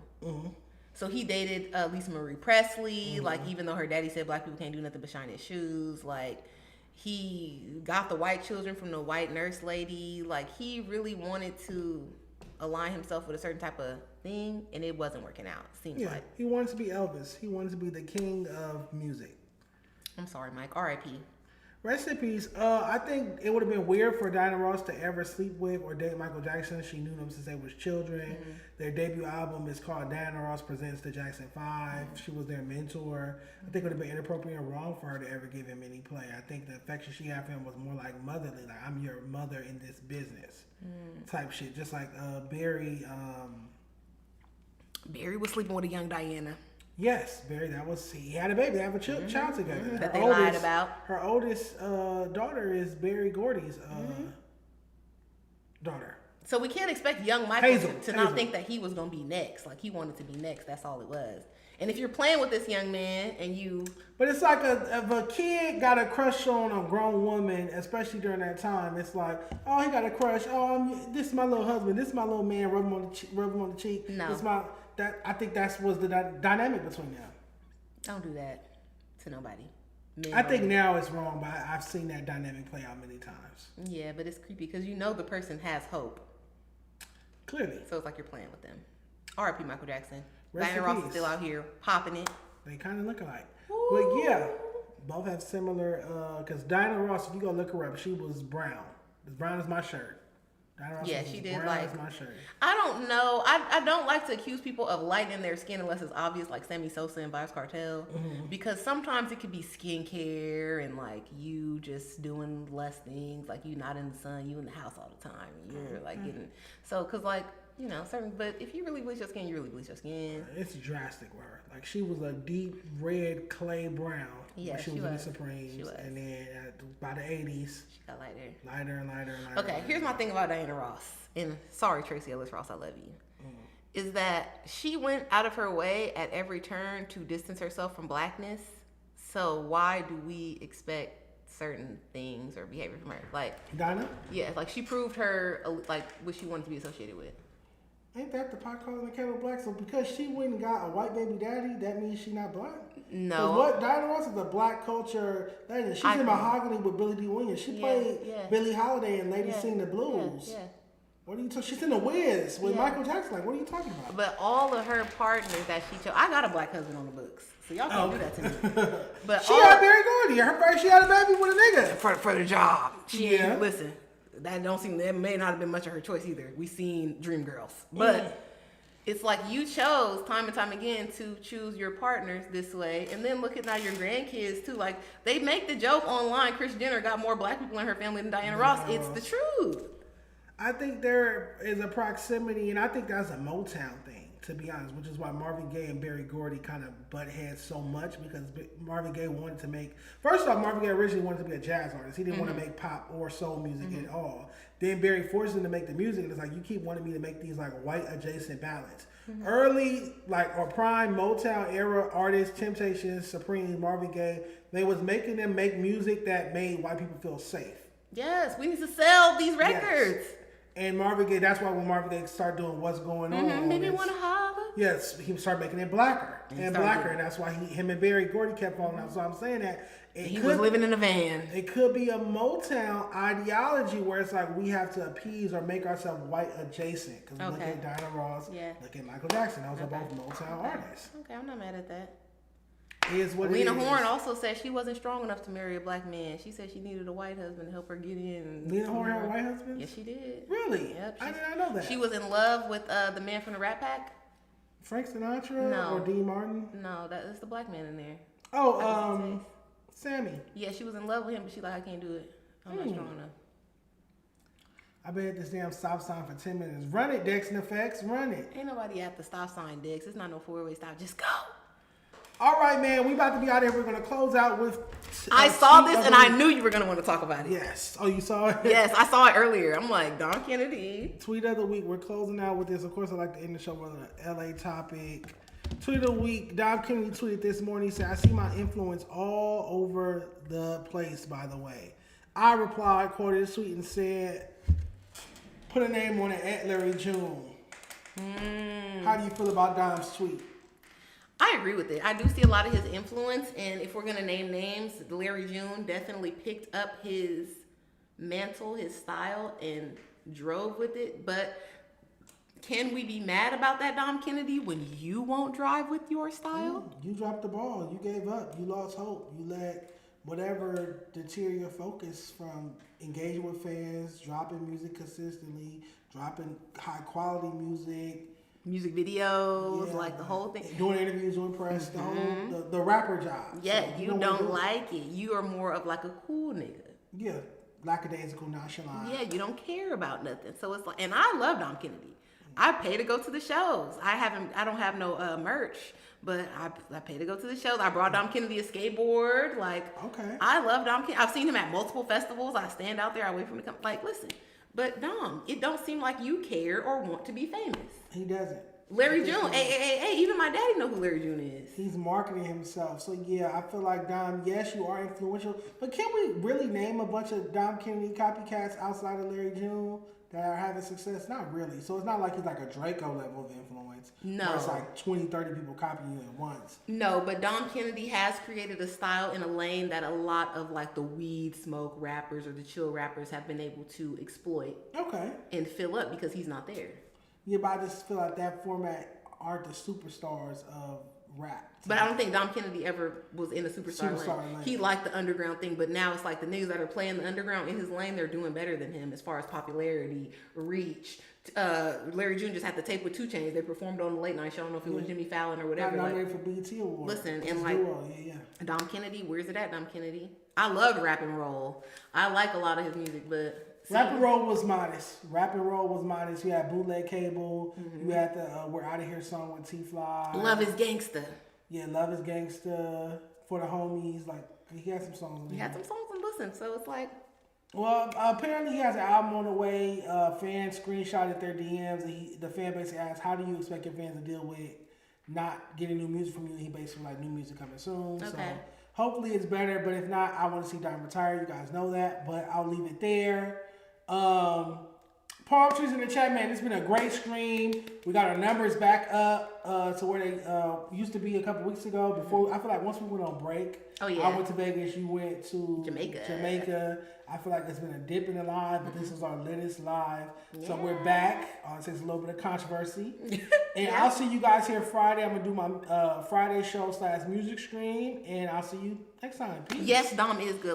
So he dated Lisa Marie Presley. Even though her daddy said black people can't do nothing but shine his shoes. He got the white children from the white nurse lady. He really wanted to align himself with a certain type of thing, and it wasn't working out. Seems like he wanted to be Elvis. He wanted to be the king of music. I'm sorry, Mike. R.I.P. Rest in peace. I think it would have been weird for Diana Ross to ever sleep with or date Michael Jackson. She knew them since they was children. Mm-hmm. Their debut album is called Diana Ross Presents the Jackson 5. She was their mentor. I think it would have been inappropriate and wrong for her to ever give him any play. I think the affection she had for him was more like motherly, like I'm your mother in this business type shit. Just like Barry. Barry was sleeping with a young Diana. Yes, Barry. He had a baby. They have a child together. That they lied about. Her oldest daughter is Barry Gordy's daughter. So we can't expect young Michael Hazel. to not think that he was gonna be next. Like he wanted to be next. That's all it was. And if you're playing with this young man and you, but it's like if a kid got a crush on a grown woman, especially during that time, it's like, oh, he got a crush. Oh, this is my little husband. This is my little man. Rub him on the cheek. No. This is I think that was the dynamic between them. don't do that to nobody. I think now it's wrong, but I've seen that dynamic play out many times. Yeah, but it's creepy because you know the person has hope. Clearly. So it's like you're playing with them. R.I.P. Michael Jackson. Rest Diana in Ross peace. is still out here popping it. They kind of look alike. But yeah, both have similar, because Diana Ross, if you go look her up, she was brown. As brown as my shirt. Diana Ross was she did brown like as my shirt. I don't know. I don't like to accuse people of lightening their skin unless it's obvious, like Sammy Sosa and Vybz Kartel, because sometimes it could be skincare and like you just doing less things, like you not in the sun, you in the house all the time, you're like getting because like you know certain. But if you really bleach your skin, you really bleach your skin. It's drastic with her. Like she was a deep red clay brown. Yeah, when she was in the Supremes, and then by the 80s, she got lighter, lighter and lighter. Okay, here's my thing about Diana Ross, and sorry, Tracy Ellis Ross, I love you. Is that she went out of her way at every turn to distance herself from blackness. So why do we expect certain things or behavior from her? Like Dinah? Yeah, like she proved her like what she wanted to be associated with. Ain't that the pot calling the kettle black? So because she went and got a white baby daddy, that means she not black? No. What Diana Ross is a black culture legend. She's in Mahogany with Billy D. Williams. She played Billie Holiday in Lady Sing the Blues. Yeah. What are you talking? She's in the Wiz with Michael Jackson. Like, what are you talking about? But all of her partners that she chose, I got a black husband on the books, so y'all can't do that to me. But she had Barry Gordy. Her first, she had a baby with a nigga for the job. Listen. That may not have been much of her choice either. We seen Dreamgirls, but it's like you chose time and time again to choose your partners this way, and then look at now your grandkids too. Like they make the joke online, Kris Jenner got more black people in her family than Diana Ross. It's the truth. I think there is a proximity, and I think that's a Motown thing, to be honest, which is why Marvin Gaye and Berry Gordy kind of butt heads so much, because Marvin Gaye wanted to make, first off, Marvin Gaye originally wanted to be a jazz artist. He didn't want to make pop or soul music at all. Then Berry forced him to make the music, and it's like, you keep wanting me to make these like white adjacent ballads. Early, like, or prime Motown era artists, Temptations, Supreme, Marvin Gaye, they was making them make music that made white people feel safe. Yes, we need to sell these records. Yes. And Marvin Gaye, that's why when Marvin Gaye started doing What's Going On. Maybe want to holler. Yes, he started making it blacker and blacker. And that's why him and Berry Gordy kept falling out. So I'm saying that. He was living in a van. It could be a Motown ideology where it's like we have to appease or make ourselves white adjacent. Because look at Diana Ross, look at Michael Jackson. Those are both Motown artists. Okay, I'm not mad at that. Is what Lena it is. Horne also said she wasn't strong enough to marry a black man. She said she needed a white husband to help her get in. Lena Horne had a white husband? Yes, she did. Really? Yep. I did not know that. She was in love with the man from the Rat Pack. Frank Sinatra or Dean Martin? No, that's the black man in there. Oh, Sammy. Yeah, she was in love with him, but she like, I can't do it. I'm not strong enough. I've been at this damn stop sign for 10 minutes. Run it, Dex and Effects. Run it. Ain't nobody at the stop sign, Dex. It's not no four-way stop. Just go. All right, man. We about to be out here. We're going to close out with... I saw this and I knew you were going to want to talk about it. Yes. Oh, you saw it? Yes, I saw it earlier. I'm like, Don Kennedy. Tweet of the week. We're closing out with this. Of course, I like to end the show with an LA topic. Tweet of the week. Don Kennedy tweeted this morning. He said, I see my influence all over the place, by the way. I replied, quoted his tweet and said, put a name on it, at Larry June. How do you feel about Dom's tweet? I agree with it. I do see a lot of his influence, and if we're going to name names, Larry June definitely picked up his mantle, his style, and drove with it. But can we be mad about that, Dom Kennedy, when you won't drive with your style? You dropped the ball. You gave up. You lost hope. You let whatever deter your focus from engaging with fans, dropping music consistently, dropping high quality music videos, like the whole thing. Doing interviews, doing press, the whole the rapper job. Yeah, So you don't like it. You are more of like a cool nigga. Yeah, lackadaisical, nonchalant. Yeah, you don't care about nothing. So it's like, and I love Dom Kennedy. I pay to go to the shows. I don't have no merch, but I pay to go to the shows. I brought Dom Kennedy a skateboard. Like, okay, I love Dom Kennedy. I've seen him at multiple festivals. I stand out there. I wait for him to come. Like, listen, but Dom, it don't seem like you care or want to be famous. He doesn't. Larry June, hey, even my daddy know who Larry June is. He's marketing himself. So yeah, I feel like Dom, yes, you are influential, but can we really name a bunch of Dom Kennedy copycats outside of Larry June that are having success? Not really. So it's not like he's like a Draco level of influence. No. Where it's like 20, 30 people copying you at once. No, but Dom Kennedy has created a style in a lane that a lot of like the weed smoke rappers or the chill rappers have been able to exploit. Okay. And fill up because he's not there. Yeah, but I just feel like that format aren't the superstars of rap. But I don't think Dom Kennedy ever was in a superstar lane. He liked the underground thing, but now it's like the niggas that are playing the underground in his lane, they're doing better than him as far as popularity, reach. Larry June just had the tape with 2 Chainz. They performed on the late night show. I don't know if it was Jimmy Fallon or whatever. Got nominated for BET Award. Listen, and like Dom Kennedy, where's it at, Dom Kennedy? I love Rap and Roll. I like a lot of his music, but Rap and Roll was modest. You had Bootleg Cable. You had the We're Outta Here song with T-Fly. Love is Gangsta. Yeah, Love is Gangsta. For the Homies. Like, he had some songs. He had some songs and listen, so it's like. Well, apparently he has an album on the way. Fans screenshotted their DMs. And the fan basically asked, how do you expect your fans to deal with not getting new music from you? And he basically like, new music coming soon. Okay. So hopefully it's better, but if not, I want to see Dom retire. You guys know that, but I'll leave it there. Palm trees in the chat, man. It's been a great stream. We got our numbers back up to where they used to be a couple weeks ago. Before, I feel like once we went on break, oh yeah, I went to Vegas. You went to Jamaica. I feel like it's been a dip in the live, but this is our latest live. Yeah. So we're back. It takes a little bit of controversy. And I'll see you guys here Friday. I'm going to do my Friday show / music stream. And I'll see you next time. Peace. Yes, Dom is good.